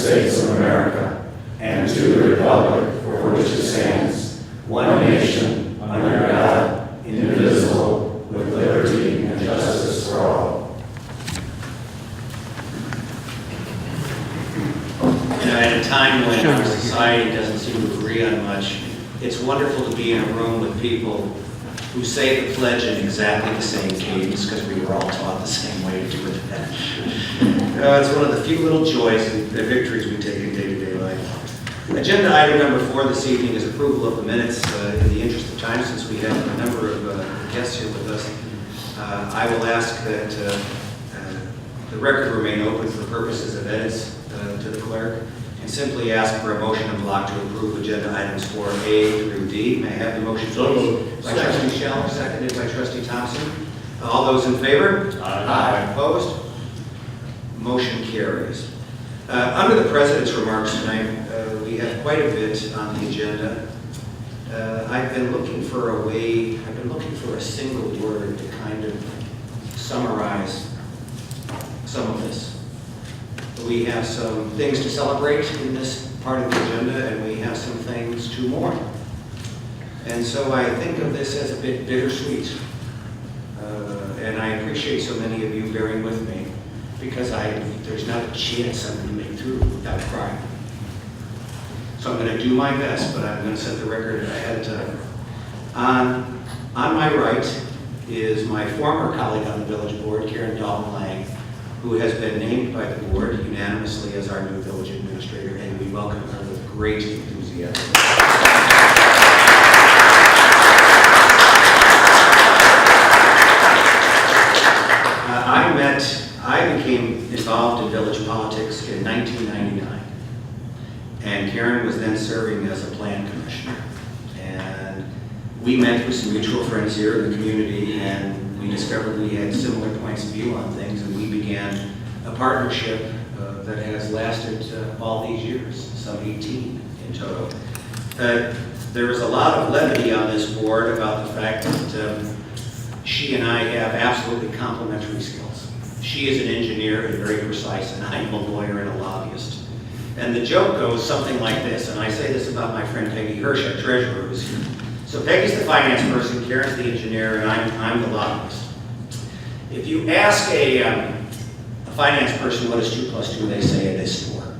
States of America and to the republic for which it stands, one nation, under God, indivisible, with liberty and justice for all. At a time when our society doesn't seem to agree on much, it's wonderful to be in a room with people who say the pledge in exactly the same cadence, because we were all taught the same way to do it. It's one of the few little joys and victories we take in day-to-day life. Agenda item number 4 this evening is approval of the minutes. In the interest of time, since we have a number of guests here with us, I will ask that the record remain open for purposes of edits to the clerk, and simply ask for a motion in block to approve agenda items 4A through D. May I have the motion? So moved. By Trustee Schell, seconded by Trustee Thompson. All those in favor? Aye. Opposed? Motion carries. Under the President's remarks tonight, we have quite a bit on the agenda. I've been looking for a single word to kind of summarize some of this. We have some things to celebrate in this part of the agenda, and we have some things to mourn. And so I think of this as a bit bittersweet. And I appreciate so many of you bearing with me, because there's not a chance I'm going to make through without crying. So I'm going to do my best, but I'm going to set the record ahead of time. On my right is my former colleague on the village board, Karen Dalton-Lang, who has been named by the board unanimously as our new village administrator, and we welcome her with great enthusiasm. I became involved in village politics in 1999, and Karen was then serving as a plan commissioner. And we met with some mutual friends here in the community, and we discovered we had similar points of view on things, and we began a partnership that has lasted all these years, some 18 in total. There was a lot of levity on this board about the fact that she and I have absolutely complementary skills. She is an engineer and very precise, and I'm a lawyer and a lobbyist. And the joke goes something like this, and I say this about my friend Peggy Hirsch, our treasurer, who's here. So Peggy's the finance person, Karen's the engineer, and I'm the lobbyist. If you ask a finance person what is 2 plus 2, they say it is 4.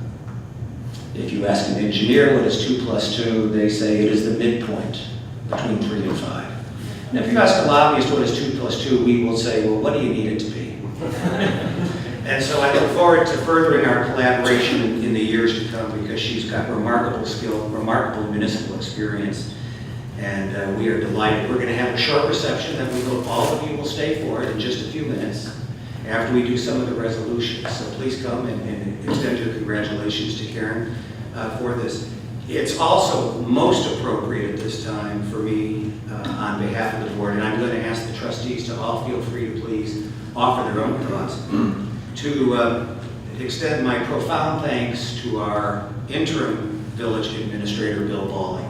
If you ask an engineer what is 2 plus 2, they say it is the midpoint between 3 and 5. And if you ask a lobbyist what is 2 plus 2, we will say, well, what do you need it to be? And so I look forward to furthering our collaboration in the years to come, because she's got remarkable skill, remarkable municipal experience, and we are delighted. We're going to have a short reception that we hope all of you will stay for in just a few minutes after we do some of the resolutions. So please come and extend your congratulations to Karen for this. It's also most appropriate at this time for me, on behalf of the board, and I'm going to ask the trustees to all feel free to please offer their own thoughts, to extend my profound thanks to our interim village administrator, Bill Balling,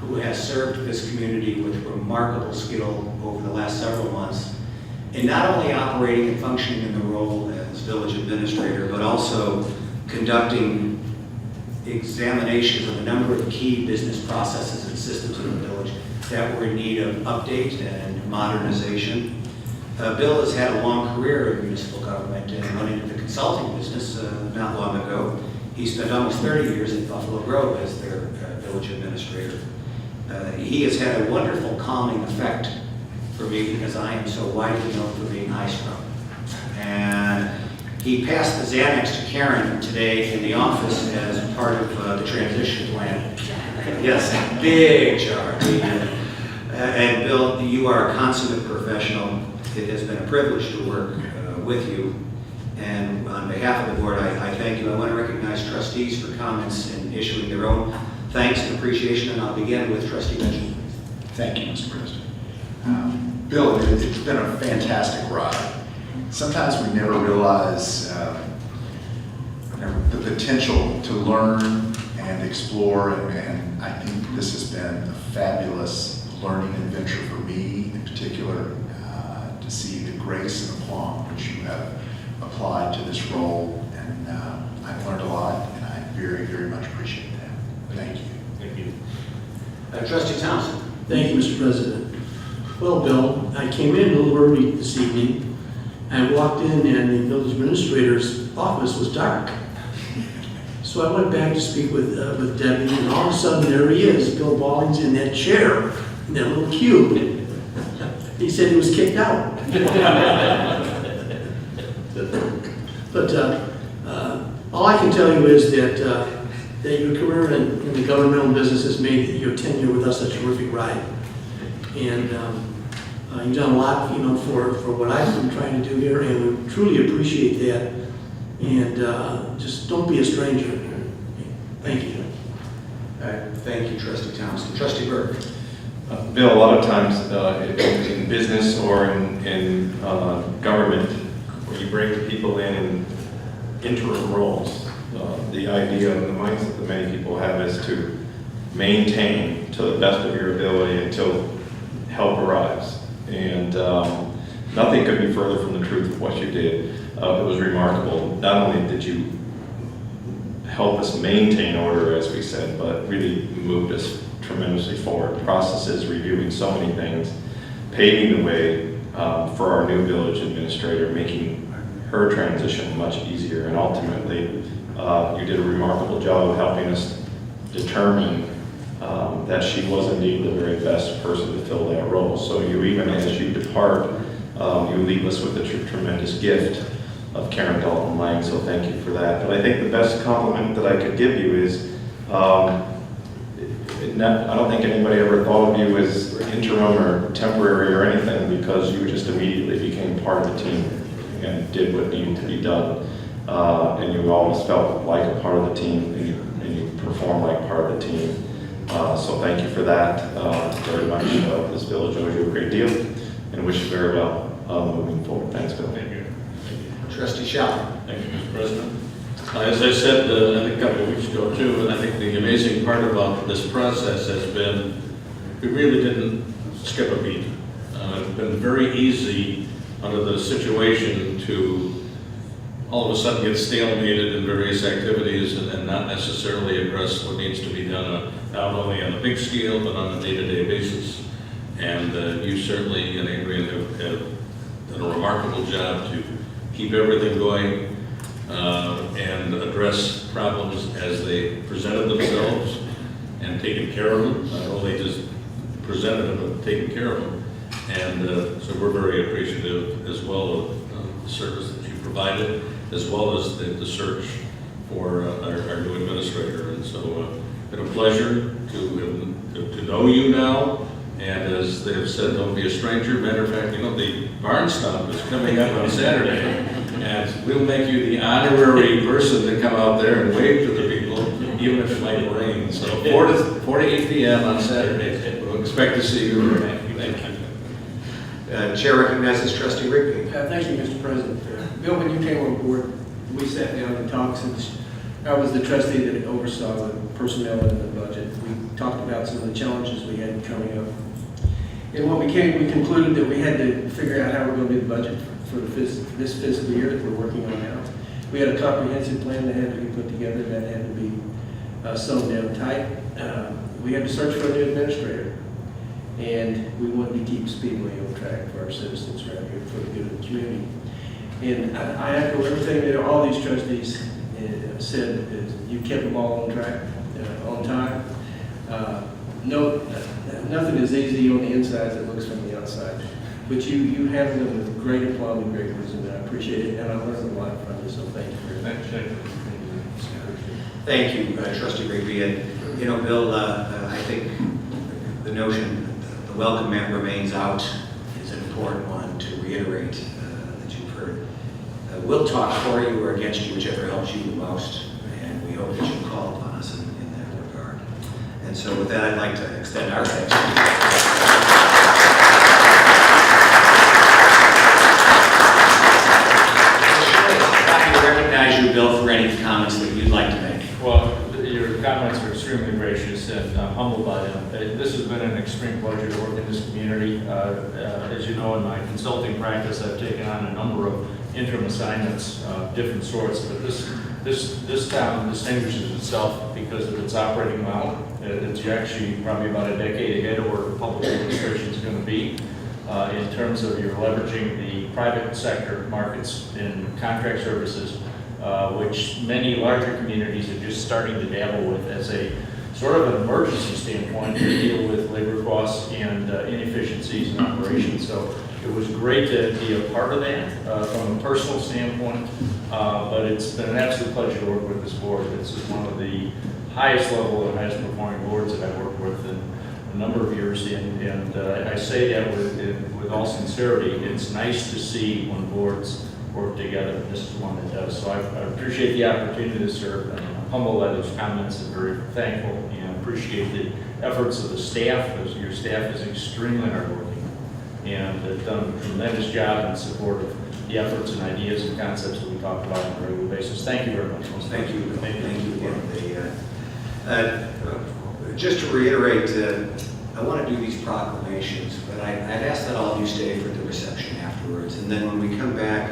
who has served this community with remarkable skill over the last several months, in not only operating and functioning in the role as village administrator, but also conducting examinations of a number of key business processes and systems in the village that were in need of update and modernization. Bill has had a long career in municipal government and went into the consulting business not long ago. He spent almost 30 years at Buffalo Grove as their village administrator. He has had a wonderful calming effect for me, because I am so widely known for being high-strung. And he passed the Xanax to Karen today in the office as part of the transition plan. Yes, big charge. And Bill, you are a consummate professional. It has been a privilege to work with you. And on behalf of the board, I thank you. I want to recognize trustees for comments and issuing their own thanks and appreciation. And I'll begin with Trustee Benjamin. Thank you, Mr. President. Bill, it's been a fantastic ride. Sometimes we never realize the potential to learn and explore, and I think this has been a fabulous learning adventure for me in particular, to see the grace and aplomb which you have applied to this role, and I've learned a lot, and I very, very much appreciate that. Thank you. Thank you. Trustee Thompson. Thank you, Mr. President. Well, Bill, I came in a little early this evening. I walked in and the village administrator's office was dark. So I went back to speak with Debbie, and all of a sudden there he is. Bill Balling's in that chair, in that little cube. He said he was kicked out. But all I can tell you is that your career in the governmental business has made your tenure with us a terrific ride. And you've done a lot, for what I've been trying to do here, and we truly appreciate that. And just don't be a stranger. Thank you. Thank you, Trustee Thompson. Trustee Burke. Bill, a lot of times in business or in government, where you bring people in interim roles, the idea and the mindset that many people have is to maintain to the best of your ability until help arrives. And nothing could be further from the truth of what you did. It was remarkable. Not only did you help us maintain order, as we said, but really moved us tremendously forward. Processes, reviewing so many things, paving the way for our new village administrator, making her transition much easier. And ultimately, you did a remarkable job of helping us determine that she was indeed the very best person to fill that role. So you, even as you depart, you leave us with a tremendous gift of Karen Dalton Lang, so thank you for that. But I think the best compliment that I could give you is, I don't think anybody ever thought of you as interim or temporary or anything, because you just immediately became part of the team and did what needed to be done. And you always felt like a part of the team, and you performed like part of the team. So thank you for that very much. This village owes you a great deal, and wish you very well moving forward. Thanks, Bill. Thank you. Trustee Shalvey. Thank you, Mr. President. As I said, I think a couple of weeks ago too, and I think the amazing part about this process has been, we really didn't skip a beat. It's been very easy under the situation to all of a sudden get stalemated in various activities and not necessarily address what needs to be done, not only on a big scale, but on a day-to-day basis. And you certainly, and Adrian, have done a remarkable job to keep everything going and address problems as they presented themselves and taken care of them, not only just presented them, but taken care of them. And so we're very appreciative as well of the service that you provided, as well as the search for our new administrator. And so it's been a pleasure to know you now. And as they've said, don't be a stranger. Matter of fact, the barn stomp is coming up on Saturday. And we'll make you the honorary person to come out there and wave to the people, even if it might rain. So 4 to 8 p.m. on Saturday. We'll expect to see you. Thank you. Chair recognizes Trustee Rigby. Thank you, Mr. President. Bill, when you came on board, we sat down and talked since I was the trustee that oversaw the personnel and the budget. We talked about some of the challenges we had coming up. And what we concluded that we had to figure out how we're going to do the budget for this fiscal year that we're working on now. We had a comprehensive plan that had to be put together, that had to be sewn down tight. We had to search for a new administrator, and we wanted to keep Speedway on track for our citizens around here, for the good of the community. And I echo everything that all these trustees said. You kept them all on track, on time. Nothing is easy on the inside as it looks from the outside. But you handled them with great aplomb and great wisdom, and I appreciate it, and I learned a lot from you, so thank you very much. Thank you, Trustee Rigby. And, Bill, I think the notion that the welcome mat remains out is an important one to reiterate that you've heard. We'll talk for you or against you, whichever helps you the most, and we hope that you call upon us in that regard. And so with that, I'd like to extend our thanks. Recognize you, Bill, for any comments that you'd like to make. Well, your comments are extremely gracious, and I'm humbled by them. This has been an extreme pleasure to work in this community. As you know, in my consulting practice, I've taken on a number of interim assignments, different sorts, but this town distinguishes itself because of its operating model. It's actually probably about a decade ahead of where public administration is going to be in terms of you're leveraging the private sector markets in contract services, which many larger communities are just starting to dabble with as a sort of an emergency standpoint to deal with labor costs and inefficiencies in operations. So it was great to be a part of that from a personal standpoint, but it's been an absolute pleasure to work with this board. This is one of the highest level and highest performing boards that I've worked with in a number of years, and I say that with all sincerity. It's nice to see when boards work together, and this is one that does. So I appreciate the opportunity to serve, and I'm humbled by those comments and very thankful, and appreciate the efforts of the staff. Your staff is extremely hardworking and have done a tremendous job in support of the efforts and ideas and concepts that we talk about on a regular basis. Thank you very much. Thank you. Thank you again. Just to reiterate, I want to do these proclamations, but I'd ask that all of you stay for the reception afterwards. And then when we come back,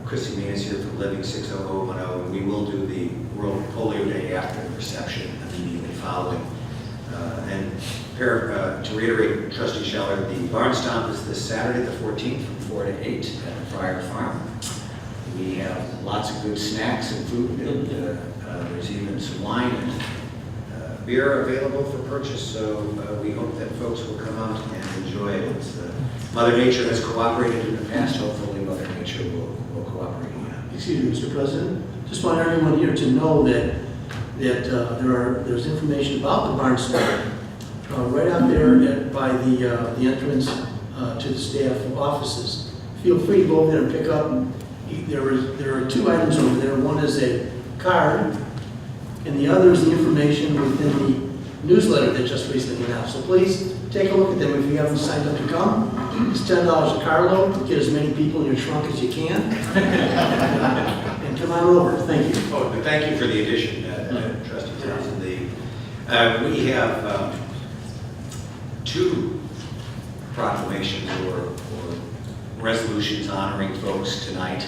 Chrissy Mean is here for Living 60010, and we will do the World Polio Day after the reception immediately following. To reiterate, Trustee Scheller, the Barn Stomp is this Saturday, the 14th, from 4 to 8 at Friar Farm. We have lots of good snacks and food, and there's even some wine and beer available for purchase, so we hope that folks will come out and enjoy it. Mother Nature has cooperated in the past. Hopefully Mother Nature will cooperate again. Excuse me, Mr. President. Just want everyone here to know that there's information about the barn stomp right out there by the entrance to the staff offices. Feel free to go over there and pick up. There are two items over there. One is a card, and the other is the information within the newsletter that just recently went out. So please take a look at them if you haven't signed up to come. It's $10 a carload. Get as many people in your trunk as you can. And come on over. Thank you. Oh, but thank you for the addition, Trustee Thompson. We have two proclamations or resolutions honoring folks tonight.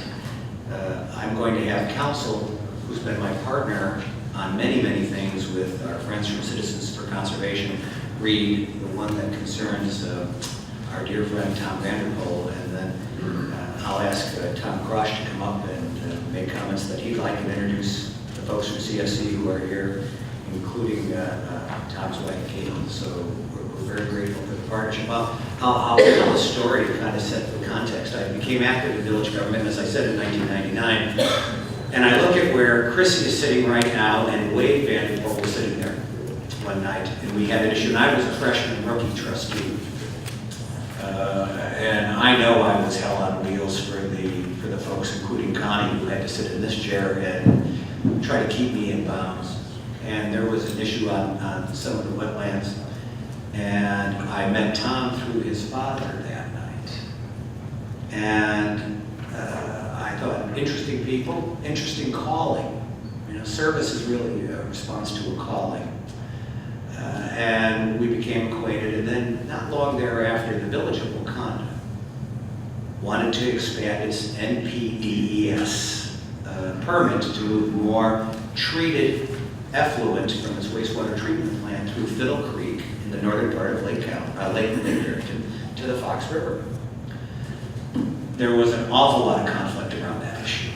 I'm going to have counsel, who's been my partner on many, many things with our friends from Citizens for Conservation, read the one that concerns our dear friend Tom Vanderpool, and then I'll ask Tom Krosh to come up and make comments that he'd like and introduce the folks from CSC who are here, including Tom's wife, Caitlin. So we're very grateful for the partnership. I'll tell a story to kind of set the context. I became active in village government, as I said, in 1999. And I look at where Chrissy is sitting right now, and Wade Vanderpool was sitting there one night, and we had an issue, and I was a freshman rookie trustee. And I know I was hell on wheels for the folks, including Connie, who had to sit in this chair and try to keep me in bounds. And there was an issue on some of the wetlands, and I met Tom through his father that night. And I thought, interesting people, interesting calling. You know, service is really a response to a calling. And we became acquainted, and then not long thereafter, the village of Wakanda wanted to expand its NPDES permit to move more treated effluent from its wastewater treatment plant through Fiddle Creek in the northern part of Lake Barrington to the Fox River. There was an awful lot of conflict around that issue.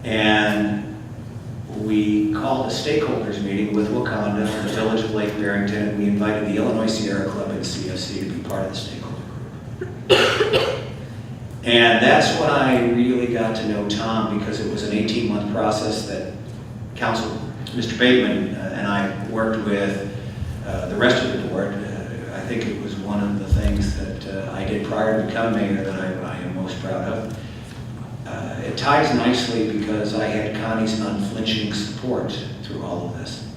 And we called a stakeholders meeting with Wakanda and the village of Lake Barrington, and we invited the Illinois Sierra Club and CSC to be part of the stakeholder group. And that's when I really got to know Tom, because it was an 18-month process that Council, Mr. Bateman, and I worked with the rest of the board. I think it was one of the things that I did prior to becoming mayor that I am most proud of. It ties nicely because I had Connie's unflinching support through all of this.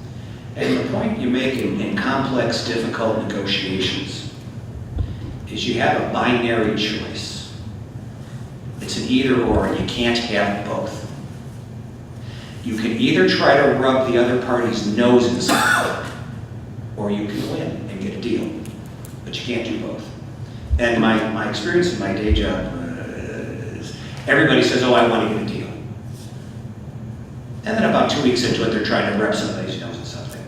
And the point you make in complex, difficult negotiations is you have a binary choice. It's an either or, and you can't have both. You can either try to rub the other party's noses or you can win and get a deal. But you can't do both. And my experience in my day job is everybody says, oh, I want to get a deal. And then about 2 weeks into it, they're trying to rep somebody's nose at something.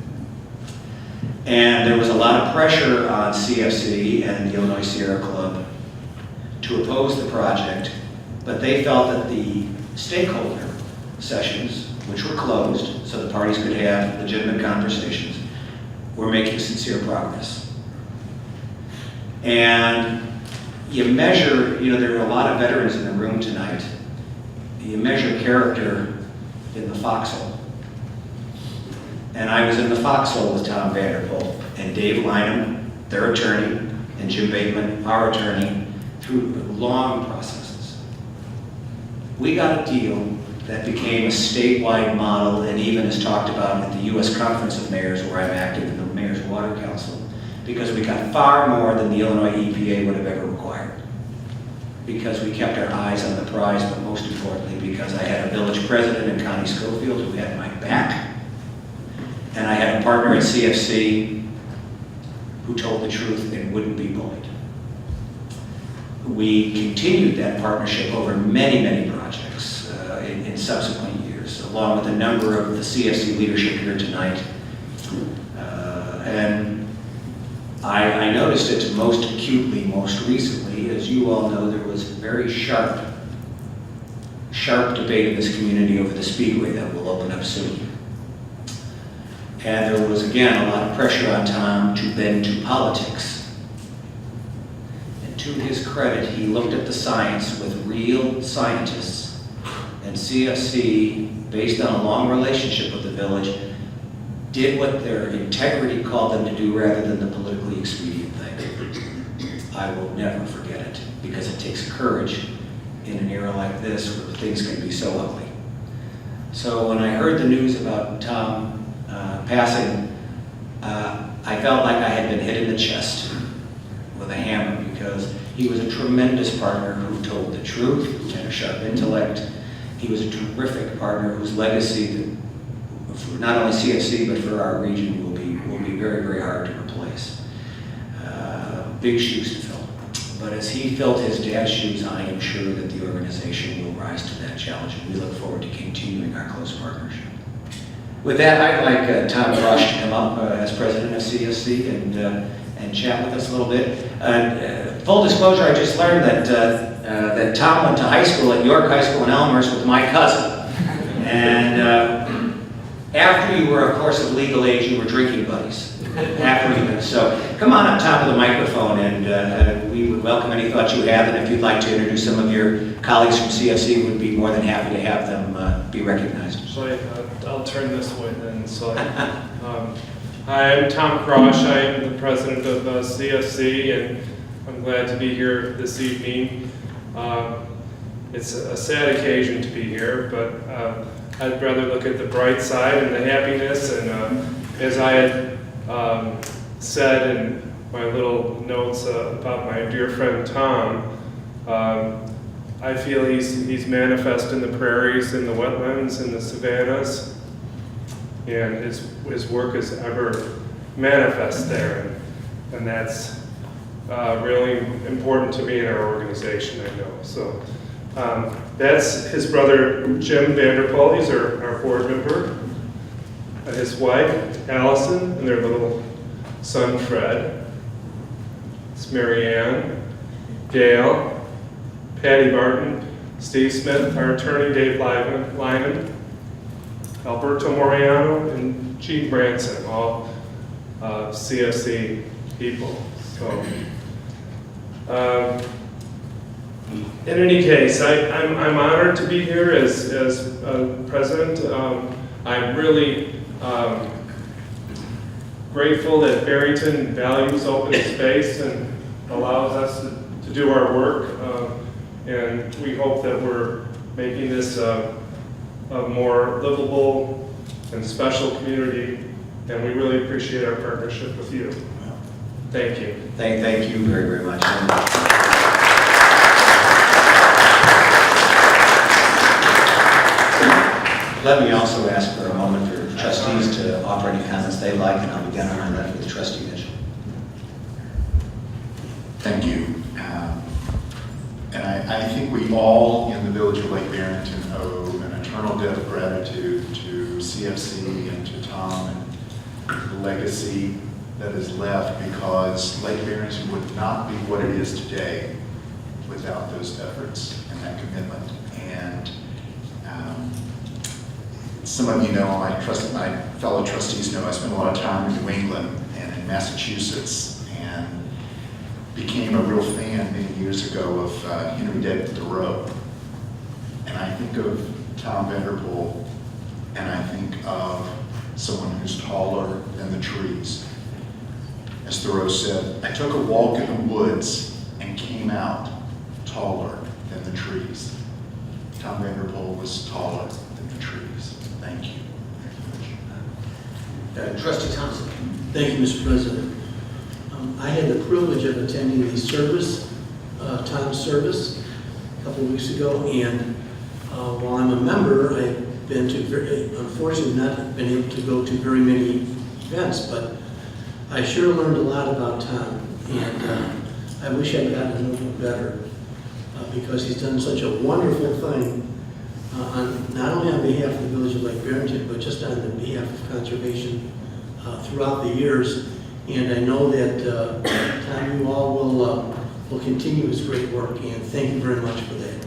And there was a lot of pressure on CFC and the Illinois Sierra Club to oppose the project, but they felt that the stakeholder sessions, which were closed so the parties could have legitimate conversations, were making sincere progress. And you measure, there are a lot of veterans in the room tonight, you measure character in the foxhole. And I was in the foxhole with Tom Vanderpool and Dave Lynham, their attorney, and Jim Bateman, our attorney, through long processes. We got a deal that became a statewide model and even is talked about at the U.S. Conference of Mayors, where I'm active in the Mayor's Water Council, because we got far more than the Illinois EPA would have ever required. Because we kept our eyes on the prize, but most importantly, because I had a village president in Connie Schofield who had my back, and I had a partner at CFC who told the truth and wouldn't be bullied. We continued that partnership over many, many projects in subsequent years, along with a number of the CFC leadership here tonight. And I noticed it most acutely, most recently. As you all know, there was very sharp debate in this community over the Speedway that will open up soon. And there was, again, a lot of pressure on Tom to bend to politics. And to his credit, he looked at the science with real scientists, and CFC, based on a long relationship with the village, did what their integrity called them to do rather than the politically expedient thing. I will never forget it, because it takes courage in an era like this where things can be so ugly. So when I heard the news about Tom passing, I felt like I had been hit in the chest with a hammer, because he was a tremendous partner who told the truth, who had a sharp intellect. He was a terrific partner whose legacy, for not only CFC but for our region, will be very, very hard to replace. Big shoes to fill. But as he filled his dad's shoes, I am sure that the organization will rise to that challenge, and we look forward to continuing our close partnership. With that, I'd like Tom Crush to come up as president of CFC and chat with us a little bit. Full disclosure, I just learned that Tom went to high school at York High School in Elmhurst with my cousin. And after you were, of course, of legal age, you were drinking buddies. So come on up top of the microphone, and we would welcome any thoughts you have. And if you'd like to introduce some of your colleagues from CFC, we'd be more than happy to have them be recognized. So I'll turn this way then. So, hi, I'm Tom Crush. I am the president of CFC, and I'm glad to be here this evening. It's a sad occasion to be here, but I'd rather look at the bright side and the happiness. And as I had said in my little notes about my dear friend Tom, I feel he's manifest in the prairies, in the wetlands, in the savannas, and his work is ever manifest there, and that's really important to me in our organization, I know. So that's his brother Jim Vanderpool. He's our board member, his wife Allison, and their little son Fred. It's Marianne, Gail, Patty Martin, Steve Smith, our attorney Dave Lyman, Alberto Moriano, and Gene Branson, all CFC people. So, in any case, I'm honored to be here as president. I'm really grateful that Barrington values open space and allows us to do our work. And we hope that we're making this a more livable and special community, and we really appreciate our partnership with you. Thank you. Thank you very, very much. Let me also ask for a moment for trustees to offer any comments they like, and I'll begin on that with Trustee Mitchell. Thank you. And I think we all in the village of Lake Barrington owe an eternal debt of gratitude to CFC and to Tom and the legacy that is left, because Lake Barrington would not be what it is today without those efforts and that commitment. And some of you know, my fellow trustees know, I spent a lot of time in New England and in Massachusetts, and became a real fan many years ago of Henry David Thoreau. And I think of Tom Vanderpool, and I think of someone who's taller than the trees. As Thoreau said, I took a walk in the woods and came out taller than the trees. Tom Vanderpool was taller than the trees. Thank you. Trustee Thompson. Thank you, Mr. President. I had the privilege of attending the service, Tom's service, a couple of weeks ago, and while I'm a member, I've been to, unfortunately, not been able to go to very many events, but I sure learned a lot about Tom, and I wish I'd gotten to know him better, because he's done such a wonderful thing, not only on behalf of the village of Lake Barrington, but just on the behalf of conservation throughout the years. And I know that, Tom, you all will continue his great work, and thank you very much for that.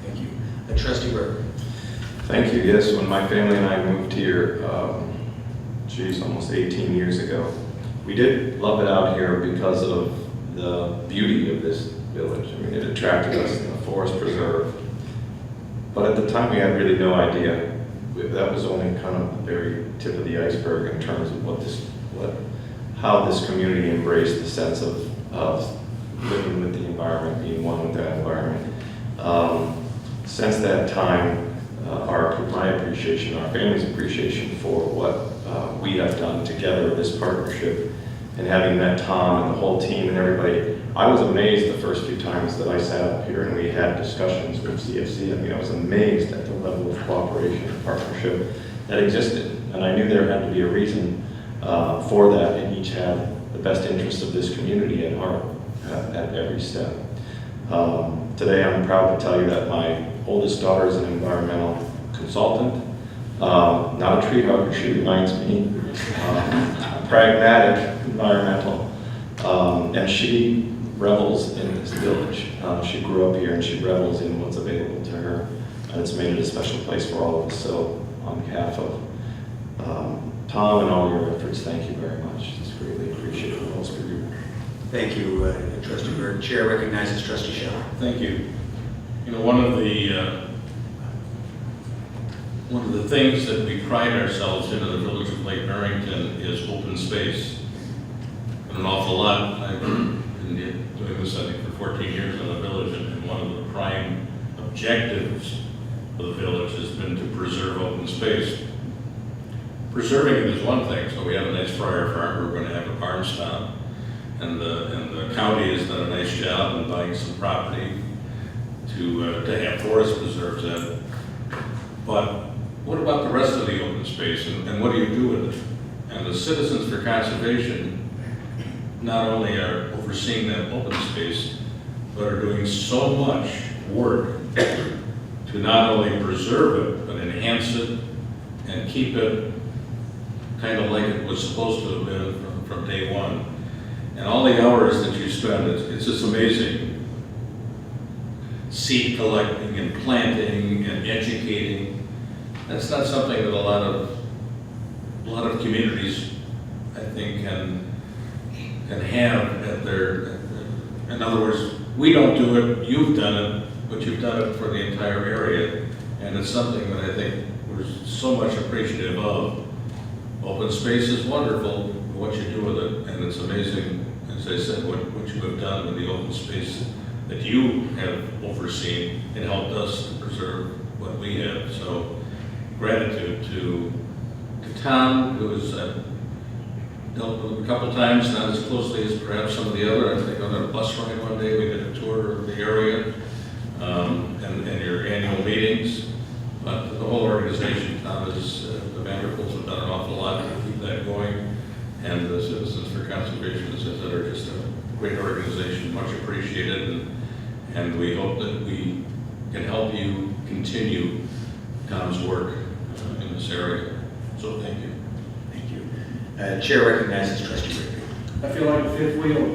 Thank you. Trustee Burke. Thank you. Yes, when my family and I moved here, almost 18 years ago, we did love it out here because of the beauty of this village. I mean, it attracted us in the forest preserve. But at the time, we had really no idea. That was only kind of the very tip of the iceberg in terms of how this community embraced the sense of living with the environment, being one with that environment. Since that time, my appreciation, our family's appreciation for what we have done together, this partnership, and having met Tom and the whole team and everybody, I was amazed the first few times that I sat up here and we had discussions with CFC. I mean, I was amazed at the level of cooperation and partnership that existed. And I knew there had to be a reason for that, and each had the best interests of this community at heart at every step. Today, I'm proud to tell you that my oldest daughter is an environmental consultant, not a tree hugger. She reminds me, pragmatic environmental, and she revels in this village. She grew up here and she revels in what's available to her, and it's made it a special place for all of us. So on behalf of Tom and all your efforts, thank you very much. It's greatly appreciated. Most of you. Thank you, Trustee Burke. Chair recognizes Trustee Scheller. Thank you. You know, one of the things that we pride ourselves in the village of Lake Barrington is open space. And an awful lot. I've been doing this, I think, for 14 years in the village, and one of the prime objectives of the village has been to preserve open space. Preserving it is one thing. So we have a nice Friar Farm. We're going to have a barn stop, and the county has done a nice job in buying some property to have forest preserves in. But what about the rest of the open space, and what do you do with it? And the Citizens for Conservation not only are overseeing that open space, but are doing so much work to not only preserve it, but enhance it and keep it kind of like it was supposed to have been from day one. And all the hours that you spend, it's just amazing. Seed collecting and planting and educating. That's not something that a lot of communities, I think, can have at their, in other words, we don't do it, you've done it, but you've done it for the entire area. And it's something that I think we're so much appreciative of. Open space is wonderful, what you do with it, and it's amazing, as I said, what you have done with the open space that you have overseen and helped us to preserve what we have. So gratitude to Tom, who has dealt with it a couple times, not as closely as perhaps some of the other. I think on a bus ride one day, we did a tour of the area and your annual meetings. But the whole organization, Tom, the Vanderpools have done an awful lot to keep that going. And the Citizens for Conservation, as I said, are just a great organization, much appreciated. And we hope that we can help you continue Tom's work in this area. So thank you. Thank you. Chair recognizes Trustee Rigby. I feel like a fifth wheel,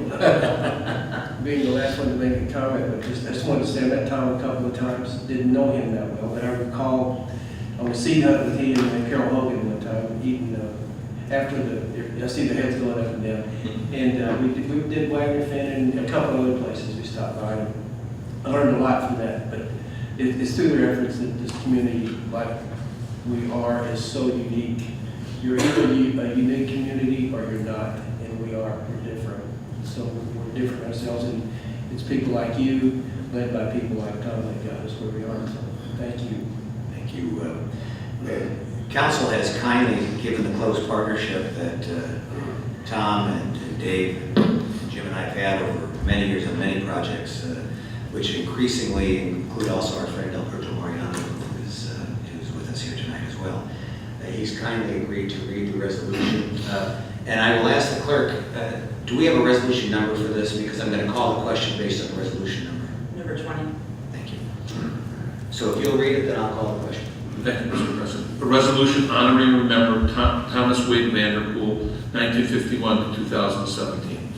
being the last one to make a comment, but I just wanted to say I met Tom a couple of times, didn't know him that well, but I recall on a seed hunt with he and Carol Hogan one time, eating, after I see the heads going up and down. And we did Wagner Finn and a couple other places we stopped by. And I learned a lot from that, but it's through their efforts that this community, like we are, is so unique. You're either a unique community or you're not, and we're different. So we're different ourselves, and it's people like you, led by people like Tom, that got us where we are. So thank you. Thank you. Council has kindly given the close partnership that Tom and Dave and Jim and I have had over many years on many projects, which increasingly include also our friend Alberto Mariano, who's with us here tonight as well. He's kindly agreed to read the resolution. And I will ask the clerk, do we have a resolution number for this? Because I'm going to call the question based on the resolution number. Number 20. Thank you. So if you'll read it, then I'll call the question. Thank you, Mr. President. A resolution honoring and remembering Thomas Wade Vanderpool, 1951 to 2017.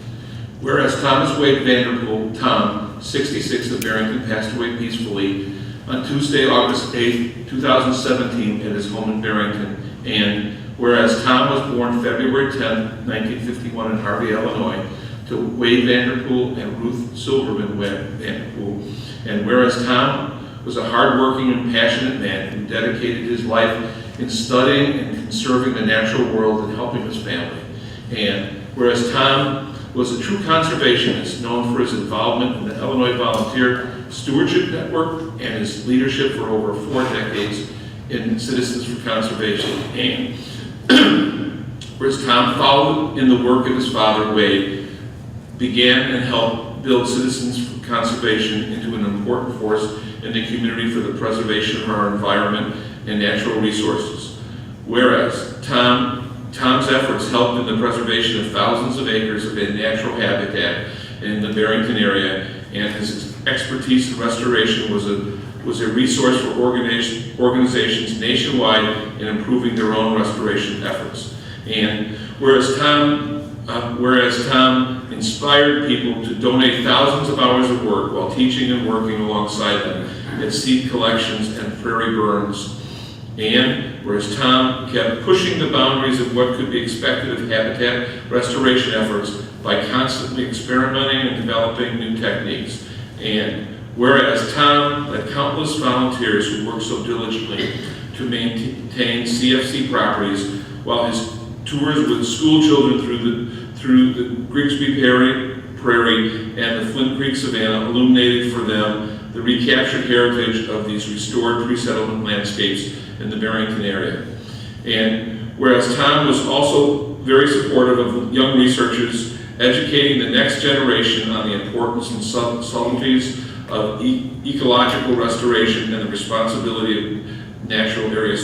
Whereas Thomas Wade Vanderpool, Tom, 66 of Barrington, passed away peacefully on Tuesday, August 8, 2017 at his home in Barrington, and whereas Tom was born February 10, 1951 in Harvey, Illinois, to Wade Vanderpool and Ruth Silverman Vanderpool, and whereas Tom was a hardworking and passionate man who dedicated his life in studying and conserving the natural world and helping his family. And whereas Tom was a true conservationist known for his involvement in the Illinois Volunteer Stewardship Network and his leadership for over 4 decades in Citizens for Conservation. And whereas Tom followed in the work of his father, Wade, began and helped build Citizens for Conservation into an important force in the community for the preservation of our environment and natural resources. Whereas Tom's efforts helped in the preservation of thousands of acres of natural habitat in the Barrington area, and his expertise in restoration was a resource for organizations nationwide in improving their own restoration efforts. And whereas Tom inspired people to donate thousands of hours of work while teaching and working alongside them at seed collections and prairie burns. And whereas Tom kept pushing the boundaries of what could be expected of habitat restoration efforts by constantly experimenting and developing new techniques. And whereas Tom led countless volunteers who worked so diligently to maintain CFC properties, while his tours with school children through the Grigsby Prairie and the Flint Creek Savannah illuminated for them the recaptured heritage of these restored pre-settlement landscapes in the Barrington area. And whereas Tom was also very supportive of young researchers, educating the next generation on the importance and subtleties of ecological restoration and the responsibility of natural area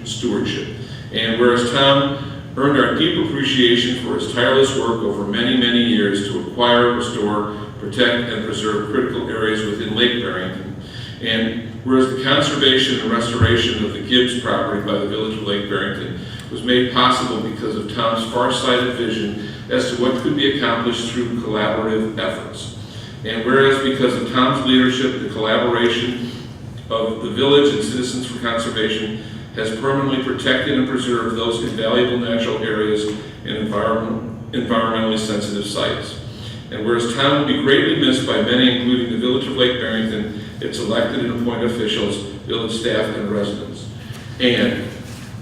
stewardship. And whereas Tom earned our deep appreciation for his tireless work over many, many years to acquire, restore, protect, and preserve critical areas within Lake Barrington. And whereas the conservation and restoration of the Gibbs property by the Village of Lake Barrington was made possible because of Tom's far-sighted vision as to what could be accomplished through collaborative efforts. And whereas because of Tom's leadership, the collaboration of the village and Citizens for Conservation has permanently protected and preserved those invaluable natural areas and environmentally sensitive sites. And whereas Tom will be greatly missed by many, including the Village of Lake Barrington, its elected and appointed officials, village staff, and residents. And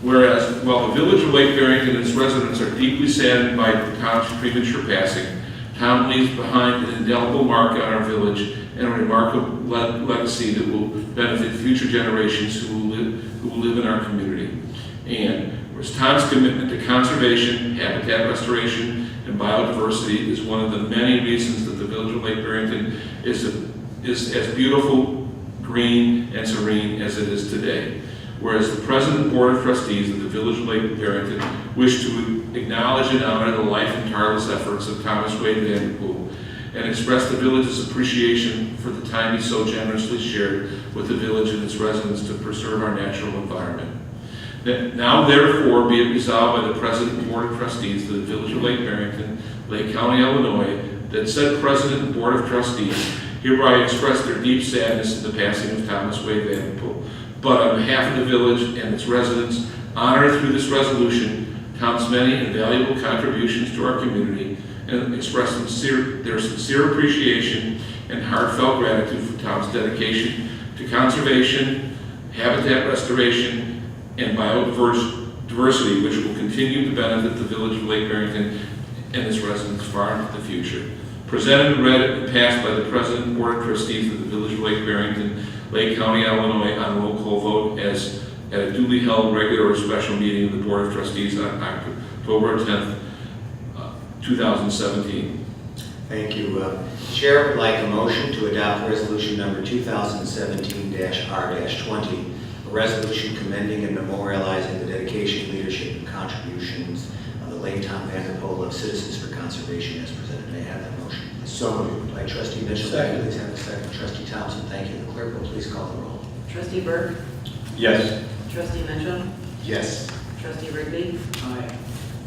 whereas while the Village of Lake Barrington and its residents are deeply saddened by Tom's premature passing, Tom leaves behind an indelible mark on our village and a remarkable legacy that will benefit future generations who will live in our community. And whereas Tom's commitment to conservation, habitat restoration, and biodiversity is one of the many reasons that the Village of Lake Barrington is as beautiful, green, and serene as it is today. Whereas the President and Board of Trustees of the Village of Lake Barrington wish to acknowledge and honor the life and tireless efforts of Thomas Wade Vanderpool, and express the village's appreciation for the time he so generously shared with the village and its residents to preserve our natural environment. Now therefore be it resolved by the President and Board of Trustees of the Village of Lake Barrington, Lake County, Illinois, that said President and Board of Trustees hereby express their deep sadness in the passing of Thomas Wade Vanderpool. But on behalf of the village and its residents, honor through this resolution Tom's many and valuable contributions to our community and express their sincere appreciation and heartfelt gratitude for Tom's dedication to conservation, habitat restoration, and biodiversity, which will continue to benefit the village of Lake Barrington and its residents far into the future. Presented and read and passed by the President and Board of Trustees of the Village of Lake Barrington, Lake County, Illinois, on roll call vote as at a duly held regular or special meeting of the Board of Trustees on October 10th, 2017. Thank you. Chair would like a motion to adopt resolution number 2017-R-20, a resolution commending and memorializing the dedication, leadership, and contributions of the late Tom Vanderpool of Citizens for Conservation as presented. May I have that motion? So moved. By Trustee Mitchell. Second. Please have a second. Trustee Thompson, thank you. The clerk will please call the roll. Trustee Burke, Yes. Trustee Mitchell, Yes. Trustee Rigby, Aye.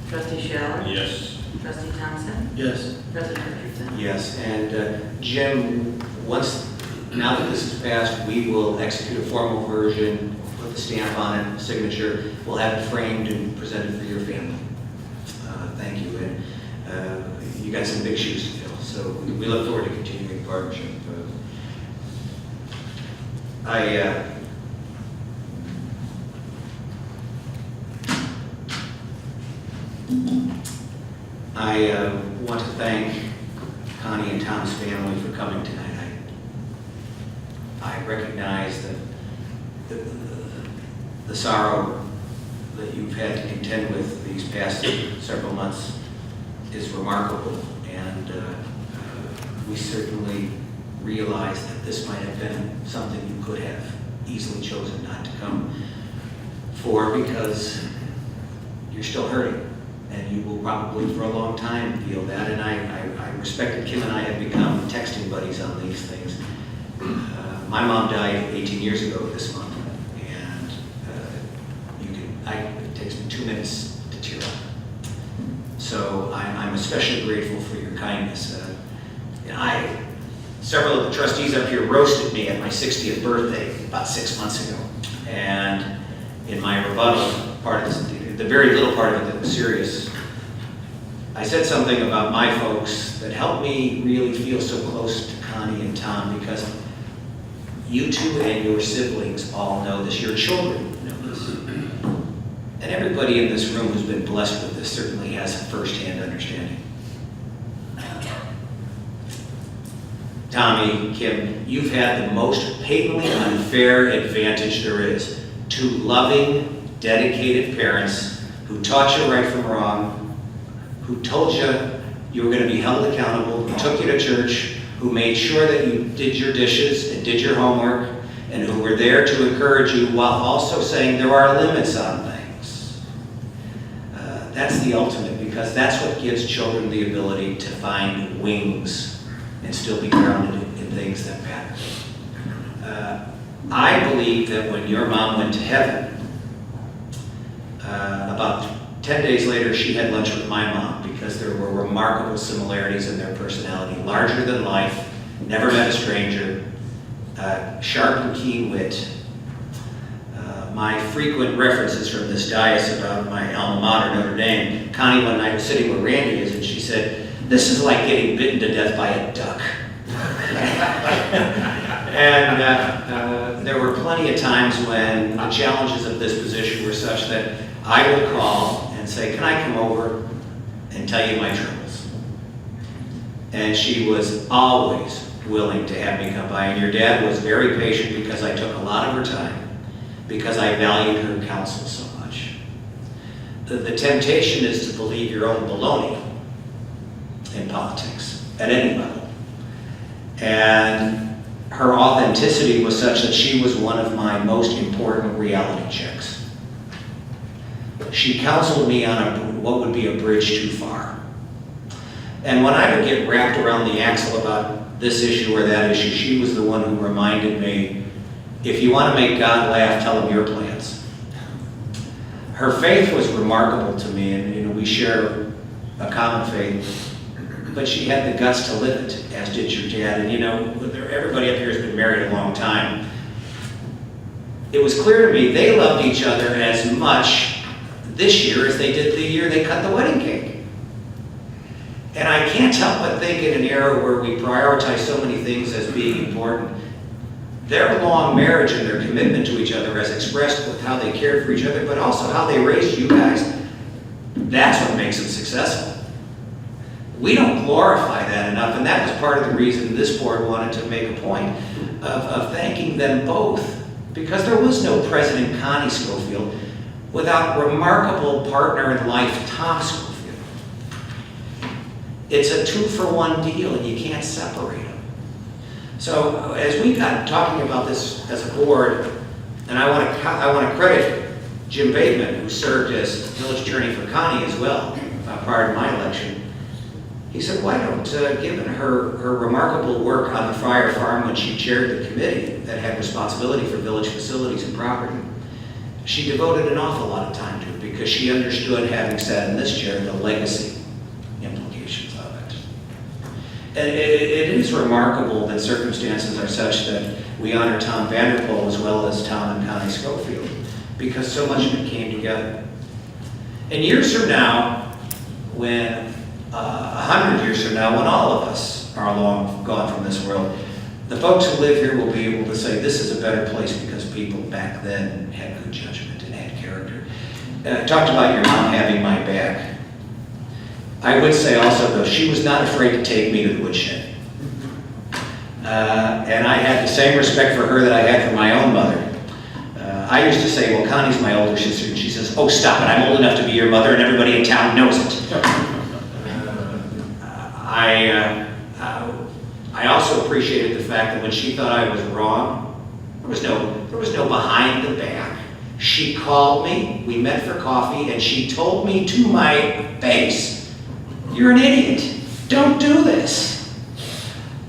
Trustee Schaller, Yes. Trustee Thompson, Yes. President Richardson. Yes, and Jim, now that this is passed, we will execute a formal version, put the stamp on it, signature. We'll have it framed and presented for your family. Thank you, and you got some big shoes to fill, so we look forward to continuing the partnership. I want to thank Connie and Tom's family for coming tonight. I recognize that the sorrow that you've had to contend with these past several months is remarkable, and we certainly realize that this might have been something you could have easily chosen not to come for because you're still hurting. And you will probably for a long time feel that. And I respect that Kim and I have become texting buddies on these things. My mom died 18 years ago this month. And it takes me 2 minutes to tear up. So I'm especially grateful for your kindness. Several of the trustees up here roasted me at my 60th birthday about 6 months ago. And in my rebuttal, part of this, the very little part of it that was serious, I said something about my folks that helped me really feel so close to Connie and Tom because you two and your siblings all know this, your children know this. And everybody in this room who's been blessed with this certainly has a first-hand understanding. Tommy, Kim, you've had the most patently unfair advantage there is. Two loving, dedicated parents who taught you right from wrong, who told you were going to be held accountable, who took you to church, who made sure that you did your dishes and did your homework, and who were there to encourage you while also saying there are limits on things. That's the ultimate, because that's what gives children the ability to find wings and still be grounded in things that matter. I believe that when your mom went to heaven, about 10 days later, she had lunch with my mom because there were remarkable similarities in their personality. Larger than life, never met a stranger, sharp and keen wit. My frequent references from this dais about my alma mater, Notre Dame, Connie one night was sitting where Randy is and she said, "This is like getting bitten to death by a duck." And there were plenty of times when the challenges of this position were such that I would call and say, "Can I come over and tell you my troubles?" And she was always willing to have me come by. And your dad was very patient because I took a lot of her time, because I valued her counsel so much. The temptation is to believe your own baloney in politics at any level. And her authenticity was such that she was one of my most important reality checks. She counseled me on what would be a bridge too far. And when I would get wrapped around the axle about this issue or that issue, she was the one who reminded me, if you want to make God laugh, tell him your plans. Her faith was remarkable to me, and we share a common faith, but she had the guts to live it, as did your dad. And everybody up here has been married a long time. It was clear to me they loved each other as much this year as they did the year they cut the wedding cake. And I can't help but think in an era where we prioritize so many things as being important, their long marriage and their commitment to each other as expressed with how they cared for each other, but also how they raised you guys, that's what makes them successful. We don't glorify that enough, and that was part of the reason this board wanted to make a point of thanking them both, because there was no President Connie Schofield without remarkable partner in life, Tom Schofield. It's a 2-for-1 deal, and you can't separate them. So as we got talking about this as a board, and I want to credit Jim Bateman, who served as village attorney for Connie as well prior to my election. He said, why don't, given her remarkable work on the Friar Farm when she chaired the committee that had responsibility for village facilities and property, she devoted an awful lot of time to it because she understood, having sat in this chair, the legacy implications of it. And it is remarkable that circumstances are such that we honor Tom Vanderpool as well as Tom and Connie Schofield, because so much of it came together. And years from now, when 100 years from now, when all of us are long gone from this world, the folks who live here will be able to say this is a better place because people back then had good judgment and had character. I talked about your mom having my back. I would say also, though, she was not afraid to take me to the woodshed. And I had the same respect for her that I had for my own mother. I used to say, well, Connie's my older sister, and she says, oh, stop it, I'm old enough to be your mother, and everybody in town knows it. I also appreciated the fact that when she thought I was wrong, there was no behind the back. She called me, we met for coffee, and she told me to my face, you're an idiot, don't do this.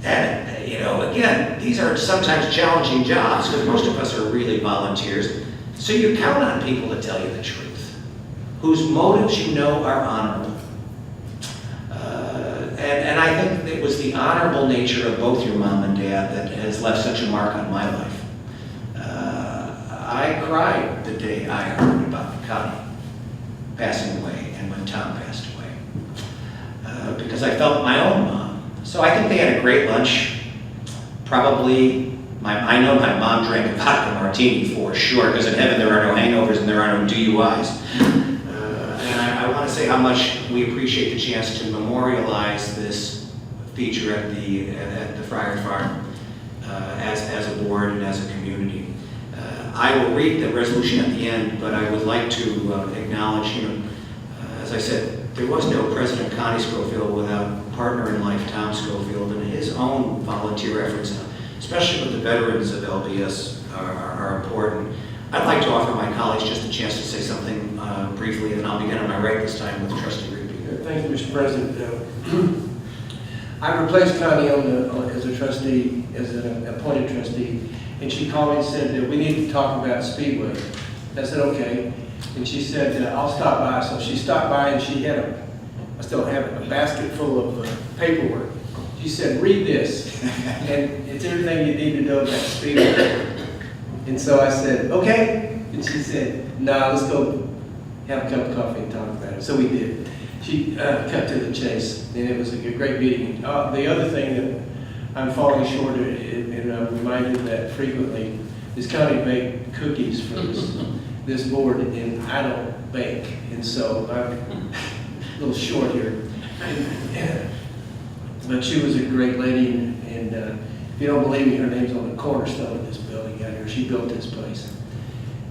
And again, these are sometimes challenging jobs because most of us are really volunteers. So you count on people to tell you the truth, whose motives you know are honorable. And I think it was the honorable nature of both your mom and dad that has left such a mark on my life. I cried the day I heard about Connie passing away and when Tom passed away, because I felt my own mom. So I think they had a great lunch. Probably, I know my mom drank a vodka martini for sure, because in heaven there are no hangovers and there are no DUIs. And I want to say how much we appreciate the chance to memorialize this feature at the Friar Farm as a board and as a community. I will read the resolution at the end, but I would like to acknowledge, as I said, there was no President Connie Schofield without partner in life Tom Schofield, and his own volunteer efforts, especially with the veterans of LBS, are important. I'd like to offer my colleagues just a chance to say something briefly, and I'll begin on my right this time with Trustee Rigby. Thank you, Mr. President. I replaced Connie as a trustee, as an appointed trustee, and she called me and said that we need to talk about Speedway. I said, okay. And she said, I'll stop by. So she stopped by and she had I still have it, a basket full of paperwork. She said, read this. And it's everything you need to know about Speedway. And so I said, okay. And she said, nah, let's go have a cup of coffee and talk about it. So we did. She cut to the chase, and it was a great meeting. The other thing that I'm falling short of, and I'm reminded of that frequently, is Connie baked cookies for this board, and I don't bake, and so I'm a little short here. But she was a great lady, and if you don't believe me, her name's on the cornerstone of this building out here. She built this place.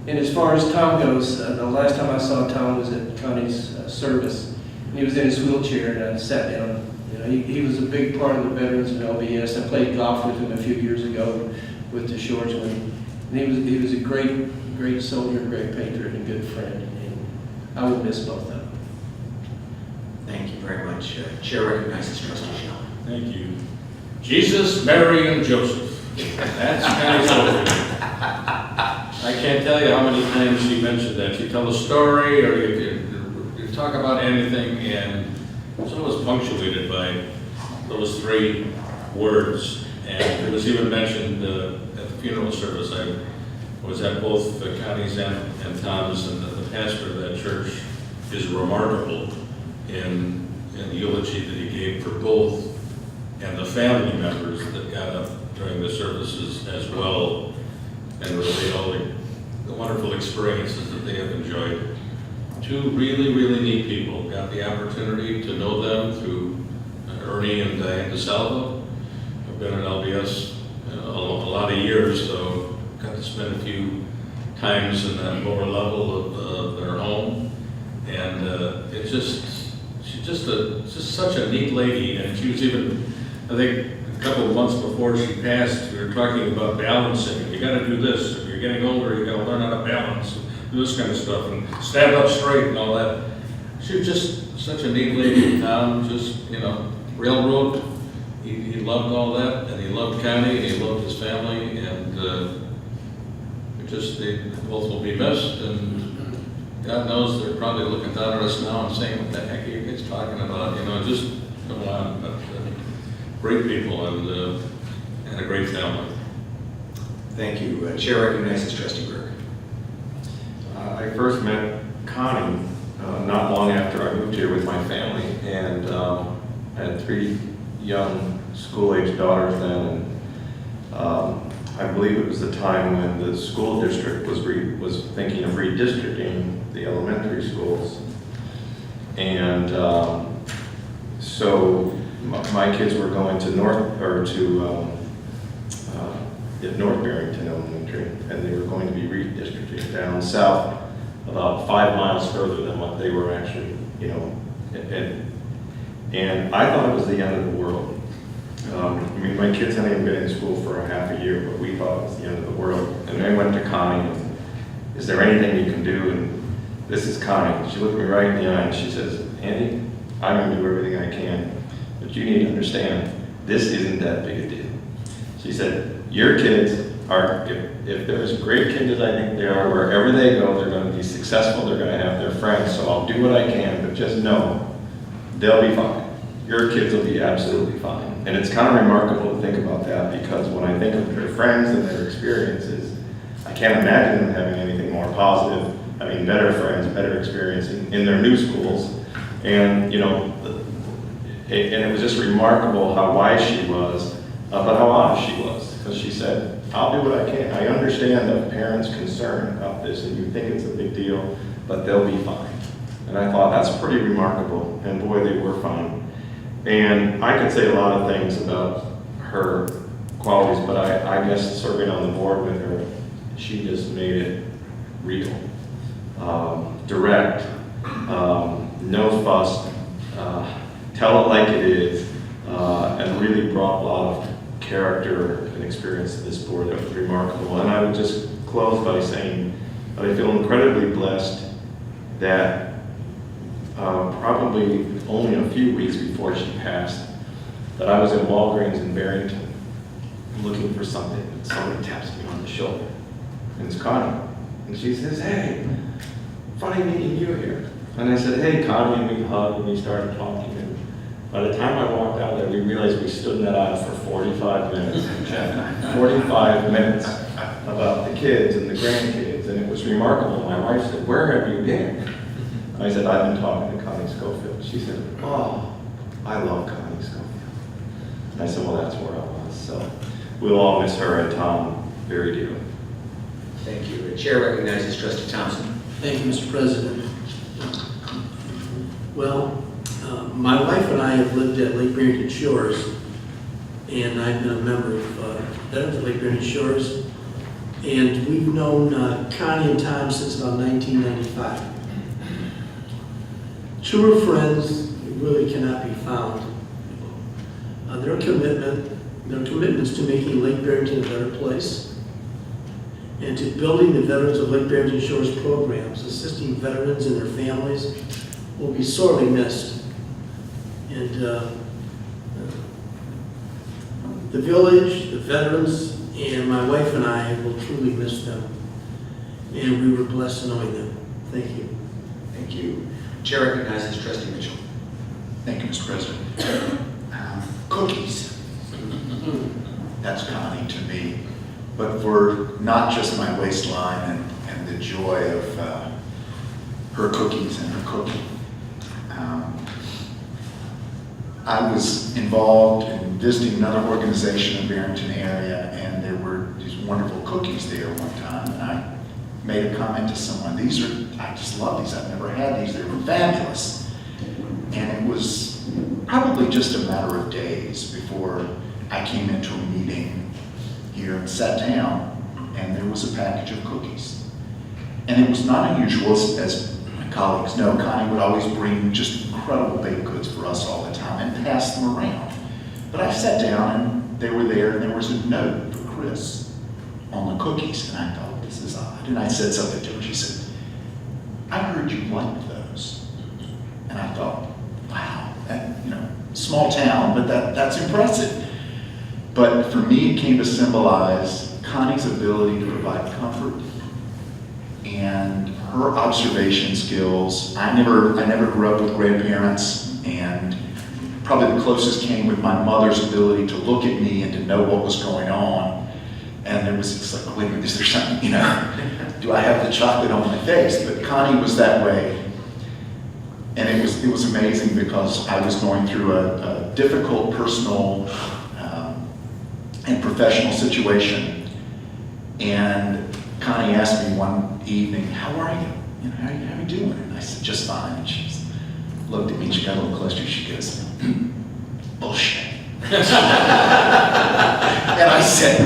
And as far as Tom goes, the last time I saw Tom was at Connie's service. And he was in his wheelchair, and I sat down. He was a big part of the veterans of LBS. I played golf with him a few years ago with the Shoresmen. And he was a great soldier, great patriot, and good friend. And I will miss both of them. Thank you very much. Chair recognizes trustee Shell. Thank you. Jesus, Mary, and Joseph. That's kind of cool. I can't tell you how many times she mentioned that. She tell a story, or you talk about anything, and it's always punctuated by those three words. And it was even mentioned at the funeral service. I was at both Connie's and Tom's, and the pastor of that church is remarkable in the eulogy that he gave for both, and the family members that got up during the services as well, and really all the wonderful experiences that they have enjoyed. Two really, really neat people. Got the opportunity to know them through Ernie and Diane DeSalvo. I've been at LBS a lot of years, so got to spend a few times in that lower level of their home. And she's just such a neat lady. And she was even, I think, a couple of months before she passed, we were talking about balancing. You got to do this. If you're getting older, you got to learn how to balance, do this kind of stuff, and stand up straight and all that. She was just such a neat lady. Tom, just, railroad. He loved all that, and he loved Connie, and he loved his family, and they both will be missed. And God knows they're probably looking down at us now and saying, "What the heck are you guys talking about?" Just come on. But, great people and a great family. Thank you. Chair recognizes trustee Burke. I first met Connie not long after I moved here with my family, and I had 3 young school-age daughters then. And I believe it was the time when the school district was thinking of redistricting the elementary schools, and so my kids were going to North Barrington Elementary, and they were going to be redistricting down south about 5 miles further than what they were actually, and I thought it was the end of the world. My kids hadn't even been in school for a half a year, but we thought it was the end of the world. And I went to Connie, and, "Is there anything you can do?" And this is Connie. She looked me right in the eye and she says, "Andy, I'm going to do everything I can, but you need to understand, this isn't that big a deal." She said, "Your kids are, if they're as great kids as I think they are, wherever they go, they're going to be successful, they're going to have their friends, so I'll do what I can, but just know, they'll be fine. Your kids will be absolutely fine." And it's kind of remarkable to think about that, because when I think of their friends and their experiences, I can't imagine them having anything more positive, having better friends, better experience in their new schools. And, and it was just remarkable how wise she was, but how honest she was, because she said, "I'll do what I can. I understand the parents' concern about this, and you think it's a big deal, but they'll be fine." And I thought, that's pretty remarkable, and boy, they were fine. And I could say a lot of things about her qualities, but I guess serving on the board with her, she just made it real, direct, no fuss, tell it like it is, and really brought a lot of character and experience to this board that was remarkable. And I would just close by saying that I feel incredibly blessed that probably only a few weeks before she passed, that I was at Walgreens in Barrington looking for something, and somebody taps me on the shoulder, and it's Connie. And she says, "Hey, funny meeting you here." And I said, "Hey, Connie," and we hugged and we started talking. And by the time I walked out there, we realized we stood in that aisle for 45 minutes and chatted. 45 minutes about the kids and the grandkids, and it was remarkable. My wife said, "Where have you been?" I said, "I've been talking to Connie Schofield." She said, "Oh, I love Connie Schofield." And I said, "Well, that's where I was." So we'll all miss her and Tom very dearly. Thank you. Chair recognizes trustee Thompson. Thank you, Mr. President. Well, my wife and I have lived at Lake Barrington Shores, and I've been a member of Veterans of Lake Barrington Shores, and we've known Connie and Tom since about 1995. Truer friends really cannot be found. Their commitments to making Lake Barrington a better place, and to building the Veterans of Lake Barrington Shores programs, assisting veterans and their families, will be sorely missed. And the village, the veterans, and my wife and I will truly miss them. And we were blessed knowing them. Thank you. Thank you. Chair recognizes Trustee Mitchell. Thank you, Mr. President. Cookies. That's Connie to me, but for not just my waistline and the joy of her cookies and her cooking. I was involved in visiting another organization in Barrington area, and there were these wonderful cookies there one time, and I made a comment to someone, I just love these, I've never had these, they were fabulous. And it was probably just a matter of days before I came into a meeting here and sat down, and there was a package of cookies. And it was not unusual, as my colleagues know, Connie would always bring just incredible baked goods for us all the time and pass them around. But I sat down and they were there, and there was a note for Chris on the cookies, and I thought, this is odd. And I said something to her. She said, I heard you liked those. And I thought, wow, that, small town, but that's impressive. But for me, it came to symbolize Connie's ability to provide comfort and her observation skills. I never grew up with grandparents, and probably the closest came with my mother's ability to look at me and to know what was going on. And there was, it's like, wait a minute, is there something, do I have the chocolate on my face? But Connie was that way. And it was amazing because I was going through a difficult personal and professional situation. And Connie asked me one evening, how are you? How are you doing? And I said, just fine. And she looked at me, she got a little closer, she goes, bullshit. And I said,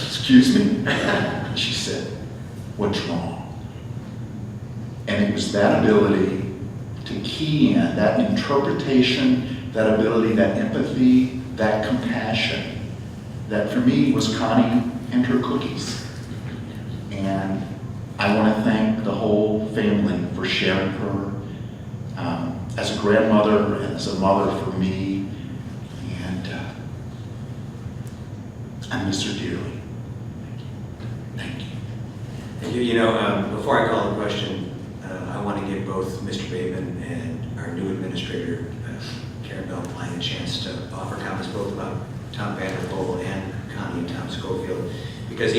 excuse me? And she said, what's wrong? And it was that ability to key in, that interpretation, that ability, that empathy, that compassion, that for me was Connie and her cookies. And I want to thank the whole family for sharing her as a grandmother and as a mother for me. And I miss her dearly. Thank you. Thank you. Before I call the question, I want to give both Mr. Bateman and our new administrator, Karen Belpline, a chance to offer comments both about Tom Vanderpool and Connie and Tom Schofield, because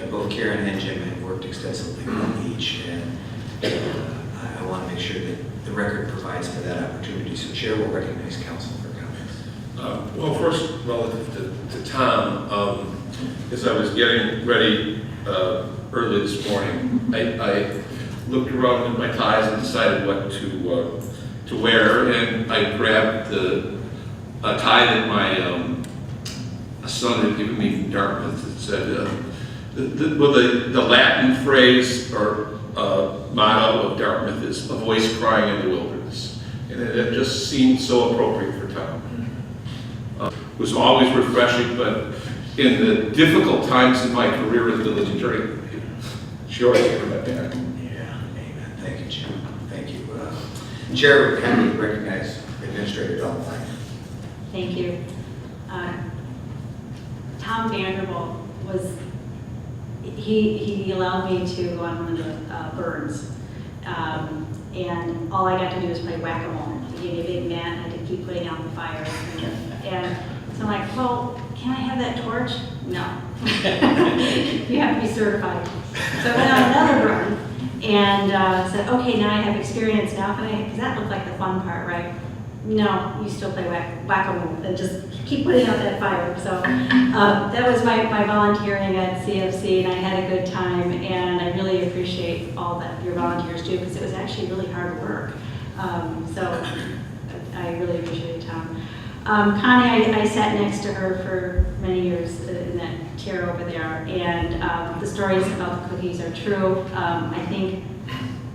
both Karen and Jim have worked extensively on each, and I want to make sure that the record provides for that opportunity. So Chair will recognize council for comments. Well, first, relative to Tom, as I was getting ready early this morning, I looked around at my ties and decided what to wear, and I grabbed a tie that my son had given me from Dartmouth that said, the Latin phrase or motto of Dartmouth is "a voice crying in the wilderness," and it just seemed so appropriate for Tom. It was always refreshing, but in the difficult times in my career as village attorney, she always had my back. Yeah, amen. Thank you, Jim. Thank you. Chair would kindly recognize Administrator Belpline. Thank you. Tom Vanderbilt he allowed me to go on one of the burns. And all I got to do was play whack-a-mole. He gave me a big mat and I had to keep putting out the fire. And so I'm like, well, can I have that torch? No. You have to be certified. So I went on another burn and said, okay, now I have experience now. Because that looked like the fun part, right? No, you still play whack-a-mole and just keep putting out that fire. So that was my volunteering at CFC, and I had a good time, and I really appreciate all that your volunteers do, because it was actually really hard work. So I really appreciate it, Tom. Connie, I sat next to her for many years in that chair over there, and the stories about the cookies are true. I think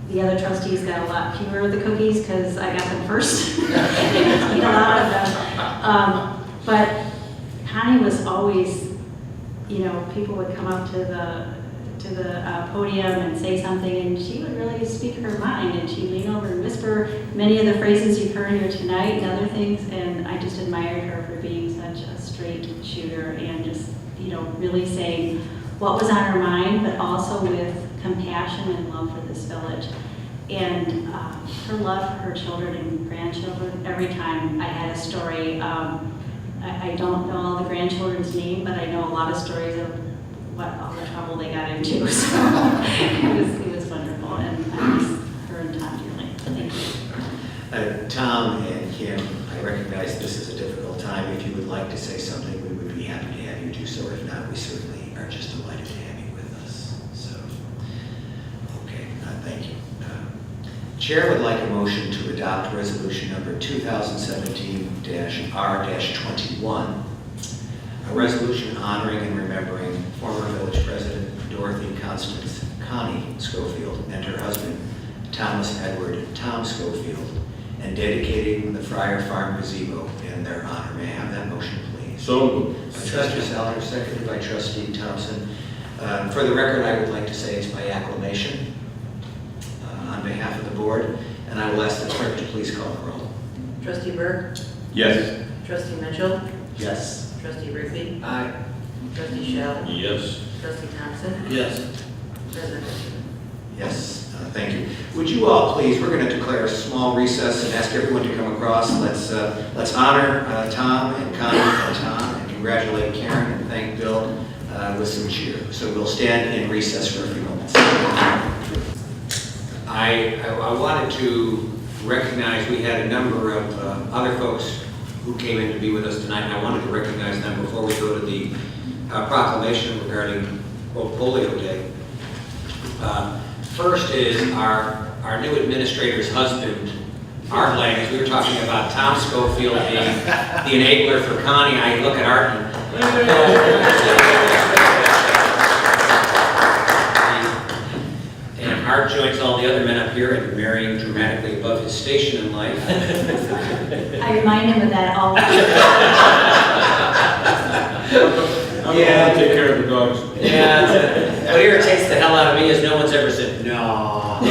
the other trustees got a lot fewer of the cookies because I got them first. Eat a lot of them. But Connie was always, people would come up to the podium and say something, and she would really speak her mind, and she'd lean over and whisper many of the phrases you've heard here tonight and other things, and I just admired her for being such a straight shooter and just, really saying what was on her mind, but also with compassion and love for this village. And her love for her children and grandchildren. Every time I had a story, I don't know all the grandchildren's name, but I know a lot of stories of what all the trouble they got into. So it was wonderful, and I miss her and Tom dearly. Thank you. Tom and Kim, I recognize this is a difficult time. If you would like to say something, we would be happy to have you do so. If not, we certainly are just delighted to have you with us. So, okay, thank you. Chair would like a motion to adopt resolution number 2017-R-21, a resolution honoring and remembering former village president Dorothy Constance Connie Schofield and her husband Thomas Edward Tom Schofield, and dedicating the Friar Farm gazebo in their honor. May I have that motion, please? So moved. By Trustee Salter, seconded by Trustee Thompson. For the record, I would like to say it's by acclamation on behalf of the board, and I will ask the clerk to please call the roll. Trustee Burke? Yes. Trustee Mitchell? Yes. Trustee Rigby? Aye. Trustee Shell? Yes. Trustee Thompson? Yes. President Richardson? Yes, thank you. Would you all please, we're going to declare a small recess and ask everyone to come across. Let's honor Tom and Connie and Tom, and congratulate Karen and thank Bill with some cheer. So we'll stand in recess for a few moments. I wanted to recognize we had a number of other folks who came in to be with us tonight, and I wanted to recognize them before we go to the proclamation regarding World Polio Day. First is our new administrator's husband, Art Lang. As we were talking about Tom Schofield being the enabler for Connie, I look at Art and Art joins all the other men up here in marrying dramatically above his station in life. I remind him of that all the time. Yeah, take care of the dogs. Yeah, what irritates the hell out of me is no one's ever said, no.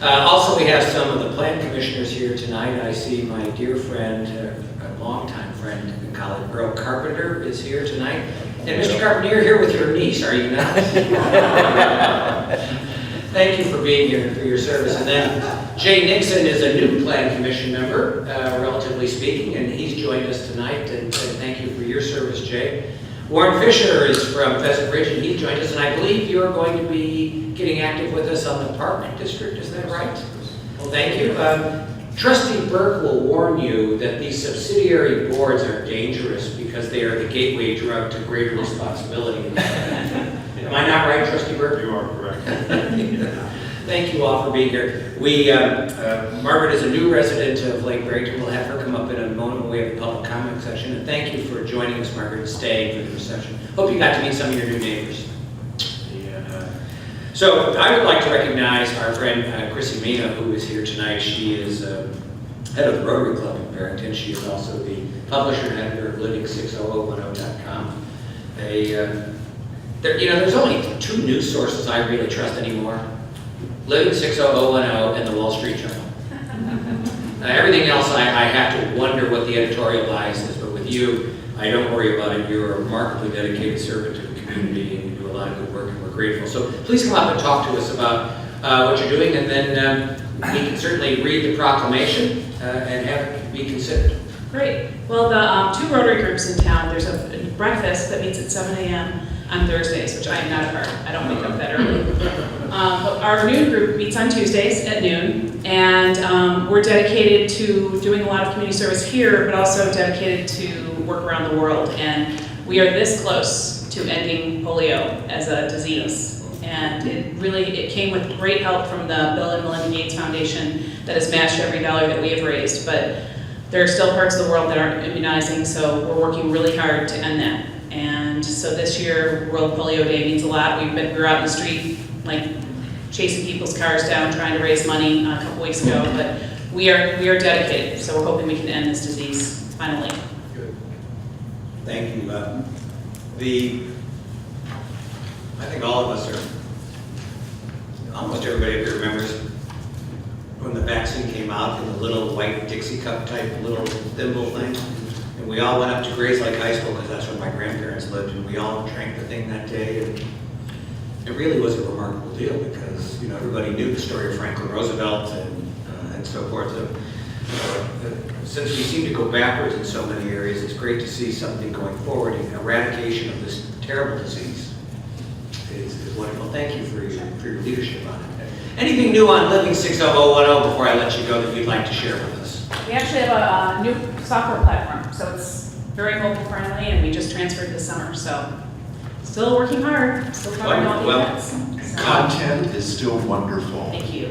Also, we have some of the plan commissioners here tonight. I see my dear friend, a longtime friend in college, Earl Carpenter is here tonight. And Mr. Carpenter, you're here with your niece, are you not? Thank you for being here and for your service. And then Jay Nixon is a new plan commission member, relatively speaking, and he's joined us tonight. And thank you for your service, Jay. Warren Fisher is from Pheasant Ridge, and he joined us. And I believe you're going to be getting active with us on the Park District. Is that right? Well, thank you. Trustee Burke will warn you that these subsidiary boards are dangerous because they are the gateway drug to greater responsibility. Am I not right, Trustee Burke? You are correct. Thank you all for being here. Margaret is a new resident of Lake Barrington. We'll have her come up in a moment when we have a public comment section. And thank you for joining us, Margaret, and staying for the reception. Hope you got to meet some of your new neighbors. So I would like to recognize our friend Chrissy Mina, who is here tonight. She is head of the Rotary Club in Barrington. She is also the publisher and editor of living60010.com. There's only two news sources I really trust anymore. Living 60010 and the Wall Street Journal. Everything else I have to wonder what the editorial bias is, but with you, I don't worry about it. You're a remarkably dedicated servant to the community and you do a lot of good work and we're grateful. So please come up and talk to us about what you're doing, and then we can certainly read the proclamation and have it be considered. Great. Well, the two Rotary groups in town, there's a breakfast that meets at 7 a.m. on Thursdays, which I am not a part of. I don't wake up that early. But our noon group meets on Tuesdays at noon, and we're dedicated to doing a lot of community service here, but also dedicated to work around the world. And we are this close to ending polio as a disease. And it came with great help from the Bill and Melinda Gates Foundation that has matched every dollar that we have raised. But there are still parts of the world that aren't immunizing, so we're working really hard to end that. And so this year, World Polio Day means a lot. We were out in the street, like chasing people's cars down, trying to raise money a couple weeks ago. But we are dedicated, so we're hoping we can end this disease finally. Good. Thank you. I think all of us are almost everybody up here remembers when the vaccine came out in the little white Dixie cup type little thimble thing. And we all went up to Grace Lake High School because that's where my grandparents lived, and we all drank the thing that day. And it really was a remarkable deal because, you know, everybody knew the story of Franklin Roosevelt and so forth. Since we seem to go backwards in so many areas, it's great to see something going forward. Eradication of this terrible disease is wonderful. Thank you for your leadership on it. Anything new on Living 60010 before I let you go that you'd like to share with us? We actually have a new software platform, so it's very mobile friendly, and we just transferred this summer, so still working hard, still covering all the Well, events. So, Content is still wonderful. thank you.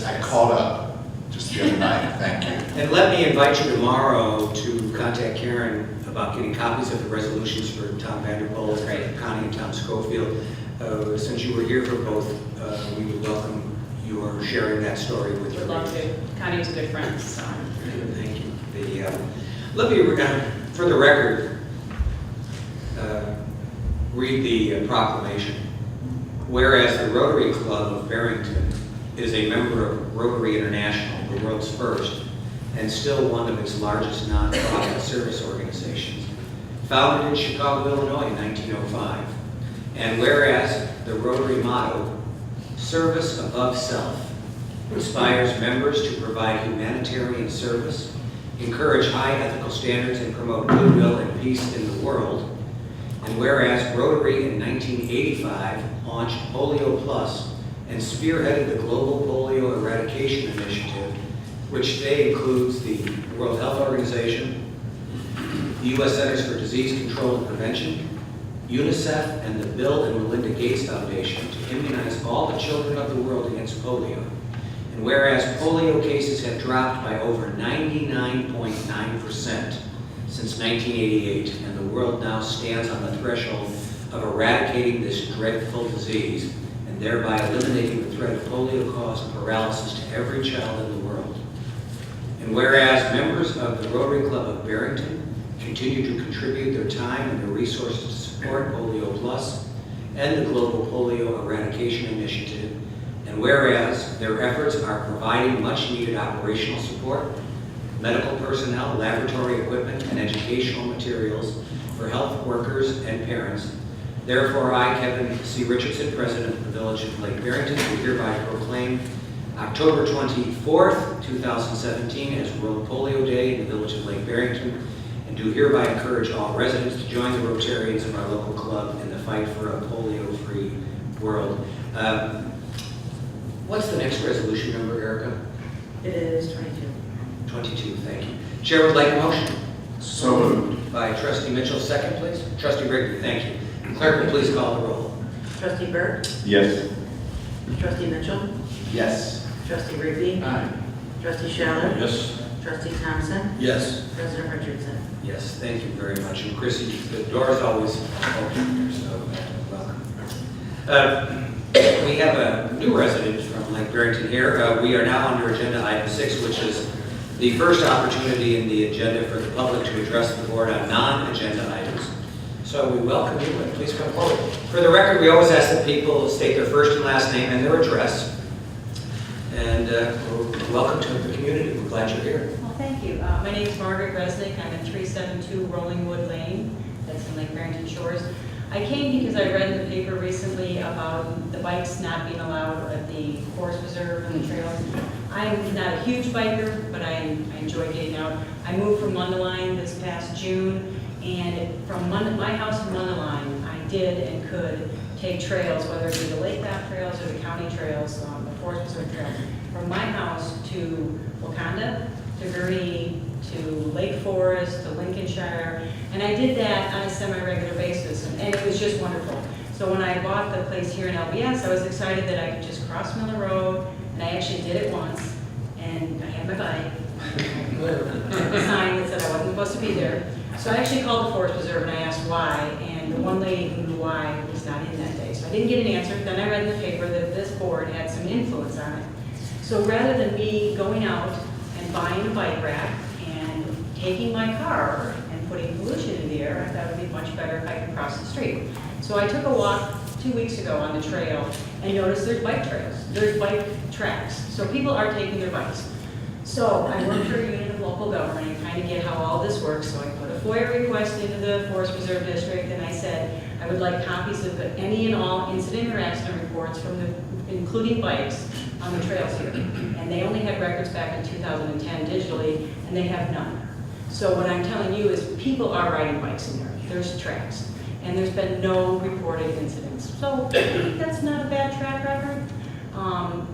I caught up just the other night, thank you. And let me invite you tomorrow to contact Karen about getting copies of the resolutions for Tom Vanderpool, Connie and Tom Schofield. Since you were here for both, we would welcome your sharing that story with your Would love to. Connie was a good friend, so. Thank you. Let me, for the record, read the proclamation. Whereas the Rotary Club of Barrington is a member of Rotary International, the world's first, and still one of its largest nonprofit service organizations, founded in Chicago, Illinois in 1905. And whereas the Rotary motto, service above self, inspires members to provide humanitarian service, encourage high ethical standards, and promote goodwill and peace in the world. And whereas Rotary in 1985 launched Polio Plus and spearheaded the Global Polio Eradication Initiative, which today includes the World Health Organization, the U.S. Centers for Disease Control and Prevention, UNICEF, and the Bill and Melinda Gates Foundation to immunize all the children of the world against polio. And whereas polio cases have dropped by over 99.9% since 1988, and the world now stands on the threshold of eradicating this dreadful disease and thereby eliminating the threat of polio-caused paralysis to every child in the world. And whereas members of the Rotary Club of Barrington continue to contribute their time and their resources to support Polio Plus and the Global Polio Eradication Initiative, and whereas their efforts are providing much needed operational support, medical personnel, laboratory equipment, and educational materials for health workers and parents, therefore I, Kevin C. Richardson, President of the Village of Lake Barrington, do hereby proclaim October 24th, 2017 as World Polio Day in the Village of Lake Barrington, and do hereby encourage all residents to join the Rotarians of our local club in the fight for a polio-free world. What's the next resolution number, Erica? It is 22. 22, thank you. Chair would like a motion. So moved. By Trustee Mitchell, second please. Trustee Rigby, thank you. Clerk will please call the roll. Trustee Burke? Yes. Trustee Mitchell? Yes. Trustee Rigby? Aye. Trustee Scheller? Yes. Trustee Thompson? Yes. President Richardson? Yes, thank you very much. And Chrissy, the door is always open here, so welcome. We have a new resident from Lake Barrington here. We are now under agenda item 6, which is the first opportunity in the agenda for the public to address the board on non-agenda items. So we welcome you and please come forward. For the record, we always ask that people state their first and last name and their address. And welcome to the community. We're glad you're here. Well, thank you. My name is Margaret Resnick. I'm at 372 Rollingwood Lane. That's in Lake Barrington Shores. I came because I read in the paper recently about the bikes not being allowed at the Forest Preserve and the trails. I'm not a huge biker, but I enjoy getting out. I moved from Mundelein this past June, and from my house in Mundelein, I did and could take trails, whether it be the Lake Bath trails or the county trails, the Forest Preserve trails. From my house to Wakanda, to Gurnee, to Lake Forest, to Lincolnshire, and I did that on a semi-regular basis, and it was just wonderful. So when I bought the place here in LBS, I was excited that I could just cross Miller Road, and I actually did it once, and I had my bike, a sign that said I wasn't supposed to be there. So I actually called the Forest Preserve and I asked why, and the one lady who knew why was not in that day. So I didn't get an answer. Then I read in the paper that this board had some influence on it. So rather than me going out and buying a bike rack and taking my car and putting pollution in the air, I thought it would be much better if I could cross the street. So I took a walk 2 weeks ago on the trail, And notice there's bike trails, there's bike tracks, so people are taking their bikes. So I work for a unit of local government and kind of get how all this works, so I put a FOIA request into the Forest Preserve District, and I said I would like copies of any and all incident or accident reports from including bikes on the trails here. And they only had records back in 2010 digitally, and they have none. So what I'm telling you is people are riding bikes in there. There's tracks. And there's been no reported incidents. So I think that's not a bad track record.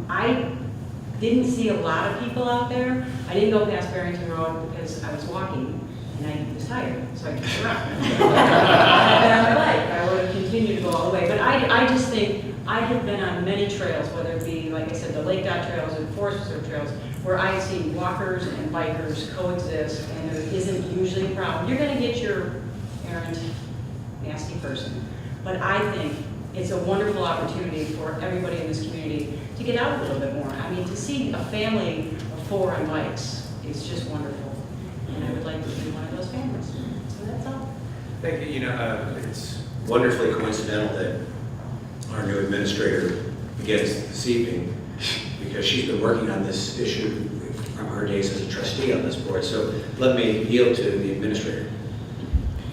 I didn't see a lot of people out there. I didn't go past Barrington Road because I was walking and I was tired, so I turned around. I've been on my bike. I would have continued to go all the way. But I just think I have been on many trails, whether it be, like I said, the Lake Dot trails or the Forest Preserve trails, where I see walkers and bikers coexist, and there isn't usually a problem. You're going to get your errant, nasty person. But I think it's a wonderful opportunity for everybody in this community to get out a little bit more. I mean, to see a family of 4 on bikes is just wonderful. And I would like to be one of those families. So that's all. Thank you. You know, it's wonderfully coincidental that our new administrator begins this evening, because she's been working on this issue from her days as a trustee on this board. So let me yield to the administrator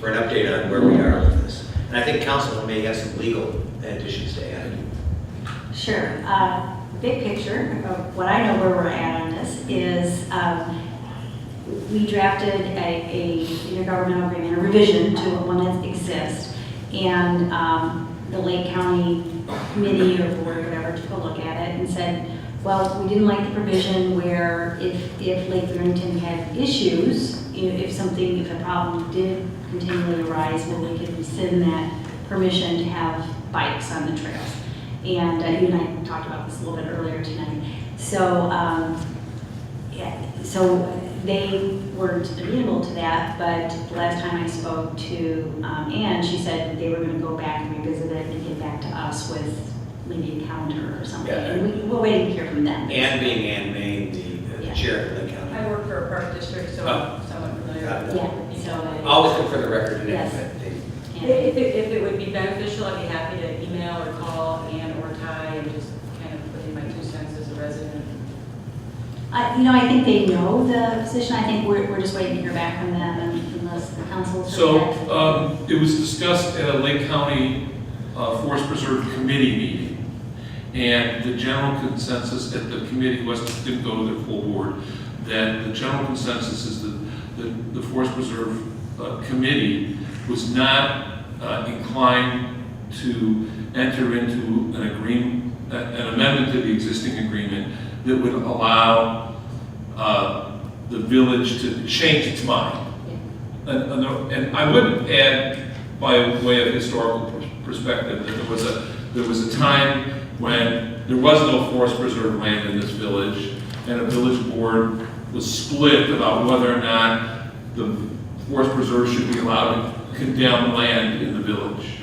for an update on where we are with this. And I think council may have some legal additions to add. Sure. Big picture of what I know where we're at on this is we drafted a intergovernmental agreement, a revision to one that exists, and the Lake County Committee or Board or whatever took a look at it and said, well, we didn't like the provision where if Lake Barrington had issues, if a problem did continually arise, well, we could rescind that permission to have bikes on the trails. And you and I talked about this a little bit earlier tonight. So, so they weren't amenable to that, but the last time I spoke to Ann, she said they were going to go back and revisit it and get back to us with maybe a counter or something. Yeah. And we're waiting to hear from them. Ann being Ann Main, the chair of Lake County. I work for a park district, so I'm somewhat familiar with Yeah, so Always good for the record and Yes. everything. If it would be beneficial, I'd be happy to email or call Ann or Ty and just kind of put in my 2 cents as a resident. I think they know the position. I think we're just waiting to hear back from them unless the council. So it was discussed at a Lake County Forest Preserve Committee meeting, and the general consensus at the committee didn't go to the full board, that the general consensus is that the Forest Preserve Committee was not inclined to enter into an agreement, an amendment to the existing agreement that would allow the village to change its mind. And I would add, by way of historical perspective, that there was a time when there was no forest preserve land in this village, and a village board was split about whether or not the forest preserve should be allowed to condemn land in the village.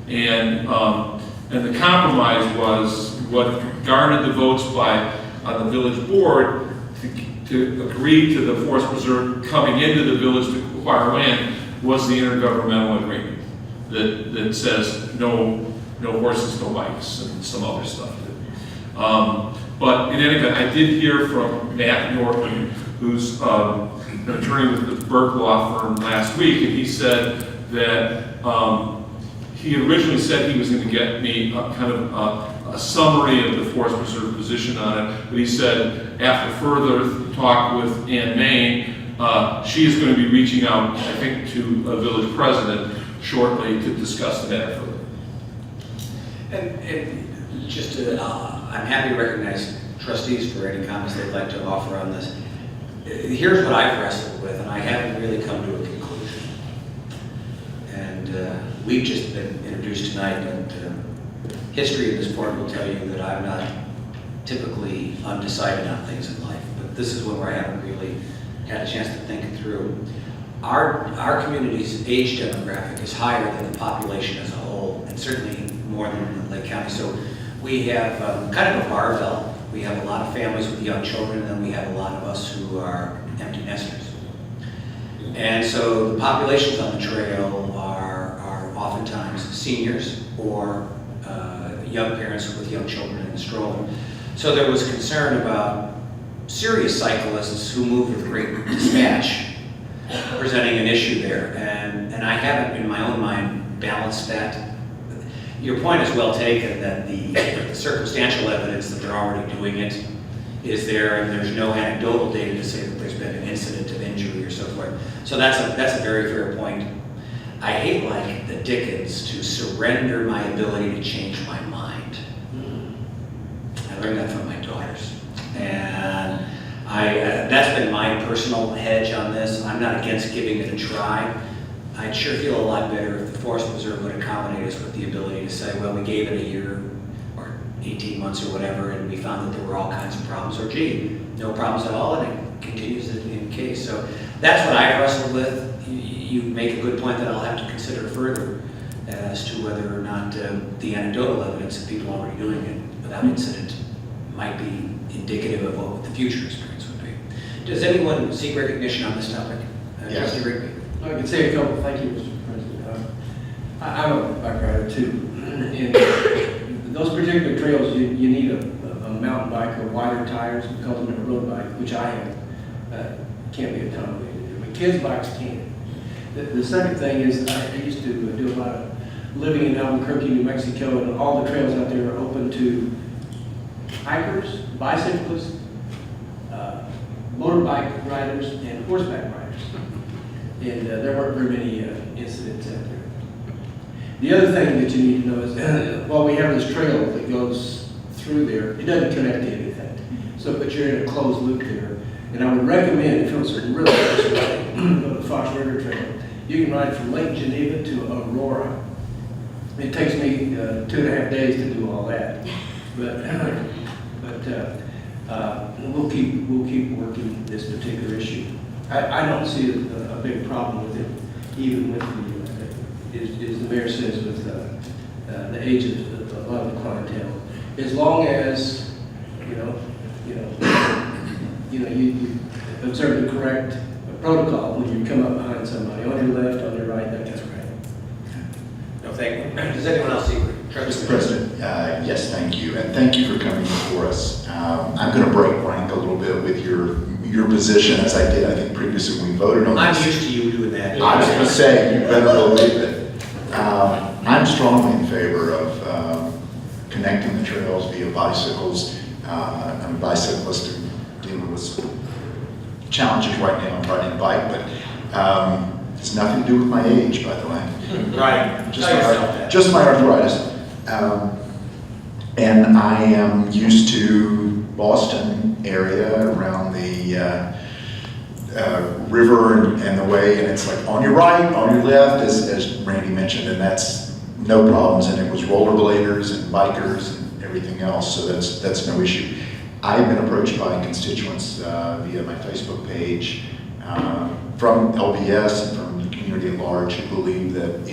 And the compromise was what garnered the votes on the village board to agree to the forest preserve coming into the village to acquire land was the intergovernmental agreement that says no horses, no bikes, and some other stuff. But in any event, I did hear from Matt Norton, who's an attorney with the Burke Law Firm, last week, and he said that he originally said he was going to get me a summary of the Forest Preserve position on it, but he said after further talk with Ann Main, she is going to be reaching out, I think, to a village president shortly to discuss the matter further. And just to, I'm happy to recognize trustees for any comments they'd like to offer on this. Here's what I've wrestled with, and I haven't really come to a conclusion. And we've just been introduced tonight, and history of this board will tell you that I'm not typically undecided on things in life, but this is one where I haven't really had a chance to think it through. Our community's age demographic is higher than the population as a whole, and certainly more than Lake County. So we have kind of a barbell. We have a lot of families with young children, and then we have a lot of us who are empty nesters. And so the populations on the trail are oftentimes seniors or young parents with young children in the stroller. So there was concern about serious cyclists who move with great dispatch presenting an issue there. And I haven't, in my own mind, balanced that. Your point is well taken that the circumstantial evidence that they're already doing it is there, and there's no anecdotal data to say that there's been an incident of injury or so forth. So that's a very fair point. I hate like the Dickens to surrender my ability to change my mind. I learned that from my daughters. And that's been my personal hedge on this. I'm not against giving it a try. I'd sure feel a lot better if the Forest Preserve would accommodate us with the ability to say, well, we gave it a year or 18 months or whatever, and we found that there were all kinds of problems, or gee, no problems at all, and it continues in case. So that's what I wrestled with. You make a good point that I'll have to consider further as to whether or not the anecdotal evidence of people already doing it without incident might be indicative of what the future experience would be. Does anyone seek recognition on this topic? Yes. Trustee Rigby? I can say a couple, thank you, Mr. President. I'm a bike rider too. And those particular trails, you need a mountain bike or wider tires because of a road bike, which I have, can't be accommodated. But kids' bikes can. The second thing is I used to do a lot of living in Albuquerque, New Mexico, and all the trails out there are open to hikers, bicyclists, motorbike riders, and horseback riders. And there weren't very many incidents out there. The other thing that you need to know is while we have this trail that goes through there, it doesn't connect to anything. So, but you're in a closed loop there. And I would recommend, if it was a really close ride, go to Fox River Trail. You can ride from Lake Geneva to Aurora. It takes me 2.5 days to do all that. But we'll keep working this particular issue. I don't see a big problem with it, even with the, as the mayor says, with the age of a lot of the clientele. As long as you observe the correct protocol when you come up behind somebody, on your left, on your right, that's right. No, thank you. Does anyone else see? Mr. President, yes, thank you, and thank you for coming before us. I'm going to break rank a little bit with your position, as I did, I think, previously when we voted on this. I'm used to you doing that. I was going to say, you better believe it. I'm strongly in favor of connecting the trails via bicycles. I'm a bicyclist and dealing with challenges right now. I'm riding a bike, but it's nothing to do with my age, by the way. Right. Just my arthritis. And I am used to Boston area around the river and the way, and it's like on your right, on your left, as Randy mentioned, and that's no problems. And it was rollerbladers and bikers and everything else, so that's no issue. I've been approached by constituents via my Facebook page from LBS and from the community at large who believe that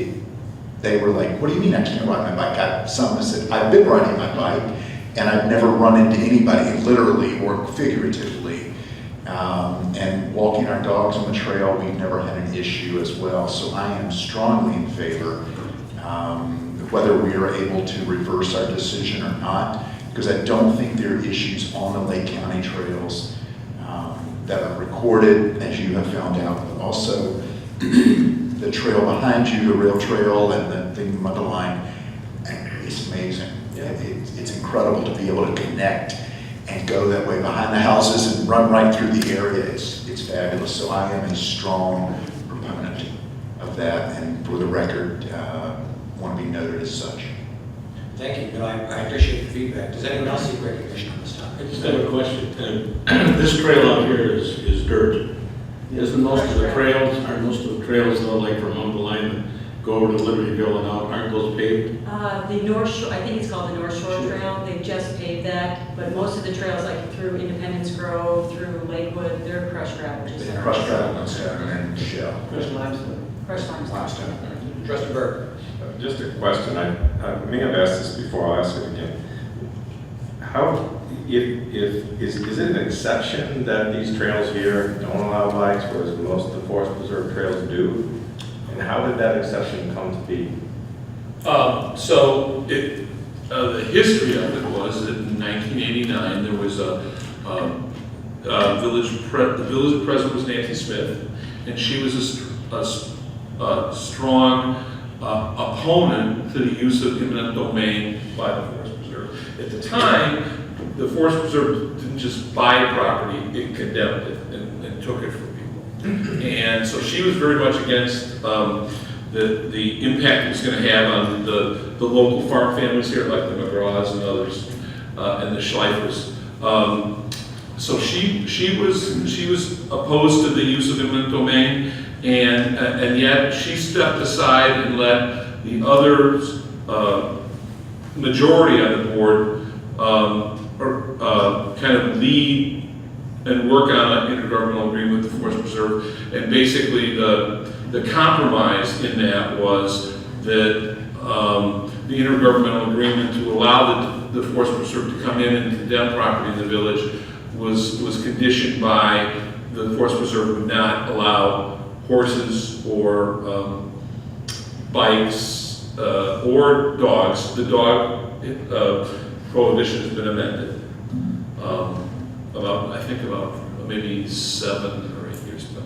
they were like, what do you mean I can't ride my bike? Some said, I've been riding my bike and I've never run into anybody, literally or figuratively. And walking our dogs on the trail, we've never had an issue as well. So I am strongly in favor, whether we are able to reverse our decision or not, because I don't think there are issues on the Lake County trails that are recorded, as you have found out, but also the trail behind you, the rail trail, and the thing on the line. It's amazing. It's incredible to be able to connect and go that way behind the houses and run right through the area. It's fabulous. So I am a strong proponent of that, and for the record, want to be noted as such. Thank you. No, I appreciate the feedback. Does anyone else seek recognition on this topic? I just have a question. This trail out here is dirt. Isn't most of the trails, aren't most of the trails though, like from Mount Line, go over to Libertyville and out, aren't those paved? The North Shore, I think it's called the North Shore Trail, they've just paved that, but most of the trails, like through Independence Grove, through Lakewood, they're crushed gravel. Just Crushed gravel and stone and shell. Crushed limestone. Crushed limestone. Trustee Burke. Just a question, I may have asked this before, I'll ask it again. How, is it an exception that these trails here don't allow bikes, whereas most of the Forest Preserve trails do? And how did that exception come to be? the history of it was that in 1989, there was the village president was Nancy Smith, and she was a strong opponent to the use of eminent domain by the Forest Preserve. At the time, the Forest Preserve didn't just buy property, it condemned it and took it from people. And so she was very much against the impact it was going to have on the local farm families here, like the McGraws and others, and the Schleifers. So she was opposed to the use of eminent domain, and yet she stepped aside and let the others, majority on the board, kind of lead and work on an intergovernmental agreement with the Forest Preserve. And basically, the compromise in that was that the intergovernmental agreement to allow the Forest Preserve to come in and condemn property in the village was conditioned by the Forest Preserve would not allow horses or bikes or dogs. The dog prohibition has been amended about maybe 7 or 8 years ago.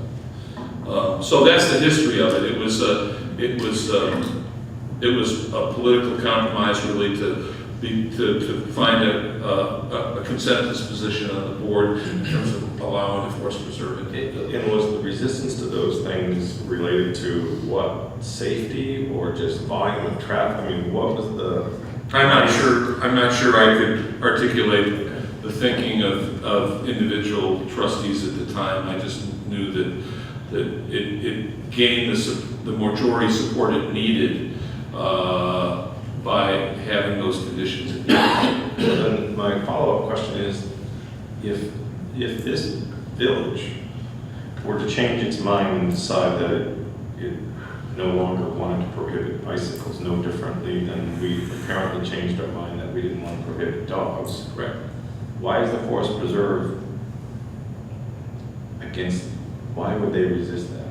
So that's the history of it. It was a political compromise, really, to find a consensus position on the board in terms of allowing the Forest Preserve. And was the resistance to those things related to what, safety or just volume of traffic? I mean, what was the? I'm not sure I could articulate the thinking of individual trustees at the time. I just knew that it gained the majority support it needed by having those conditions. Then my follow-up question is, if this village were to change its mind and decide that it no longer wanted to prohibit bicycles no differently than we apparently changed our mind that we didn't want to prohibit dogs. Right. Why is the Forest Preserve against, why would they resist that?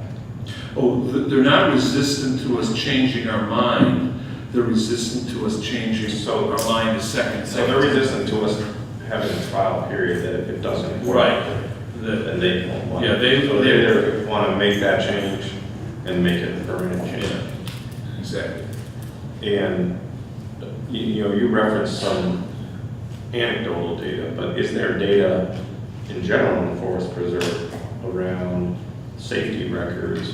Oh, they're not resistant to us changing our mind. They're resistant to us changing our mind a second. So they're resistant to us having a trial period that if it doesn't work, right, then they won't want yeah, it. they either want to make that change and make it a permanent change. Yeah, exactly. And you referenced some anecdotal data, but is there data in general in the Forest Preserve around safety records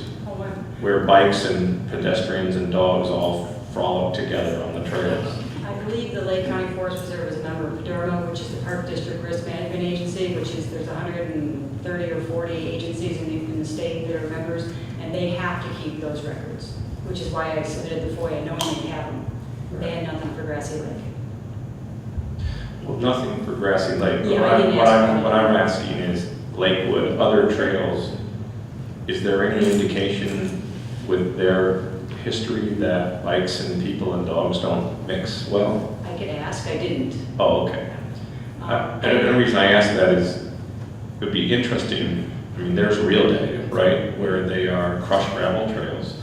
where bikes and pedestrians and dogs all frolic together on the trails? I believe the Lake County Forest Preserve is a member of PDRMA, which is the Park District Risk Management Agency, which is, there's 130 or 40 agencies in the state that are members, and they have to keep those records, which is why I submitted the FOIA knowing they have them. They had nothing for Grassy Lake. Well, nothing for Grassy Lake. Yeah, What I'm asking is Lakewood, other trails, is there any indication with their history that bikes and people and dogs don't mix well? I could ask, I didn't. Oh, okay. And the reason I ask that is, it would be interesting, I mean, there's real data, right, where they are crushed gravel trails,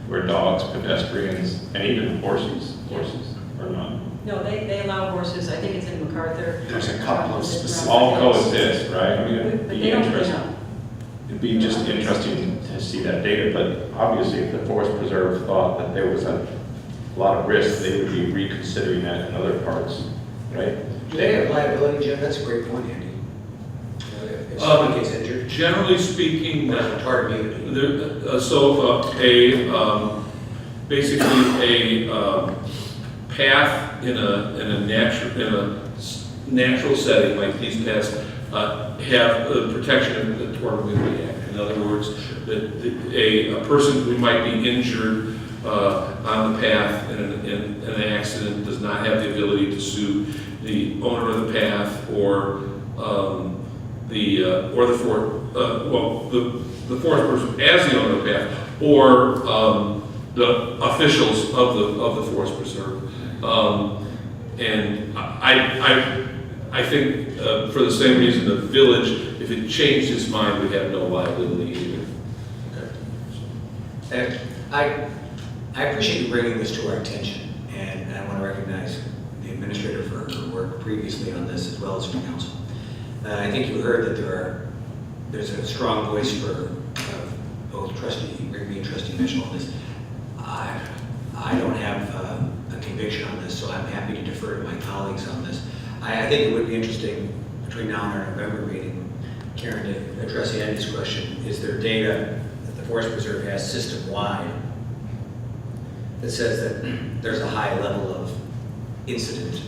where dogs, pedestrians, and even horses are not. No, they allow horses, I think it's in MacArthur. There's a couple of specific. All coexist, right? I mean, it'd But be they don't really interesting. know. It'd be just interesting to see that data, but obviously if the Forest Preserve thought that there was a lot of risk, they would be reconsidering that in other parts, right? Do they have liability, Jim? That's a great point, Andy. If someone gets injured, Generally speaking, tort immunity. basically a path in a natural setting like these paths have the protection of the Tort Immunity Act. In other words, that a person who might be injured on the path in an accident does not have the ability to sue the owner of the path or the forest person as the owner of the path, or the officials of the Forest Preserve. And I think for the same reason, the village, if it changed its mind, would have no liability either. And I appreciate you bringing this to our attention, and I want to recognize the administrator for her work previously on this as well as from council. I think you heard that there's a strong voice for both Trustee Rigby and Trustee Mitchell on this. I don't have a conviction on this, so I'm happy to defer to my colleagues on this. I think it would be interesting between now and our November meeting, Karen, to address Andy's question. Is there data that the Forest Preserve has system-wide that says that there's a high level of incident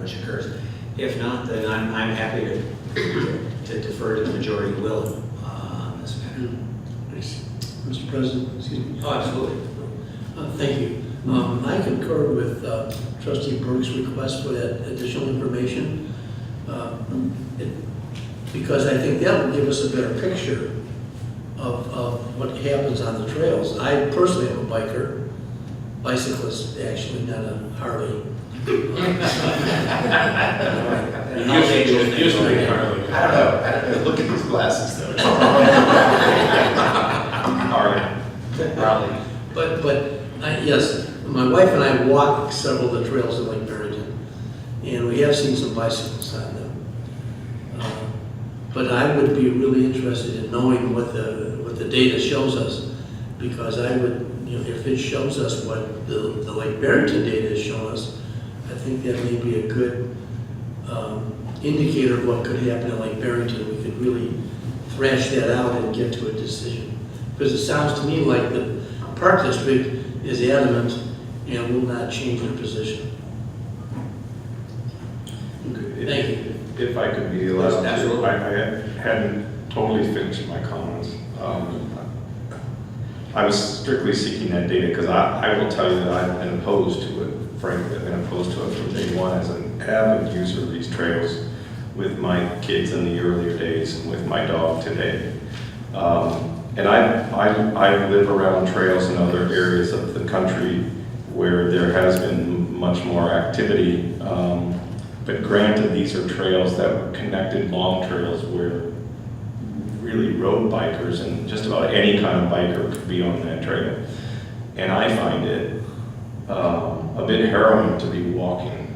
which occurs? If not, then I'm happy to defer to the majority will on this matter. Mr. President, excuse me. Oh, absolutely. Thank you. I concur with Trustee Burke's request for that additional information because I think that will give us a better picture of what happens on the trails. I personally am a biker, bicyclist actually, not a Harley. It used to be Harley. I don't know. Look at these glasses, though. Harley. But yes, my wife and I walk several of the trails in Lake Barrington, and we have seen some bicycles on them. But I would be really interested in knowing what the data shows us, because I would, if it shows us what the Lake Barrington data is showing us, I think that may be a good indicator of what could happen in Lake Barrington. We could really thrash that out and get to a decision. Because it sounds to me like the Park District is adamant and will not change their position. Thank you. If I could be allowed Yes, to, absolutely. I hadn't totally finished my comments. I was strictly seeking that data because I will tell you that I've been opposed to it. Frankly, I've been opposed to it from day one as an avid user of these trails with my kids in the earlier days and with my dog today. And I live around trails in other areas of the country where there has been much more activity. But granted, these are trails that were connected long trails where really road bikers and just about any kind of biker could be on that trail. And I find it a bit harrowing to be walking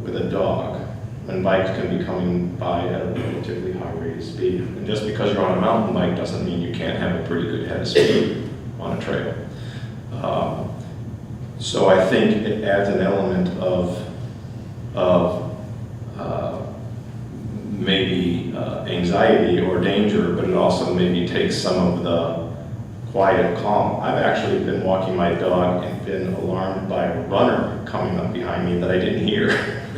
with a dog when bikes can be coming by at a relatively high rate of speed. And just because you're on a mountain bike doesn't mean you can't have a pretty good head of speed on a trail. So I think it adds an element of maybe anxiety or danger, but it also maybe takes some of the quiet calm. I've actually been walking my dog and been alarmed by a runner coming up behind me that I didn't hear.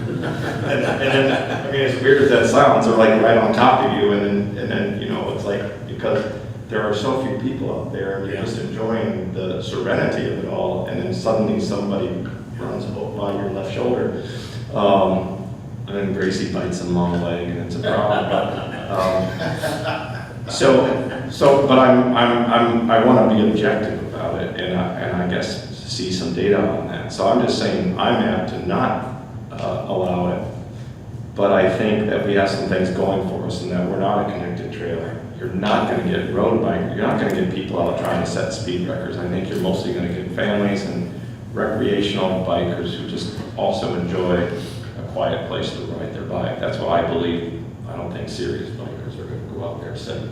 and then, I mean, as weird as that sounds, they're like right on top of you, and then it's like, because there are so few people out there, and you're just enjoying the serenity of it all, and then suddenly somebody runs by your left shoulder. And then Gracie bites him on the leg, and it's a problem. But I want to be objective about it, and I guess see some data on that. So I'm just saying I'm apt to not allow it, but I think that we have some things going for us, and that we're not a connected trailer. You're not going to get road bikers. You're not going to get people out trying to set speed records. I think you're mostly going to get families and recreational bikers who just also enjoy a quiet place to ride their bike. That's what I believe. I don't think serious bikers are going to go out there setting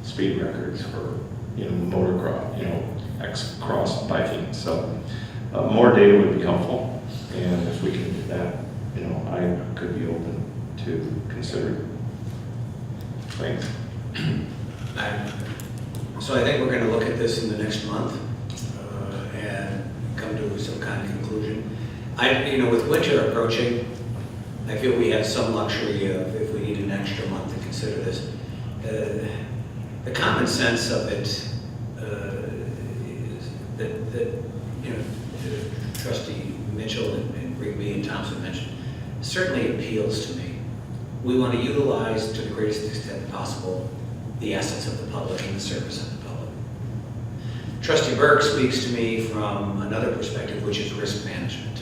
speed records for motocross, X-cross biking. So more data would be helpful, and if we can do that, I could be open to considering. Thanks. So I think we're going to look at this in the next month and come to some kind of conclusion. With winter approaching, I feel we have some luxury of, if we need an extra month to consider this. The common sense of it is that Trustee Mitchell and Rigby and Thompson mentioned certainly appeals to me. We want to utilize to the greatest extent possible the assets of the public and the service of the public. Trustee Burke speaks to me from another perspective, which is risk management.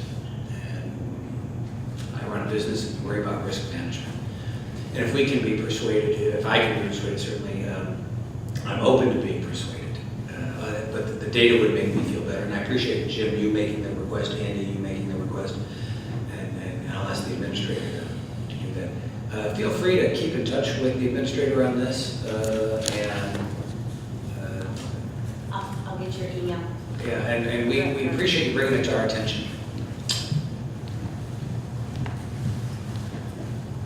And I run a business and worry about risk management. And if we can be persuaded, if I can be persuaded, certainly I'm open to being persuaded. But the data would make me feel better. And I appreciate Jim, you making the request, Andy, you making the request, administrator to do that. Feel free to keep in touch with the administrator on this, and I'll get your email. yeah, and we appreciate you bringing it to our attention.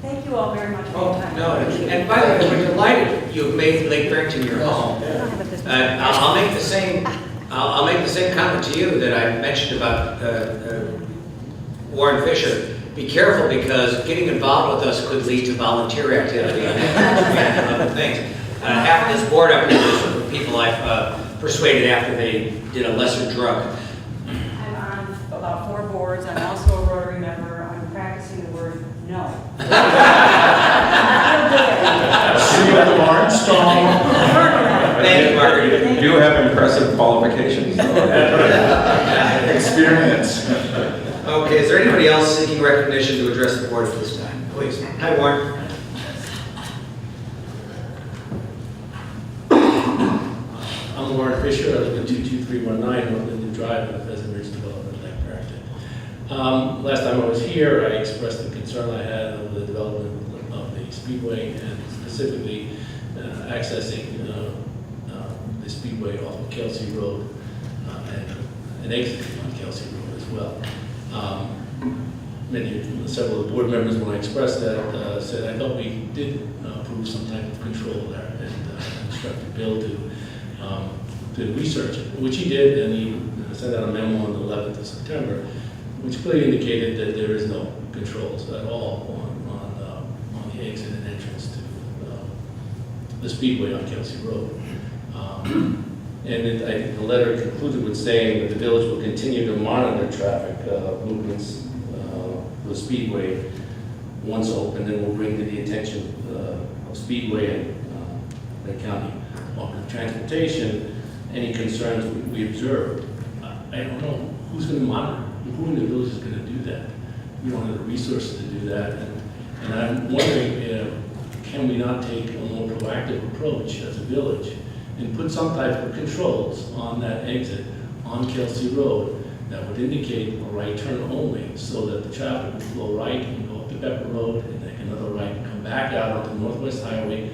Thank you all very much for your Oh, time. no, and by the way, we're delighted you've made Lake Barrington your home. I'll make the same comment to you that I mentioned about Warren Fisher. Be careful, because getting involved with us could lead to volunteer activity and other things. Half of this board up here is from people I've persuaded after they did a lesser drug. I'm on about 4 boards. I'm also a Rotary member. I'm practicing the word no. See you at the Barnstone. Thank you, Margaret. You do have impressive qualifications. Experience. Okay, is there anybody else seeking recognition to address the board at this time? Please. Hi, Warren. I'm Warren Fisher. I live in 22319 North Linden Drive in the Pheasant Ridge Development, Lake Barrington. Last time I was here, I expressed the concern I had of the development of the Speedway, and specifically accessing the Speedway off of Kelsey Road and exiting on Kelsey Road as well. Several of the board members, when I expressed that, said I thought we did approve some type of control there, and instructed Bill to research it, which he did, and he sent out a memo on the 11th of September, which clearly indicated that there is no controls at all on the exit and entrance to the Speedway on Kelsey Road. And the letter concluded with saying that the village will continue to monitor traffic movements for the Speedway once open, and will bring to the attention of Speedway and the county Department of Transportation any concerns we observed. I don't know who's going to monitor. Who in the village is going to do that? We don't have the resources to do that, and I'm wondering, can we not take a more proactive approach as a village and put some type of controls on that exit on Kelsey Road that would indicate a right turn only, so that the traffic would flow right and go up to Pepper Road and take another right and come back out onto Northwest Highway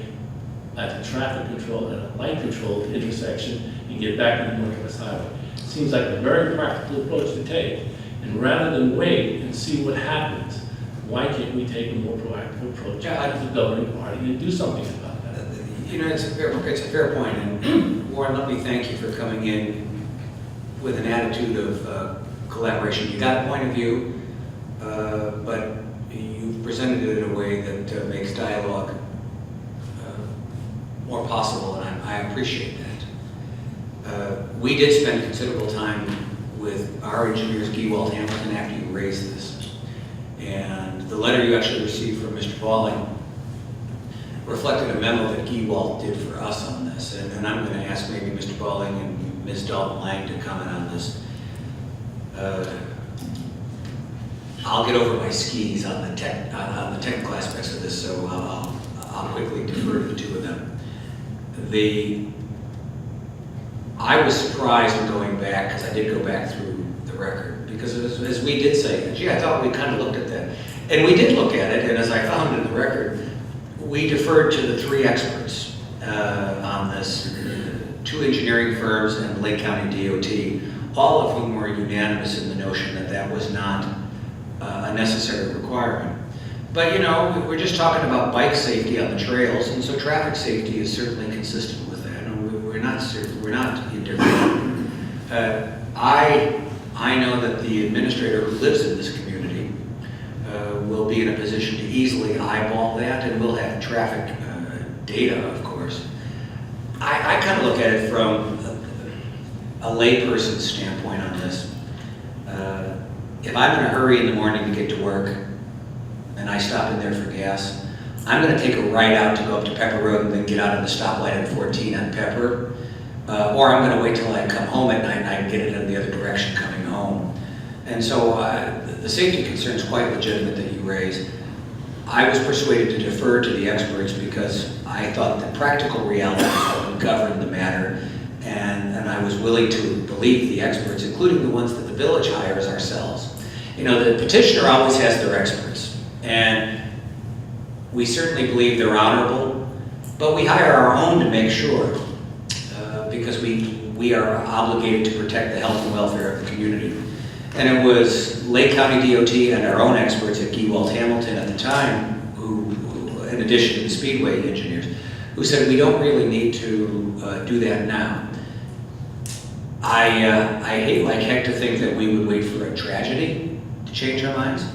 at a traffic control, at a light controlled intersection, and get back on the Northwest Highway. Seems like a very practical approach to take. And rather than wait and see what happens, why can't we take a more proactive approach as the governing party and do something about that? You know, it's a fair point, and Warren, let me thank you for coming in with an attitude of collaboration. You got a point of view, but you presented it in a way that makes dialogue more possible, and I appreciate that. We did spend considerable time with our engineers, Gewalt Hamilton, after you raised this. And the letter you actually received from Mr. Balling reflected a memo that Gewalt did for us on this. And I'm going to ask maybe Mr. Balling and Ms. Dalton Lang to comment on this. I'll get over my skis on the technical aspects of this, so I'll quickly defer to the two of them. I was surprised in going back, because I did go back through the record, because as we did say, gee, I thought we kind of looked at that. And we did look at it, and as I found in the record, we deferred to the 3 experts on this, 2 engineering firms and Lake County DOT, all of whom were unanimous in the notion that that was not a necessary requirement. But you know, we're just talking about bike safety on the trails, and so traffic safety is certainly consistent with that. We're not indifferent. I know that the administrator who lives in this community will be in a position to easily eyeball that, and we'll have traffic data, of course. I kind of look at it from a layperson's standpoint on this. If I'm in a hurry in the morning to get to work, and I stop in there for gas, I'm going to take a right out to go up to Pepper Road and then get out of the stoplight at 14 on Pepper. Or I'm going to wait till I come home at night and I can get it in the other direction coming home. And so the safety concern is quite legitimate that you raise. I was persuaded to defer to the experts because I thought the practical realities would govern the matter. And I was willing to believe the experts, including the ones that the village hires ourselves. You know, the petitioner always has their experts. And we certainly believe they're honorable, but we hire our own to make sure, because we are obligated to protect the health and welfare of the community. And it was Lake County DOT and our own experts at Gewalt Hamilton at the time, who, in addition to the Speedway engineers, who said we don't really need to do that now. I hate like heck to think that we would wait for a tragedy to change our minds,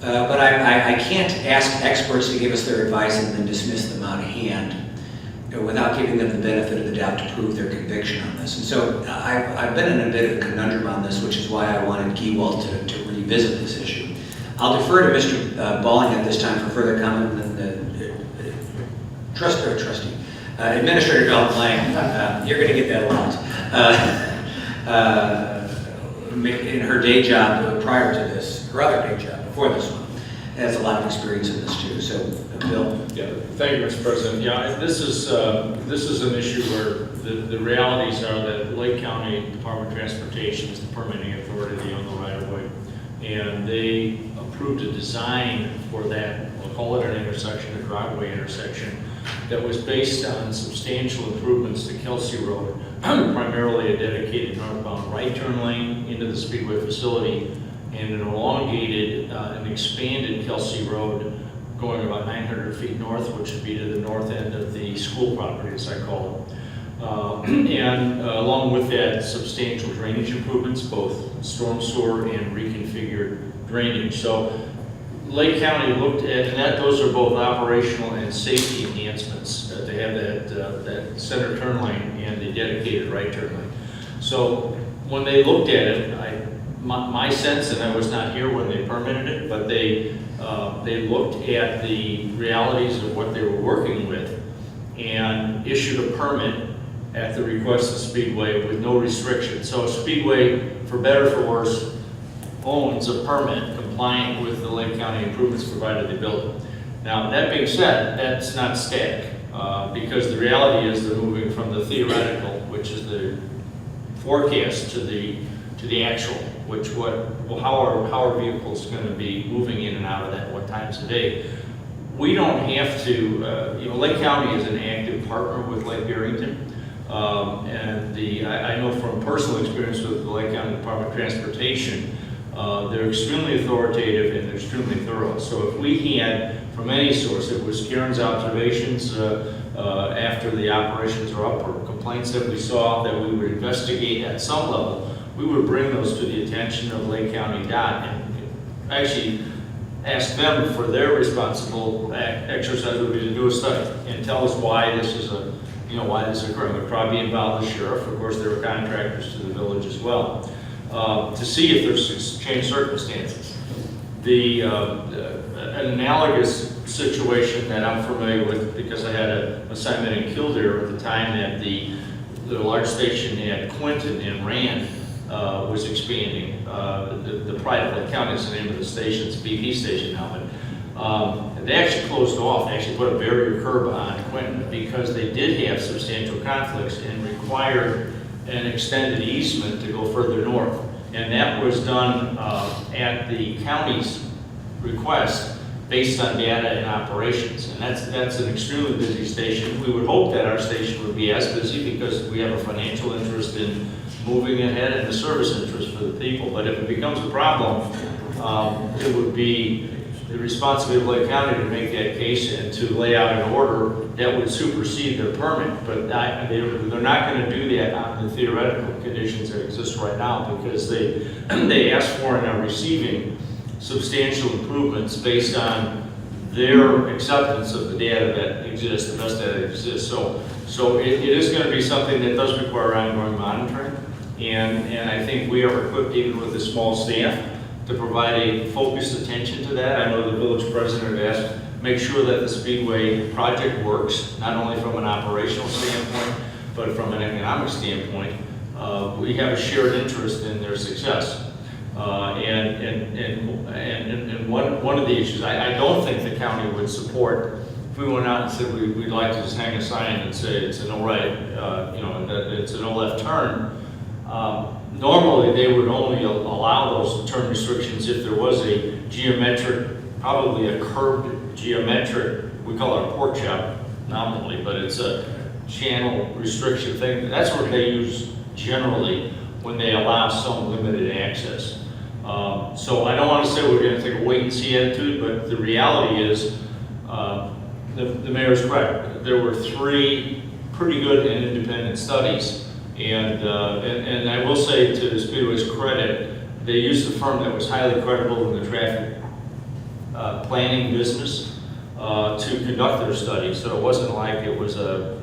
but I can't ask experts to give us their advice and then dismiss them out of hand without giving them the benefit of the doubt to prove their conviction on this. And so I've been in a bit of a conundrum on this, which is why I wanted Gewalt to revisit this issue. I'll defer to Mr. Balling at this time for further comment, and the trustee. Administrator Bell Lang, you're going to get that a lot. In her day job prior to this, her other day job before this one, has a lot of experience in this too. So, Bill. Yeah, thank you, Mr. President. Yeah, this is an issue where the realities are that Lake County Department of Transportation is the permitting authority on the right-of-way, and they approved a design for that. We'll call it an intersection, a driveway intersection, that was based on substantial improvements to Kelsey Road, primarily a dedicated northbound right turn lane into the Speedway facility, and an elongated and expanded Kelsey Road going about 900 feet north, which would be to the north end of the school property, as I call it. And along with that, substantial drainage improvements, both storm sewer and reconfigured drainage. So Lake County looked at, and those are both operational and safety enhancements. They have that center turn lane and the dedicated right turn lane. So when they looked at it, my sense, and I was not here when they permitted it, but they looked at the realities of what they were working with and issued a permit at the request of Speedway with no restrictions. So Speedway, for better or for worse, owns a permit compliant with the Lake County improvements provided they build. Now, that being said, that's not static, because the reality is they're moving from the theoretical, which is the forecast, to the actual, how are vehicles going to be moving in and out of that, what times a day. We don't have to, Lake County is an active partner with Lake Barrington. And I know from personal experience with the Lake County Department of Transportation, they're extremely authoritative and they're extremely thorough. So if we had, from any source, it was Karen's observations after the operations are up, or complaints that we saw that we would investigate at some level, we would bring those to the attention of Lake County DOT and actually ask them for their responsible exercise would be to do a study and tell us why this is why this is occurring. We'd probably involve the sheriff. Of course, there are contractors to the village as well, to see if there's changed circumstances. An analogous situation that I'm familiar with, because I had an assignment in Kildare at the time that the large station at Quinton and Rand was expanding. The pride of Lake County is the name of the station. It's BP station now, but they actually closed off. They actually put a barrier curb on Quinton because they did have substantial conflicts and required an extended easement to go further north. And that was done at the county's request based on data and operations. And that's an extremely busy station. We would hope that our station would be as busy because we have a financial interest in moving ahead and a service interest for the people. But if it becomes a problem, it would be the responsibility of Lake County to make that case and to lay out an order that would supersede their permit. But they're not going to do that on the theoretical conditions that exist right now, because they asked for and are receiving substantial improvements based on their acceptance of the data that exists, the best data that exists. So it is going to be something that does require ongoing monitoring, and I think we are equipped, even with a small staff, to provide a focused attention to that. I know the village president asked, make sure that the Speedway project works, not only from an operational standpoint, but from an economic standpoint. We have a shared interest in their success. And one of the issues, I don't think the county would support if we went out and said we'd like to just hang a sign and say it's a no right, it's a no left turn. Normally, they would only allow those turn restrictions if there was a geometric probably a curved geometric, we call it a pork chop nominally, but it's a channel restriction thing. That's what they use generally when they allow some limited access. So I don't want to say we're going to take a wait and see attitude, but the reality is, the mayor's correct. There were 3 pretty good and independent studies, and I will say to the Speedway's credit, they used a firm that was highly credible in the traffic planning business to conduct their study. So it wasn't like it was a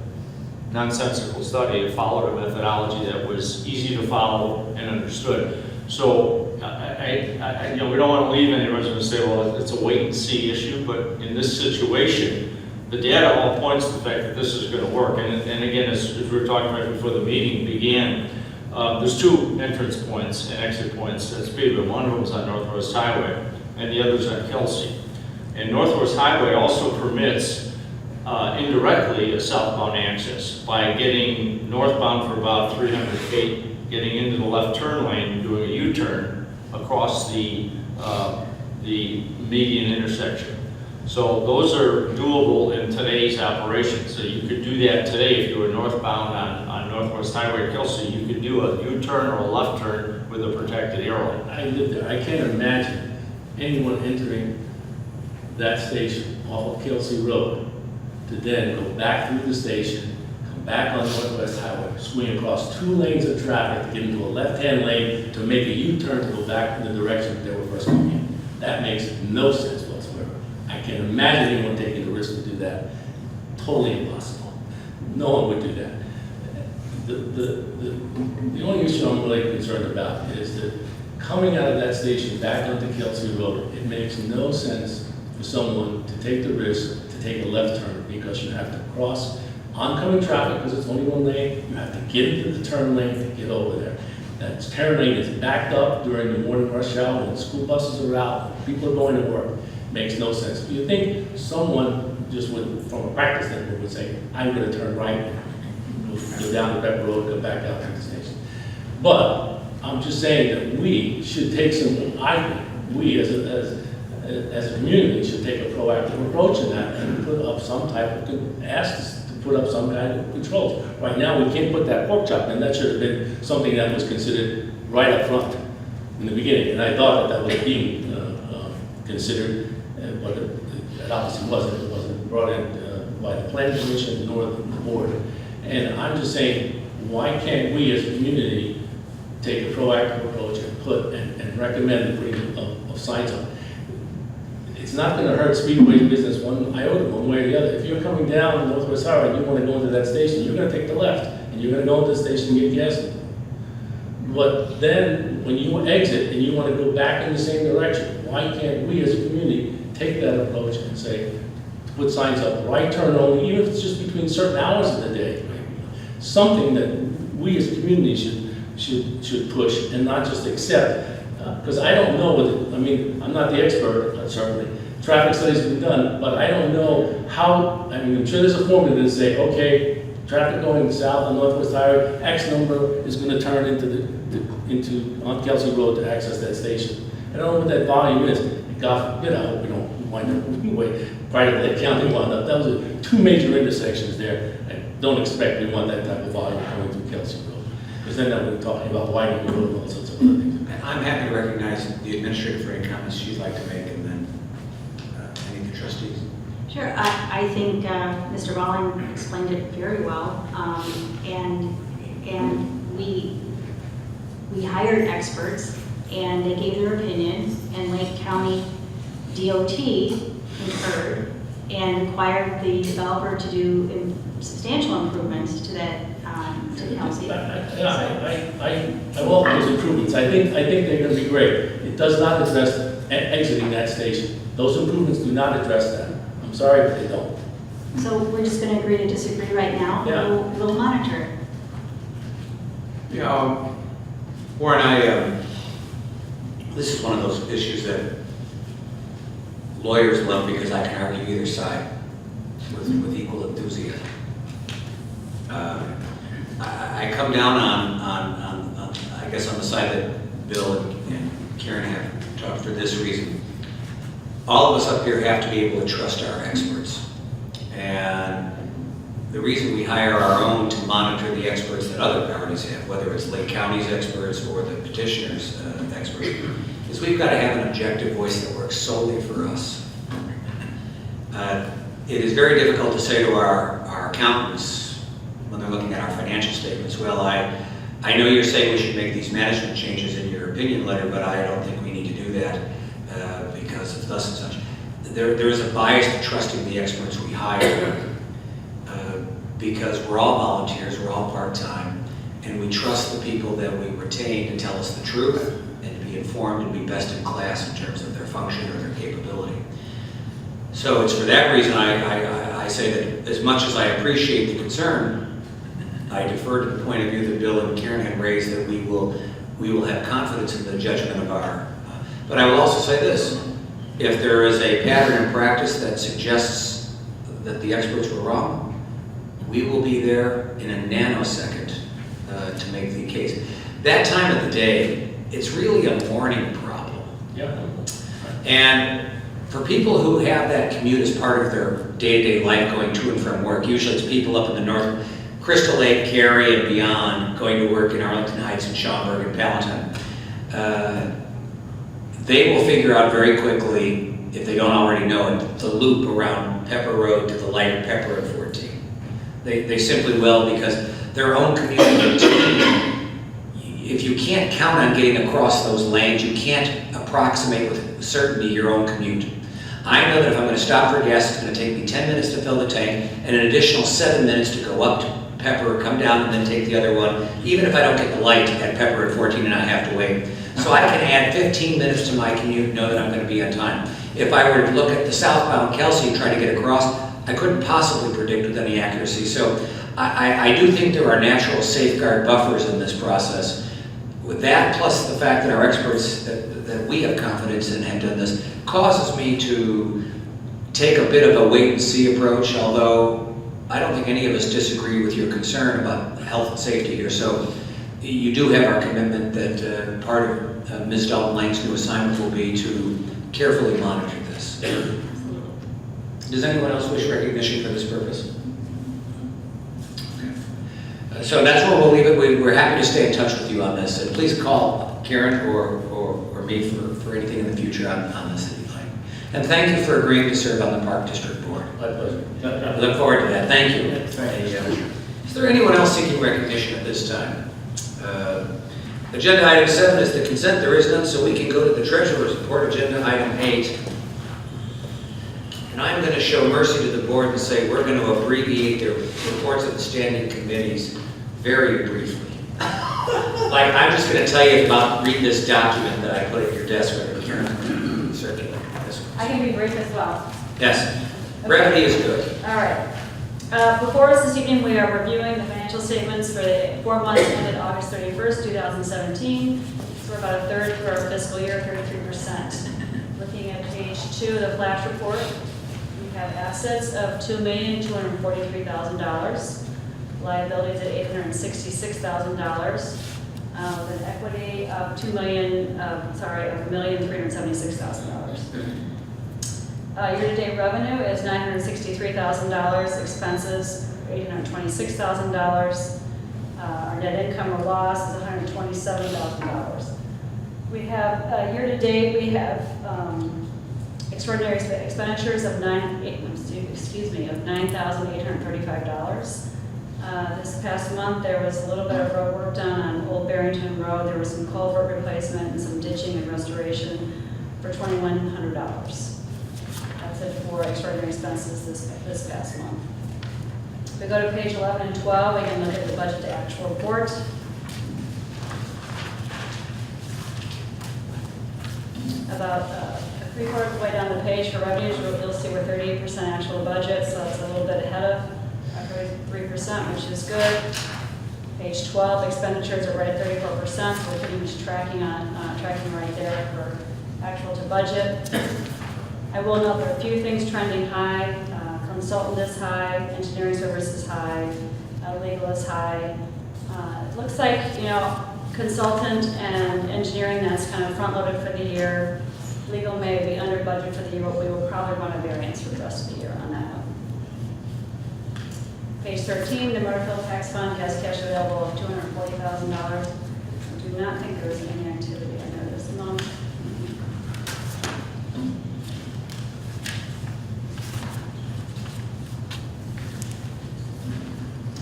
nonsensical study. It followed a methodology that was easy to follow and understood. So we don't want to leave any residents say, well, it's a wait and see issue, but in this situation, the data all points to the fact that this is going to work. And again, as we were talking about before the meeting began, there's 2 entrance points and exit points at Speedway. One of them is on Northwest Highway, and the other is on Kelsey. And Northwest Highway also permits indirectly a southbound access by getting northbound for about 300 feet, getting into the left turn lane, doing a U-turn across the median intersection. So those are doable in today's operation. So you could do that today if you were northbound on Northwest Highway Kelsey. You could do a U-turn or a left turn with a protected arrow. I live there. I can't imagine anyone entering that station off of Kelsey Road to then go back through the station, come back on Northwest Highway, swing across 2 lanes of traffic to get into a left-hand lane to make a U-turn to go back in the direction they were first coming in. That makes no sense whatsoever. I can't imagine anyone taking the risk to do that. Totally impossible. No one would do that. The only issue I'm really concerned about is that coming out of that station back onto Kelsey Road, it makes no sense for someone to take the risk to take a left turn because you have to cross oncoming traffic because it's only 1 lane. You have to get into the turn lane to get over there. That turn lane is backed up during the morning rush hour when school buses are out, people are going to work. Makes no sense. You think someone just would, from a practice standpoint, would say, I'm going to turn right, go down the Beck Road, go back out to the station. But I'm just saying that we should take we as a community should take a proactive approach in that and put up some type of, ask us to put up some kind of controls. Right now, we can't put that pork chop in. That should have been something that was considered right up front in the beginning. And I thought that was being considered, but it obviously wasn't. It wasn't brought in by the planning commission nor the board. And I'm just saying, why can't we as a community take a proactive approach and put and recommend the putting of signs up? It's not going to hurt Speedway's business one iota, one way or the other. If you're coming down Northwest Highway and you want to go into that station, you're going to take the left, and you're going to go into the station and get gas. But then, when you exit and you want to go back in the same direction, why can't we as a community take that approach and say, put signs up, right turn only, even if it's just between certain hours of the day, something that we as a community should push and not just accept. Because I don't know whether, I mean, I'm not the expert, certainly. Traffic studies have been done, but I don't know how, I mean, I'm sure there's a formula to say, okay, traffic going south on Northwest Highway, X number is going to turn on Kelsey Road to access that station. I don't know what that volume is. God forbid, I hope we don't wind up way prior to that county wound up. Those are 2 major intersections there. I don't expect we want that type of volume coming through Kelsey Road. Because then we're talking about widening the road and all sorts of other things. I'm happy to recognize the administrator for any comments she'd like to make, and then any of the trustees. Sure, I think Mr. Wallen explained it very well, and we hired experts, and they gave their opinion, and Lake County DOT concurred and required the developer to do substantial improvements to that, to Kelsey. I welcome those improvements. I think they're going to be great. It does not address exiting that station. Those improvements do not address that. I'm sorry, but they don't. So we're just going to agree to disagree right now. Yeah. We'll monitor. Yeah, Warren, this is one of those issues that lawyers love because I can argue either side with equal enthusiasm. I come down on I guess on the side that Bill and Karen have talked for this reason. all of us up here have to be able to trust our experts. And the reason we hire our own to monitor the experts that other counties have, whether it's Lake County's experts or the petitioner's experts, is we've got to have an objective voice that works solely for us. It is very difficult to say to our accountants when they're looking at our financial statements, well, I know you're saying we should make these management changes in your opinion letter, but I don't think we need to do that because of thus and such. There is a bias to trusting the experts we hire because we're all volunteers, we're all part-time, and we trust the people that we retain to tell us the truth and to be informed and be best in class in terms of their function or their capability. So it's for that reason I say that as much as I appreciate the concern, I defer to the point of view that Bill and Karen had raised that we will have confidence in the judgment of our. But I will also say this: if there is a pattern in practice that suggests that the experts were wrong, we will be there in a nanosecond to make the case. That time of the day, it's really a morning problem. Yeah. And for people who have that commute as part of their day-to-day life going to and from work, usually it's people up in the north, Crystal Lake, Cary, and beyond, going to work in Arlington Heights and Schaumburg and Palatine. They will figure out very quickly, if they don't already know it, the loop around Pepper Road to the light of Pepper and 14. They simply will, because their own community, if you can't count on getting across those lanes, you can't approximate with certainty your own commute. I know that if I'm going to stop for gas, it's going to take me 10 minutes to fill the tank and an additional 7 minutes to go up to Pepper, come down, and then take the other one, even if I don't get the light at Pepper at 14 and I have to wait. So I can add 15 minutes to my commute, know that I'm going to be on time. If I were to look at the southbound Kelsey and try to get across, I couldn't possibly predict with any accuracy. So I do think there are natural safeguard buffers in this process. With that, plus the fact that our experts that we have confidence in have done this, causes me to take a bit of a wait-and-see approach, although I don't think any of us disagree with your concern about health and safety here. So you do have our commitment that part of Ms. Dalton-Lang's new assignment will be to carefully monitor this. Does anyone else wish recognition for this purpose? Okay. So that's where we'll leave it. We're happy to stay in touch with you on this. And please call Karen or me for anything in the future on this if you'd like. And thank you for agreeing to serve on the Park District Board. My pleasure. I look forward to that. Thank you. Is there anyone else seeking recognition at this time? Agenda item 7 is the consent. There is none, so we can go to the Treasurer's Report, agenda item 8. And I'm going to show mercy to the board and say we're going to abbreviate the reports of the standing committees very briefly. Like, I'm just going to tell you read this document that I put at your desk right here. Circulate this one. I can be brief as well. Yes, brevity is good. All right. Before us this evening, we are reviewing the financial statements for the 4 months ended August 31st, 2017. So we're about a third through our fiscal year, 33%. Looking at page 2 of the flash report, we have assets of $2,243,000, liabilities at $866,000, with an equity of $1,376,000. Year-to-date revenue is $963,000, expenses $826,000. Our net income or loss is $127,000. We have, year-to-date, we have extraordinary expenditures of $9,835. This past month, there was a little bit of road work done on Old Barrington Road. There was some culvert replacement and some ditching and restoration for $2,100. That's it for extraordinary expenses this past month. If we go to page 11 and 12, we can look at the budget to actual report. About 3/4 of the way down the page for revenues, you'll see we're 38% actual budget, so that's a little bit ahead of our 33%, which is good. Page 12, expenditures are right at 34%, so we're pretty much tracking right there for actual to budget. I will note there are a few things trending high. Consultant is high, engineering services high, legal is high. It looks like, consultant and engineering, that's kind of front-loaded for the year. Legal may be under budget for the year, but we will probably run a variance for the rest of the year on that one. Page 13, the motor fuel tax fund has cash available of $240,000. I do not think there is any activity in there this month.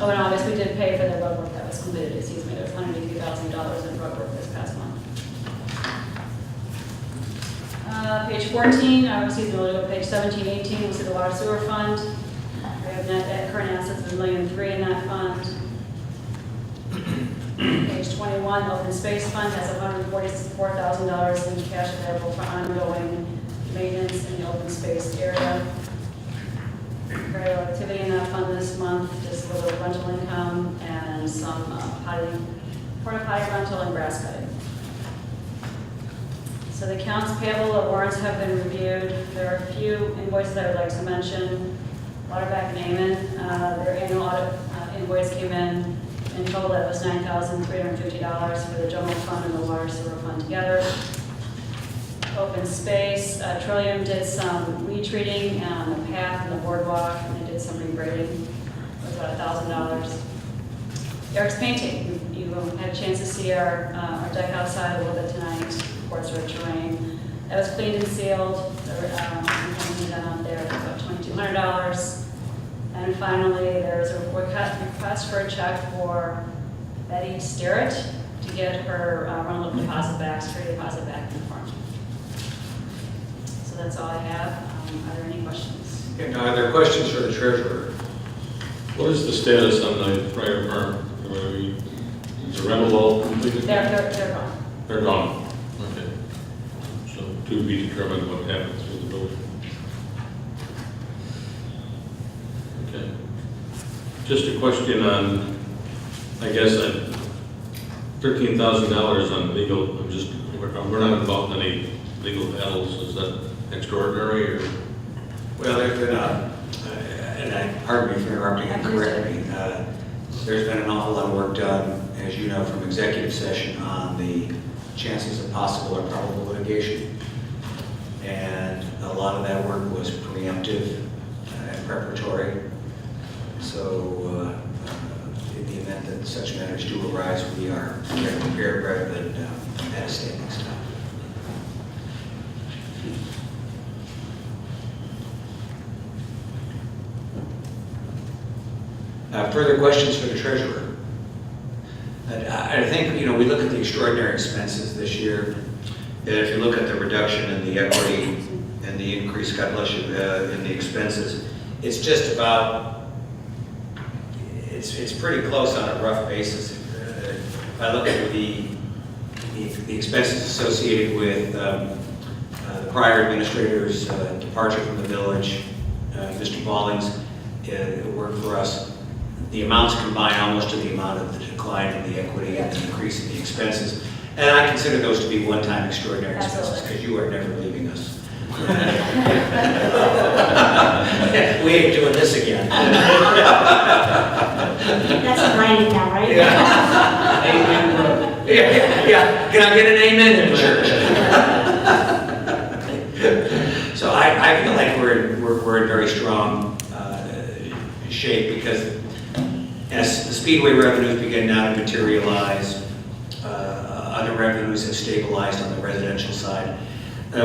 Oh, and August, we did pay for the road work that was completed, excuse me, there's $180,000 in road work this past month. Page 14, excuse me, we'll go to page 17, 18, we'll see the water sewer fund. We have net current assets of $1.3 million in that fund. Page 21, open space fund has $144,000 in cash available for ongoing maintenance in the open space area. Very low activity in that fund this month, just a little rental income and some porta potty rental and grass cutting. So the accounts payable of warrants have been reviewed. There are a few invoices I would like to mention. Waterback and Amon, their annual audit invoice came in total that was $9,350 for the general fund and the water sewer fund together. Open space, Trillium did some retreating on the path and the boardwalk, and they did some regrading. It was about $1,000. Eric's painting, you had a chance to see our deck outside a little bit tonight, Quartz Road terrain. That was cleaned and sealed. Something done out there for about $2,200. And finally, there's a request for a check for Betty Sterrett to get her rental deposit back, security deposit back in the farm. So that's all I have. Are there any questions? Okay, now, are there questions for the treasurer? What is the status on the prior farm? Is the rental all completed? They're gone. They're gone. Okay. So to be determined what happens with the building. Okay. Just a question on, I guess, $13,000 on legal. We're not involved in any legal battles. Is that extraordinary or? Well, there's been pardon me for interrupting and correcting me. There's been an awful lot of work done, as you know, from executive session on the chances of possible or probable litigation. And a lot of that work was preemptive and preparatory. So in the event that such matters do arise, we are prepared rather than at a standing stop. Further questions for the treasurer? I think, you know, we look at the extraordinary expenses this year. And if you look at the reduction in the equity and the increase, God bless you, in the expenses, it's just about, it's pretty close on a rough basis. If I look at the expenses associated with the prior administrator's departure from the village, Mr. Balling's work for us, the amounts combine almost to the amount of the decline in the equity and the increase in the expenses. And I consider those to be one-time extraordinary expenses because you are never leaving us. We ain't doing this again. That's a writing now, right? Yeah. Can I get an amen in church? So I feel like we're in very strong shape because as the Speedway revenues begin now to materialize, other revenues have stabilized on the residential side.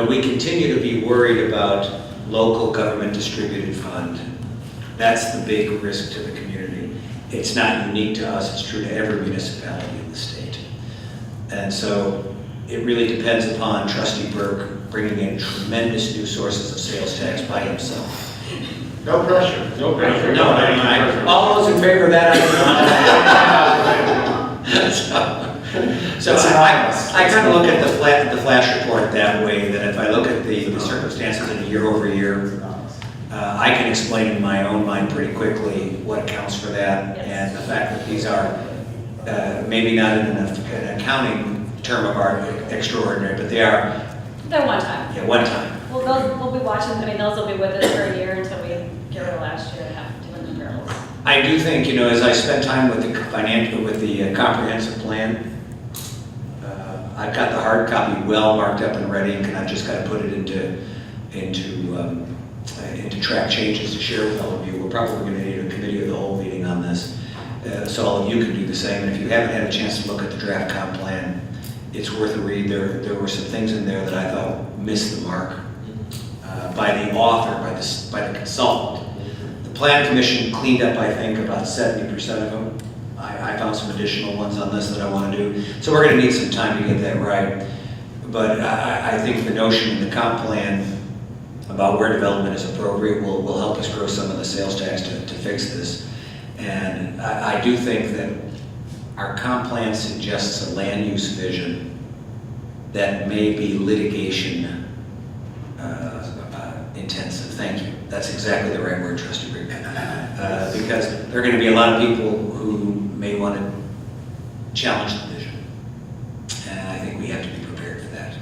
We continue to be worried about local government distributed fund. That's the big risk to the community. It's not unique to us, it's true to every municipality in the state. And so it really depends upon Trustee Burke bringing in tremendous new sources of sales tax by himself. No pressure. No pressure. No, all those in favor of that, So I kind of look at the flash report that way, that if I look at the circumstances in a year over year, I can explain in my own mind pretty quickly what accounts for that, and the fact that these are maybe not in an accounting term of art extraordinary, but they are. They're one time. Yeah, one time. Well, we'll be watching, I mean, those will be with us for a year until we get rid of last year and have different comparables. I do think, you know, as I spend time with the comprehensive plan, I've got the hard copy well marked up and ready, and I've just got to put it into track changes to share with all of you. We're probably going to need a committee of the whole meeting on this, so all of you can do the same. And if you haven't had a chance to look at the draft comp plan, it's worth a read. There were some things in there that I thought missed the mark by the author, by the consultant. The Plan Commission cleaned up, I think, about 70% of them. I found some additional ones on this that I want to do. So we're going to need some time to get that right. But I think the notion in the comp plan about where development is appropriate will help us grow some of the sales tax to fix this. And I do think that our comp plan suggests a land use vision that may be litigation intensive. Thank you. That's exactly the right word, Trustee Rigby. Because there are going to be a lot of people who may want to challenge the vision. And I think we have to be prepared for that.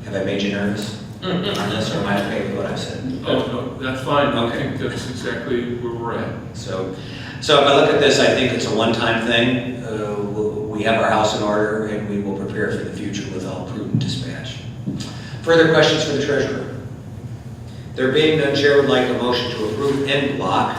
Have I made you nervous on this, or am I okay with what I've said? Oh, no, that's fine. Okay. I think that's exactly where we're at. So if I look at this, I think it's a one-time thing. We have our house in order, and we will prepare for the future with all prudent dispatch. Further questions for the treasurer? There being none, Chair would like a motion to approve en bloc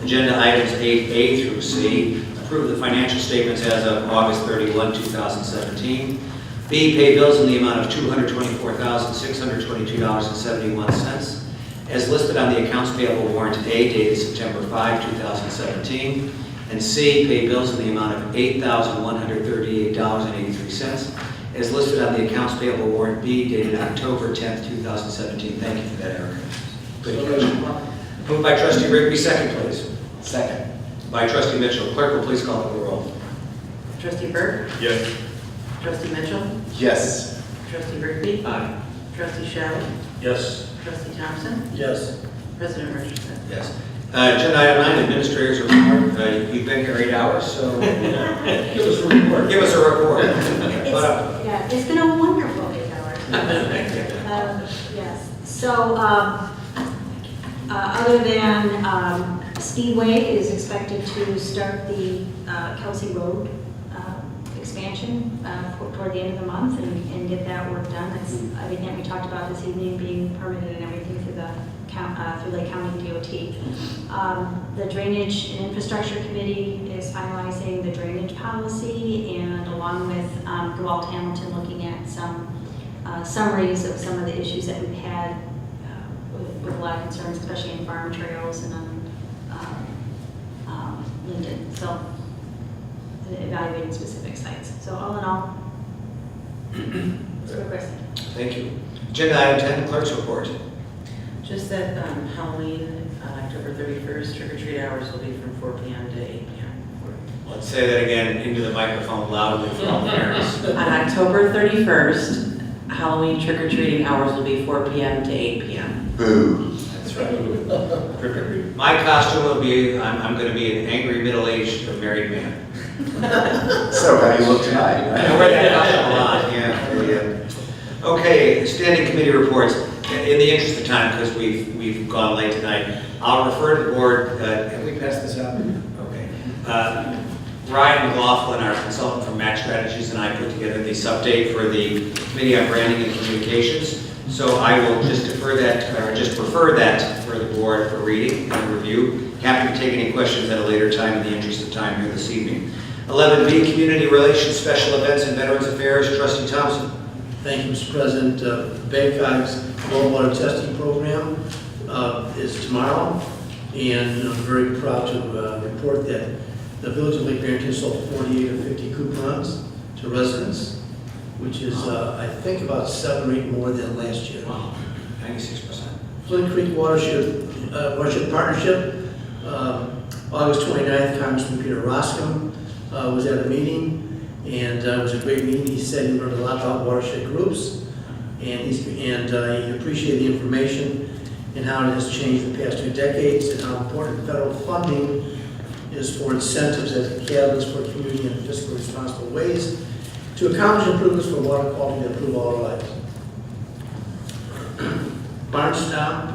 agenda items 8A through C. Approve the financial statements as of August 31, 2017. B, pay bills in the amount of $224,622.71 as listed on the accounts payable warrant A dated September 5, 2017. And C, pay bills in the amount of $8,138.83 as listed on the accounts payable warrant B dated October 10, 2017. Thank you for that, Erica. Good catch. Moved by Trustee Rigby, second please. Second. By Trustee Mitchell. Clerk will please call the roll. Trustee Burke? Yes. Trustee Mitchell? Yes. Trustee Rigby? Aye. Trustee Shelley? Yes. Trustee Thompson? Yes. President Richardson? Yes. Agenda item 9, Administrator's Report. You've been here 8 hours, so Give us a report. give us a report. Yeah, it's been a wonderful 8 hours. Yes, so other than Speedway is expected to start the Kelsey Road expansion toward the end of the month and get that work done. That's everything that we talked about this evening, being permitted and everything through the through Lake County DOT. The Drainage and Infrastructure Committee is finalizing the drainage policy, and along with Gewalt Hamilton looking at some summaries of some of the issues that we've had with a lot of concerns, especially in farm trails and on Linden. So evaluating specific sites. So all in all, that's what we're saying. Thank you. Agenda item 10, Clerk's Report. Just that Halloween, October 31st, trick-or-treat hours will be from 4 p.m. to 8 p.m. Let's say that again into the microphone loudly for all parents. On October 31st, Halloween trick-or-treating hours will be 4 p.m. to 8 p.m. Boo. That's right. My costume will be, I'm going to be an angry middle-aged married man. So how do you look tonight? I wear that costume a lot, yeah. Okay, standing committee reports. In the interest of time, because we've gone late tonight, I'll refer to the board. Have we passed this out? Okay. Ryan McLaughlin, our consultant from Max Strategies, and I put together this update for the Committee on Branding and Communications. So I will just defer that, or just refer that for the board for reading and review. Happy to take any questions at a later time in the interest of time here this evening. 11B, Community Relations, Special Events and Veterans Affairs. Trustee Thompson. Thank you, Mr. President. Baycock's Well Water Testing Program is tomorrow, and I'm very proud to report that the Village of Lake Barrington sold 48 of 50 coupons to residents, which is, I think, about 7 or 8 more than last year. Wow, 96%. Flint Creek Watershed Partnership, August 29th, Congressman Peter Roscom was at a meeting, and it was a great meeting. He said he learned a lot about watershed groups, and he appreciated the information and how it has changed the past 2 decades, and how important federal funding is for incentives as a catalyst for community and fiscally responsible ways to accomplish improvements for water quality that improve all our lives. Barnstop,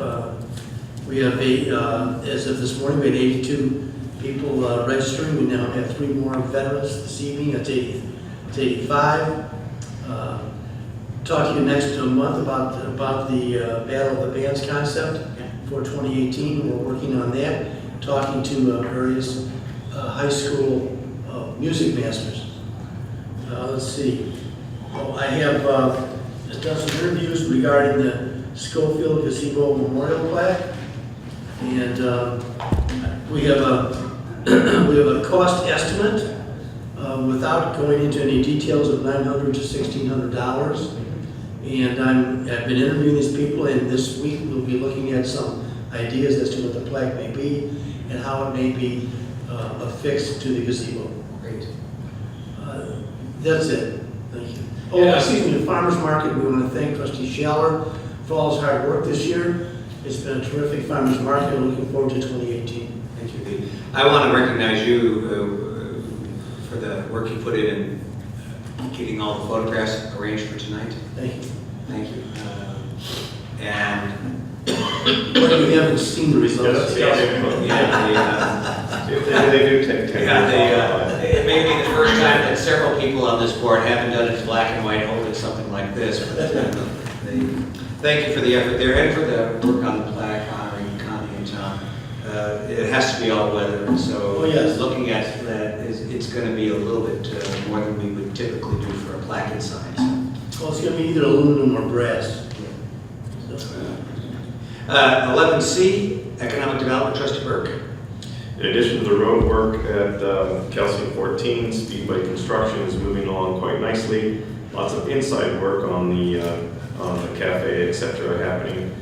we have as of this morning, we had 82 people registering. We now have 3 more veterans this evening. That's 85. talk to you next month about the Battle of the Bands concept for 2018. We're working on that, talking to various high school music masters. Let's see. Oh, I have done some interviews regarding the Schofield Gazebo Memorial Plaque, and we have a cost estimate without going into any details of $900 to $1,600. And I've been interviewing these people, and this week we'll be looking at some ideas as to what the plaque may be and how it may be affixed to the gazebo. Great. That's it. Thank you. Oh, excuse me, the farmer's market, we want to thank Trustee Schaller for all his hard work this year. It's been a terrific farmer's market. We're looking forward to 2018. Thank you, Lee. I want to recognize you for the work you put in getting all the photographs arranged for tonight. Thank you. Thank you. And well, we haven't seen the results. They do take 10 it may be the first time that several people on this board haven't done it in black and white holding something like this. But thank you for the effort there and for the work on the plaque honoring Connie and Tom. It has to be all weather, so looking at that, it's going to be a little bit more than we would typically do for a plaque and sign. Well, it's going to be either aluminum or brass. 11C, Economic Development, Trustee Burke. In addition to the road work at Calcium 14, Speedway construction is moving along quite nicely. Lots of inside work on the cafe, etc. happening.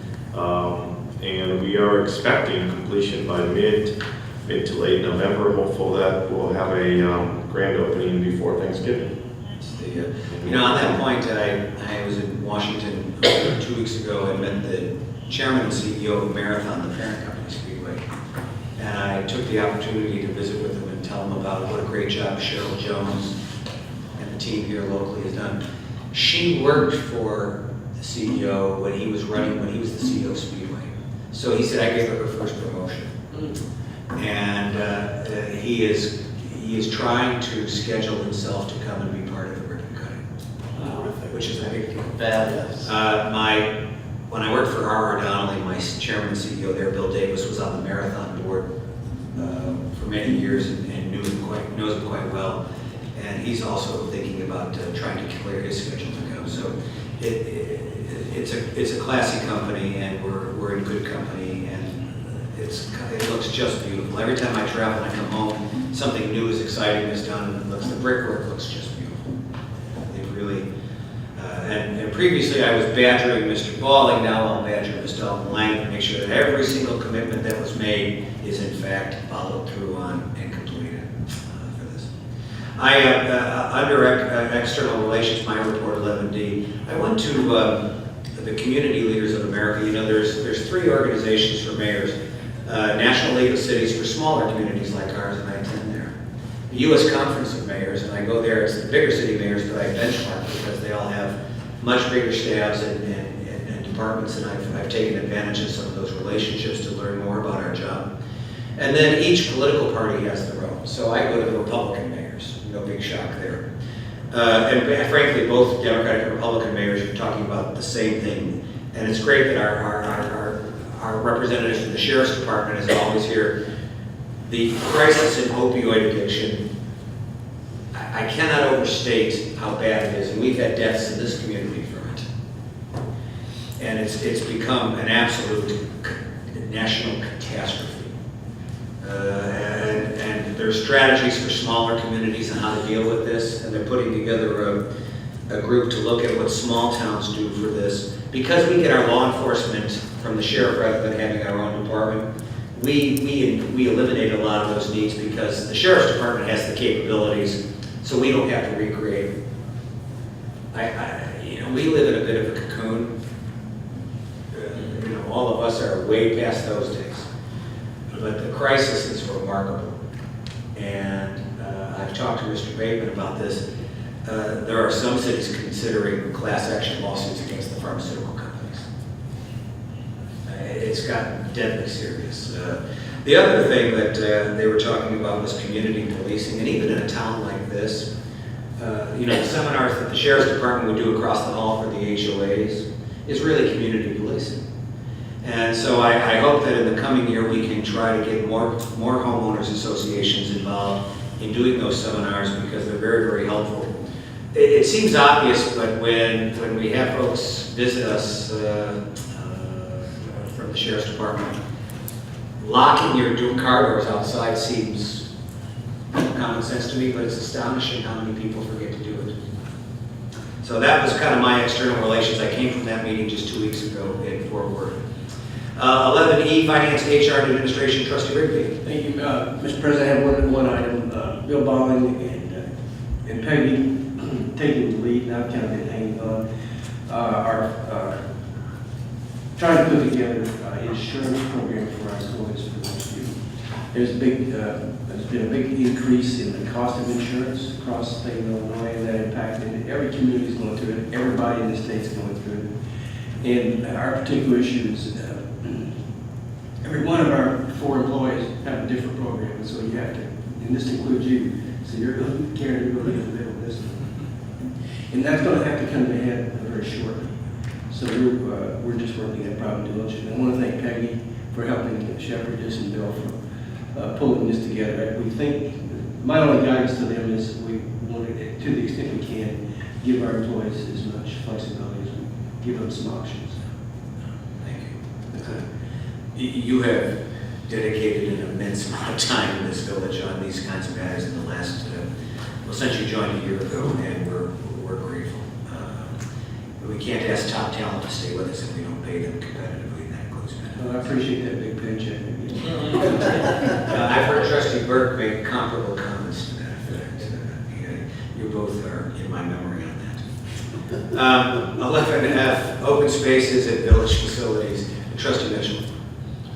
And we are expecting completion by mid to late November. Hopeful that we'll have a grand opening before Thanksgiving. You know, on that point, I was in Washington 2 weeks ago and met the chairman and CEO of Marathon, the parent company Speedway. And I took the opportunity to visit with them and tell them about what a great job Cheryl Jones and the team here locally has done. She worked for the CEO when he was the CEO of Speedway. So he said, I gave her first promotion. And he is trying to schedule himself to come and be part of the ribbon cutting, which is a big deal. Fabulous. When I worked for R.R. Donnelly, my chairman and CEO there, Bill Davis, was on the Marathon board for many years and knows him quite well. And he's also thinking about trying to clear his schedule to go. So it's a classy company, and we're in good company, and it looks just beautiful. Every time I travel and I come home, something new is exciting is done, and the brickwork looks just beautiful. They really. And previously I was badgering Mr. Balling, now I'll badger Mr. Alvin Lang to make sure that every single commitment that was made is in fact followed through on and completed for this. Under external relations, my report 11D, I went to the Community Leaders of America. You know, there's 3 organizations for mayors. National League of Cities for smaller communities like ours, and I attend there. The U.S. Conference of Mayors, and I go there, it's the bigger city mayors that I benchmark because they all have much bigger staffs and departments, and I've taken advantage of some of those relationships to learn more about our job. And then each political party has their own. So I go to the Republican mayors, no big shock there. And frankly, both Democratic and Republican mayors are talking about the same thing. And it's great that our representatives from the Sheriff's Department is always here. The crisis in opioid addiction, I cannot overstate how bad it is, and we've had deaths in this community from it. And it's become an absolute national catastrophe. And there are strategies for smaller communities on how to deal with this, and they're putting together a group to look at what small towns do for this. Because we get our law enforcement from the sheriff rather than having our own department, we eliminate a lot of those needs because the Sheriff's Department has the capabilities, so we don't have to recreate. We live in a bit of a cocoon. All of us are way past those days. But the crisis is remarkable. And I've talked to Mr. Bateman about this. There are some cities considering class action lawsuits against the pharmaceutical companies. It's gotten deadly serious. The other thing that they were talking about was community policing, and even in a town like this, the seminars that the Sheriff's Department would do across the hall for the HOAs is really community policing. And so I hope that in the coming year, we can try to get more homeowners associations involved in doing those seminars because they're very, very helpful. It seems obvious, but when we have folks visit us from the Sheriff's Department, locking your car doors outside seems common sense to me, but it's astonishing how many people forget to do it. So that was kind of my external relations. I came from that meeting just 2 weeks ago in Fort Worth. 11E, Finance, HR, and Administration, Trustee Rigby. Thank you, Mr. President. I have one item. Bill Bolling and Peggy taking the lead, and I've kind of been hanging on, are trying to put together an insurance program for our employees for next year. There's been a big increase in the cost of insurance across the state of Illinois, and that impacted every community is going through it. Everybody in the state is going through it. And our particular issue is every one of our 4 employees have a different program, and so you have to, and this includes you, so you're going to carry, you're going to be in the middle of this. And that's going to have to come to a head very shortly. So we're just working that problem diligently. I want to thank Peggy for helping shepherd this and Bill for pulling this together. We think, my only guidance to them is we want to, to the extent we can, give our employees as much flexibility as we give them some options. Thank you. You have dedicated an immense amount of time in this village on these kinds of matters in the last, since you joined a year ago, and we're grateful. We can't ask top talent to stay with us if we don't pay them competitively, and that includes benefits. Well, I appreciate that big paycheck. I've heard Trustee Burke make comparable comments to that effect. You both are in my memory on that. 11F, open spaces at village facilities. Trustee Mitchell.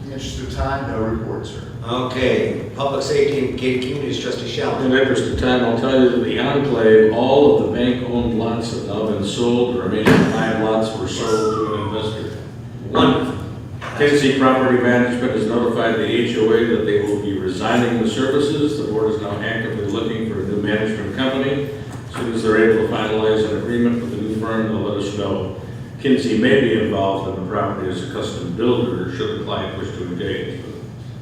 In the interest of time, no report, sir. Okay, public safety and gated communities, Trustee Sheldon. In the interest of time, I'll tell you that the Enclave, all of the bank-owned lots have now been sold. The remaining 5 lots were sold to an investor. Wonderful. Kinsey Property Management has notified the HOA that they will be resigning the services. The board is now actively looking for a new management company. As soon as they're able to finalize an agreement with the new firm, they'll let us know. Kinsey may be involved in the property as a custom builder should the client wish to engage.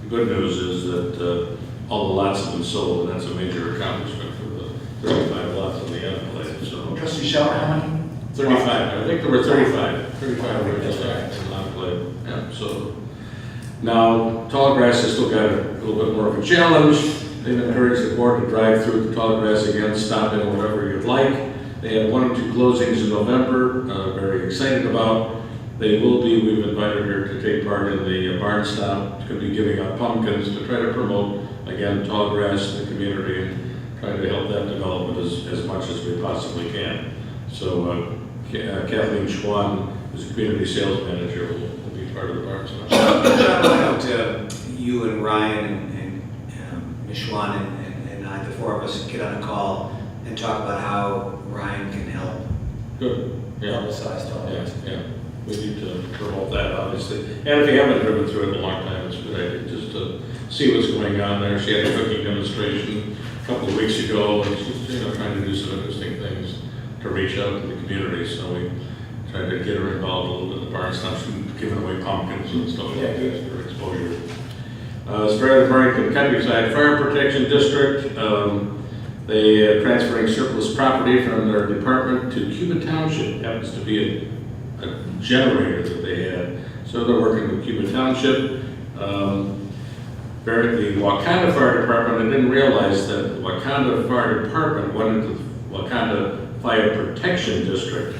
The good news is that all the lots have been sold, and that's a major accomplishment for the 35 lots on the Enclave. So, Trustee Sheldon, how many? 35. I think there were 35. 35 originally in Enclave. Yeah. So now Tallgrass has still got a little bit more of a challenge. They've encouraged the board to drive through the Tallgrass again, stop in whatever you'd like. They had 1 or 2 closings in November, very excited about. They will be, we've invited her to take part in the barn stomp. It's going to be giving out pumpkins to try to promote, again, Tallgrass in the community and try to help that development as much as we possibly can. So Kathleen Schwan, who's a community sales manager, will be part of the barn stomp. Why don't you and Ryan and Ms. Schwan and I, the 4 of us, get on a call and talk about how Ryan can help. Good. Yeah. Publicize Tallgrass. Yeah. We need to promote that, obviously. And if you haven't driven through it in a long time, it's a good idea just to see what's going on there. She had a cooking demonstration a couple of weeks ago, and she's trying to do some interesting things to reach out to the community. So we tried to get her involved a little bit in the barn stuff, giving away pumpkins and stuff like that for exposure. As far as the Burlington Countryside Fire Protection District, they are transferring surplus property from their department to Cuba Township. Happens to be a generator that they had. So they're working with Cuba Township. The Wakanda Fire Department, I didn't realize that the Wakanda Fire Department went into the Wakanda Fire Protection District.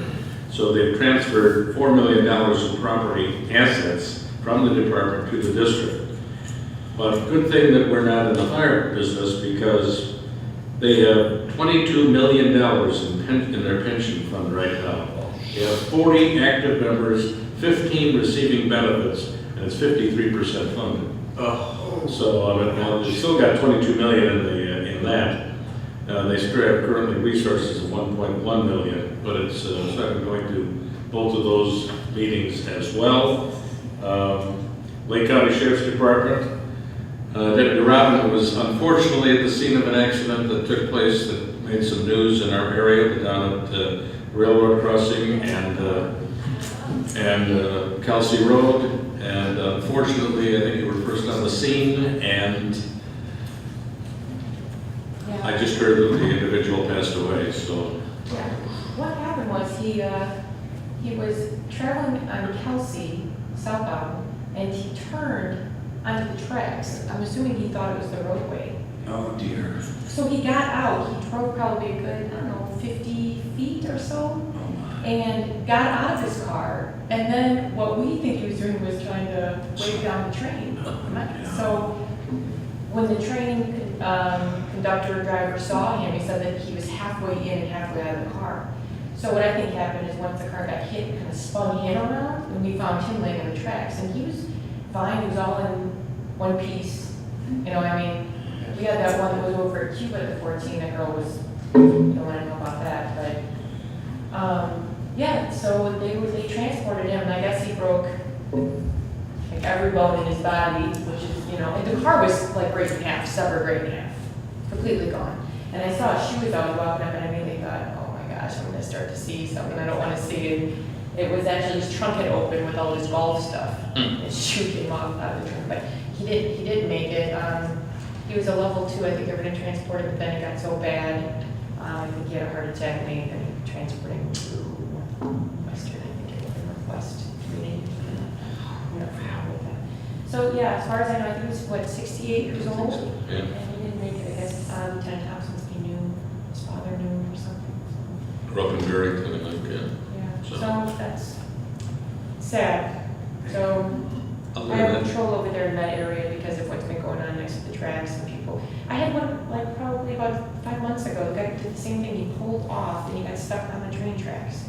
So they've transferred $4 million in property assets from the department to the district. But good thing that we're not in the fire business because they have $22 million in their pension fund right now. They have 40 active members, 15 receiving benefits, and it's 53% funded. So now they've still got 22 million in that. They still have currently resources of 1.1 million, but it's so I'm going to both of those meetings as well. Lake County Sheriff's Department. Deputy Robin was unfortunately at the scene of an accident that took place that made some news in our area down at the railroad crossing and Kelsey Road. And unfortunately, I think you were first on the scene, and I just heard that the individual passed away, so. Yeah. What happened was he was traveling on Kelsey southbound, and he turned onto the tracks. I'm assuming he thought it was the roadway. Oh dear. So he got out, he drove probably a good, I don't know, 50 feet or so, and got out of his car. And then what we think he was doing was trying to wave down the train. So when the train conductor or driver saw him, he said that he was halfway in and halfway out of the car. So what I think happened is once the car got hit, it kind of spun him around, and we found him laying on the tracks. And he was fine, he was all in one piece. You know, I mean, we had that one that was over at Cuba at 14, that girl was, you don't want to know about that, but, yeah, so they transported him, and I guess he broke like every bone in his body, which is, you know, and the car was like right in half, severed right in half, completely gone. And I saw his shoes, I was walking up, and I immediately thought, oh my gosh, I'm gonna start to see something I don't want to see. And it was actually his trunk had opened with all his golf stuff. His shoe came off out of the trunk, but he did make it. He was a level 2, I think they were gonna transport him, but then it got so bad, I think he had a heart attack, and they transported him to Western, I think it was Northwest Community. So yeah, as far as I know, I think he was, what, 68 years old? Yeah. And he didn't make it, I guess, Lieutenant Thompson knew, his father knew or something. Grew up in Barrington, I think, yeah. Yeah, So- so that's sad. So Other I have than- control over there in that area because of what's been going on next to the tracks and people. I had one like probably about 5 months ago. The guy did the same thing. He pulled off and he got stuck on the train tracks.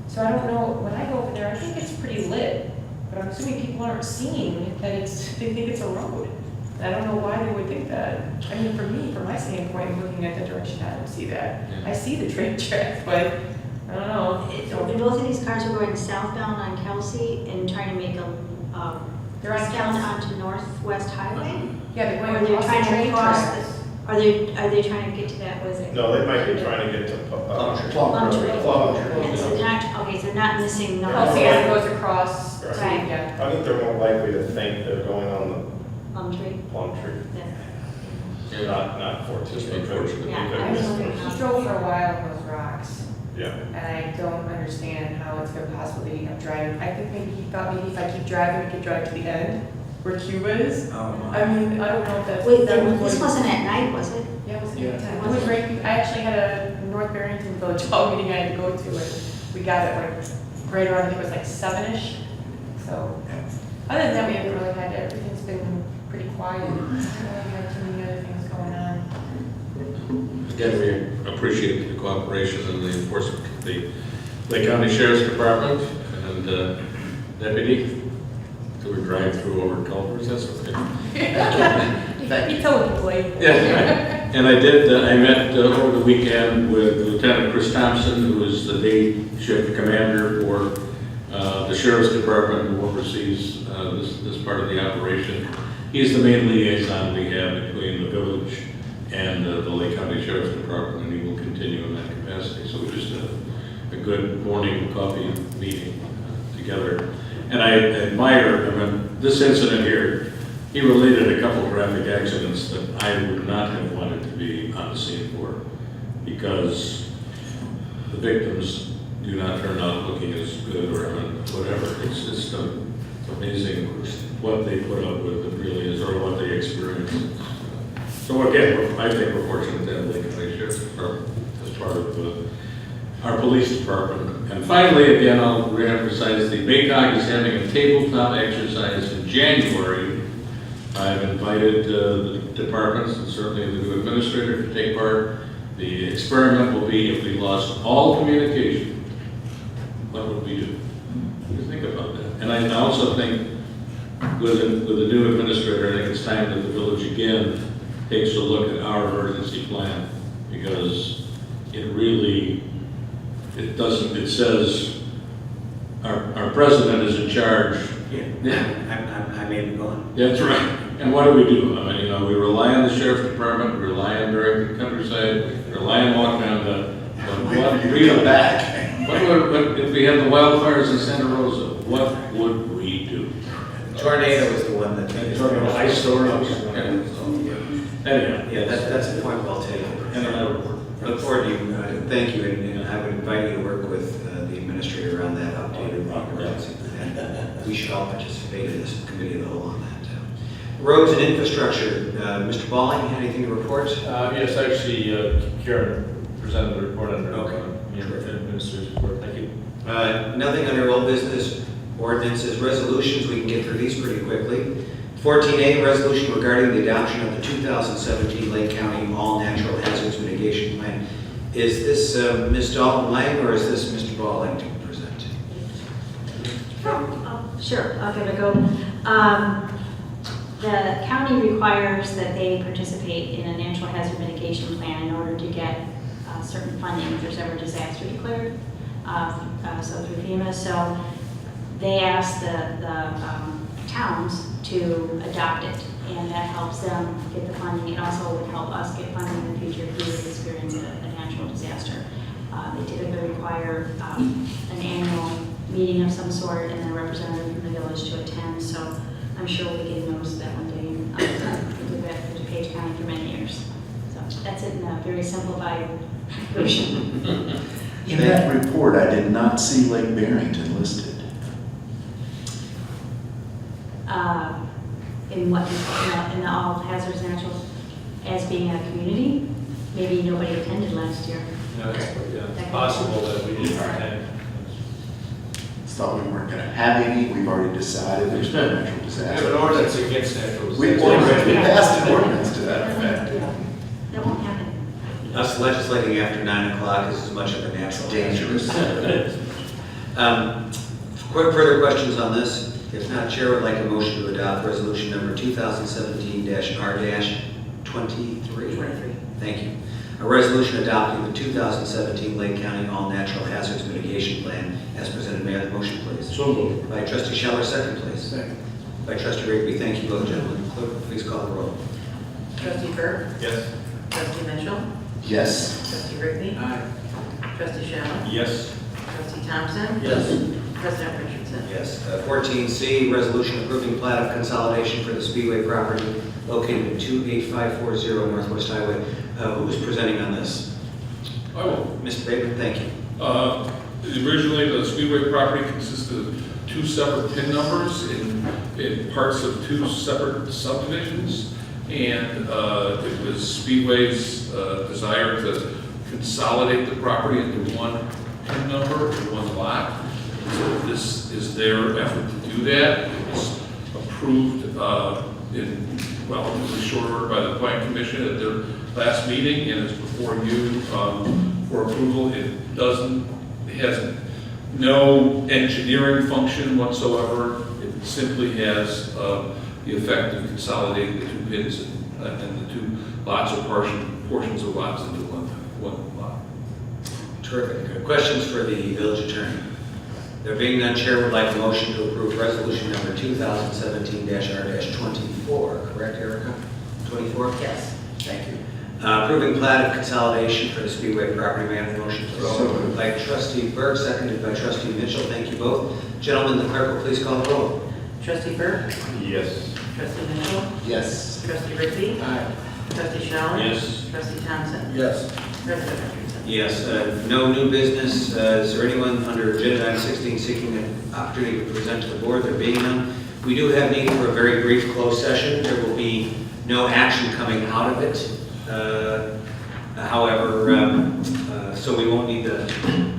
So I don't know. When I go over there, I think it's pretty lit, but I'm assuming people aren't seeing that they think it's a road. And I don't know why they would think that. I mean, for me, from my standpoint, looking at the direction, I don't see that. I see the train tracks, but I don't know. And both of these cars were going southbound on Kelsey and trying to make a They're on eastbound Kelsey. onto Northwest Highway? Yeah, they're going Or they're across trying the to train cross tracks. Are they trying to get to that, was it? No, they might be trying to get to Plumtree. Plumtree. So they're not, okay, so they're not missing North. Kelsey as it goes across. Right. Yeah. I think they're more likely to think they're going on the Plumtree. Plumtree, Yeah. not 14. Just unfortunate. Yeah, I He drove for a while in those rocks, Yeah. and I don't understand how it's going to possibly be driving. I think maybe he thought maybe if I keep driving, we could drive to the end where Cuba is. Oh, my. I mean, I don't know if that's. Wait, that was this what- wasn't at night, was it? Yeah, it was Yeah. daytime. It was right, I actually had a North Barrington Village Hall meeting I had to go to, and we got it like right around, I think it was like 7-ish. So, other than that, we haven't really had, everything's been pretty quiet. We haven't had too many other things going on. Again, we appreciate the cooperation and the enforcement of the Lake County Sheriff's Department and Deputy. Do we drive through over culverts, that's okay. He told me, Blake. Yeah, and I met over the weekend with Lieutenant Chris Thompson, who is the day shift commander for the Sheriff's Department, who oversees this part of the operation. He's the main liaison we have between the village and the Lake County Sheriff's Department, and he will continue in that capacity. So we just had a good morning coffee meeting together. And I admire, I mean, this incident here, he related a couple of traffic accidents that I would not have wanted to be on the scene for, because the victims do not turn out looking as good or whatever. It's just amazing what they put up with, it really is, or what they experience. So again, I think we're fortunate to have Lake County Sheriff's Department as part of our police department. And finally, again, I'll reemphasize the BACOG is having a tabletop exercise in January. I've invited the departments and certainly the new administrator to take part. The experiment will be if we lost all communication, what would we do? What do you think about that? And I also think with the new administrator, I think it's time that the village again takes a look at our emergency plan, because it really, it says our president is in charge. Yeah, I may be gone. That's right. And what do? I mean, we rely on the sheriff's department, we rely on Direct Countryside, we rely on Wakanda. What if we had the wildfires in Santa Rosa? What would we do? Tornado is the one that. Tornado, ice storms. Anyhow, Yeah, that's a point well taken. And another report. Look forward to you, thank you, and I would invite you to work with the administrator on that updated emergency plan. We should all participate in this committee of the whole on that. Roads and infrastructure, Mr. Balling, anything to report? Yes, actually, Karen presented the report under Okay. Minister's report. Thank you. Nothing under old business, ordinances, resolutions, we can get through these pretty quickly. 14A, resolution regarding the adoption of the 2017 Lake County All Natural Hazards Mitigation Plan. Is this Ms. Dalton Lang or is this Mr. Balling to present? Sure, I'll give it a go. The county requires that they participate in a natural hazard mitigation plan in order to get certain funding if there's ever disaster declared, so through FEMA. So they ask the towns to adopt it, and that helps them get the funding. It also would help us get funding in the future if we would experience a natural disaster. They typically require an annual meeting of some sort and a representative from the village to attend, so I'm sure we'll be getting notice of that one day. We've had DuPage County for many years. So that's it in a very simplified version. In that report, I did not see Lake Barrington listed. In what, in the all hazards naturals as being a community, maybe nobody attended last year. No, it's possible that we didn't attend. Thought we weren't going to have any. We've already decided there's no natural We disaster. have an ordinance against natural We passed an ordinance to that effect. That won't happen. Us legislating after 9 o'clock is as much of a natural Dangerous. Quick further questions on this? If not, Chair would like a motion to adopt resolution number 2017-R-23. 23. Thank you. A resolution adopting the 2017 Lake County All Natural Hazards Mitigation Plan as presented. May I have the motion, please? So moved. By Trustee Scheller, second, please. Second. By Trustee Rigby. Thank you both, gentlemen. Clerk, please call the roll. Trustee Burke? Yes. Trustee Mitchell? Yes. Trustee Rigby? Aye. Trustee Shannon? Yes. Trustee Thompson? Yes. President Richardson? Yes. 14C, resolution approving plat of consolidation for the Speedway property located at 28540 Northwest Highway. Who is presenting on this? I will. Mr. Bateman, thank you. Originally, the Speedway property consisted of 2 separate PIN numbers in parts of 2 separate subdivisions. And it was Speedway's desire to consolidate the property into 1 PIN number and 1 lot. So this is their effort to do that. It was approved in relatively short order by the Plan Commission at their last meeting, and it's before you for approval. It has no engineering function whatsoever. It simply has the effect of consolidating the 2 pins and the 2 lots or portions of lots into one lot. Terrific. Questions for the village attorney? There being none, Chair would like a motion to approve resolution number 2017-R-24. Correct, Erica? 24? Yes. Thank you. Approving plat of consolidation for the Speedway property. May I have the motion, please? So moved. By Trustee Burke, seconded by Trustee Mitchell. Thank you both. Gentlemen, the clerk will please call the roll. Trustee Burke? Yes. Trustee Mitchell? Yes. Trustee Rigby? Aye. Trustee Shannon? Yes. Trustee Thompson? Yes. President Richardson? Yes, no new business. Is there anyone under agenda item 16 seeking an opportunity to present to the board? There being none, we do have need for a very brief closed session. There will be no action coming out of it. However, so we won't need to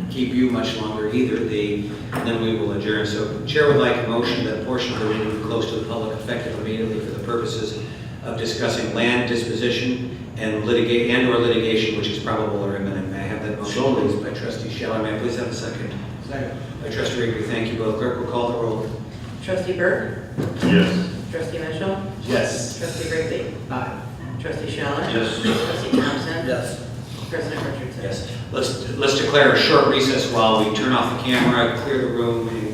keep you much longer either. And then we will adjourn. So Chair would like a motion that a portion of the meeting be closed to the public effective immediately for the purposes of discussing land disposition and litigation which is probable or imminent. May I have that motion, please, by Trustee Scheller? May I please have a second? Second. By Trustee Rigby. Thank you both. Clerk will call the roll. Trustee Burke? Yes. Trustee Mitchell? Yes. Trustee Rigby? Aye. Trustee Shannon? Yes. Trustee Thompson? Yes. President Richardson? Yes. Let's declare a short recess while we turn off the camera, clear the room, and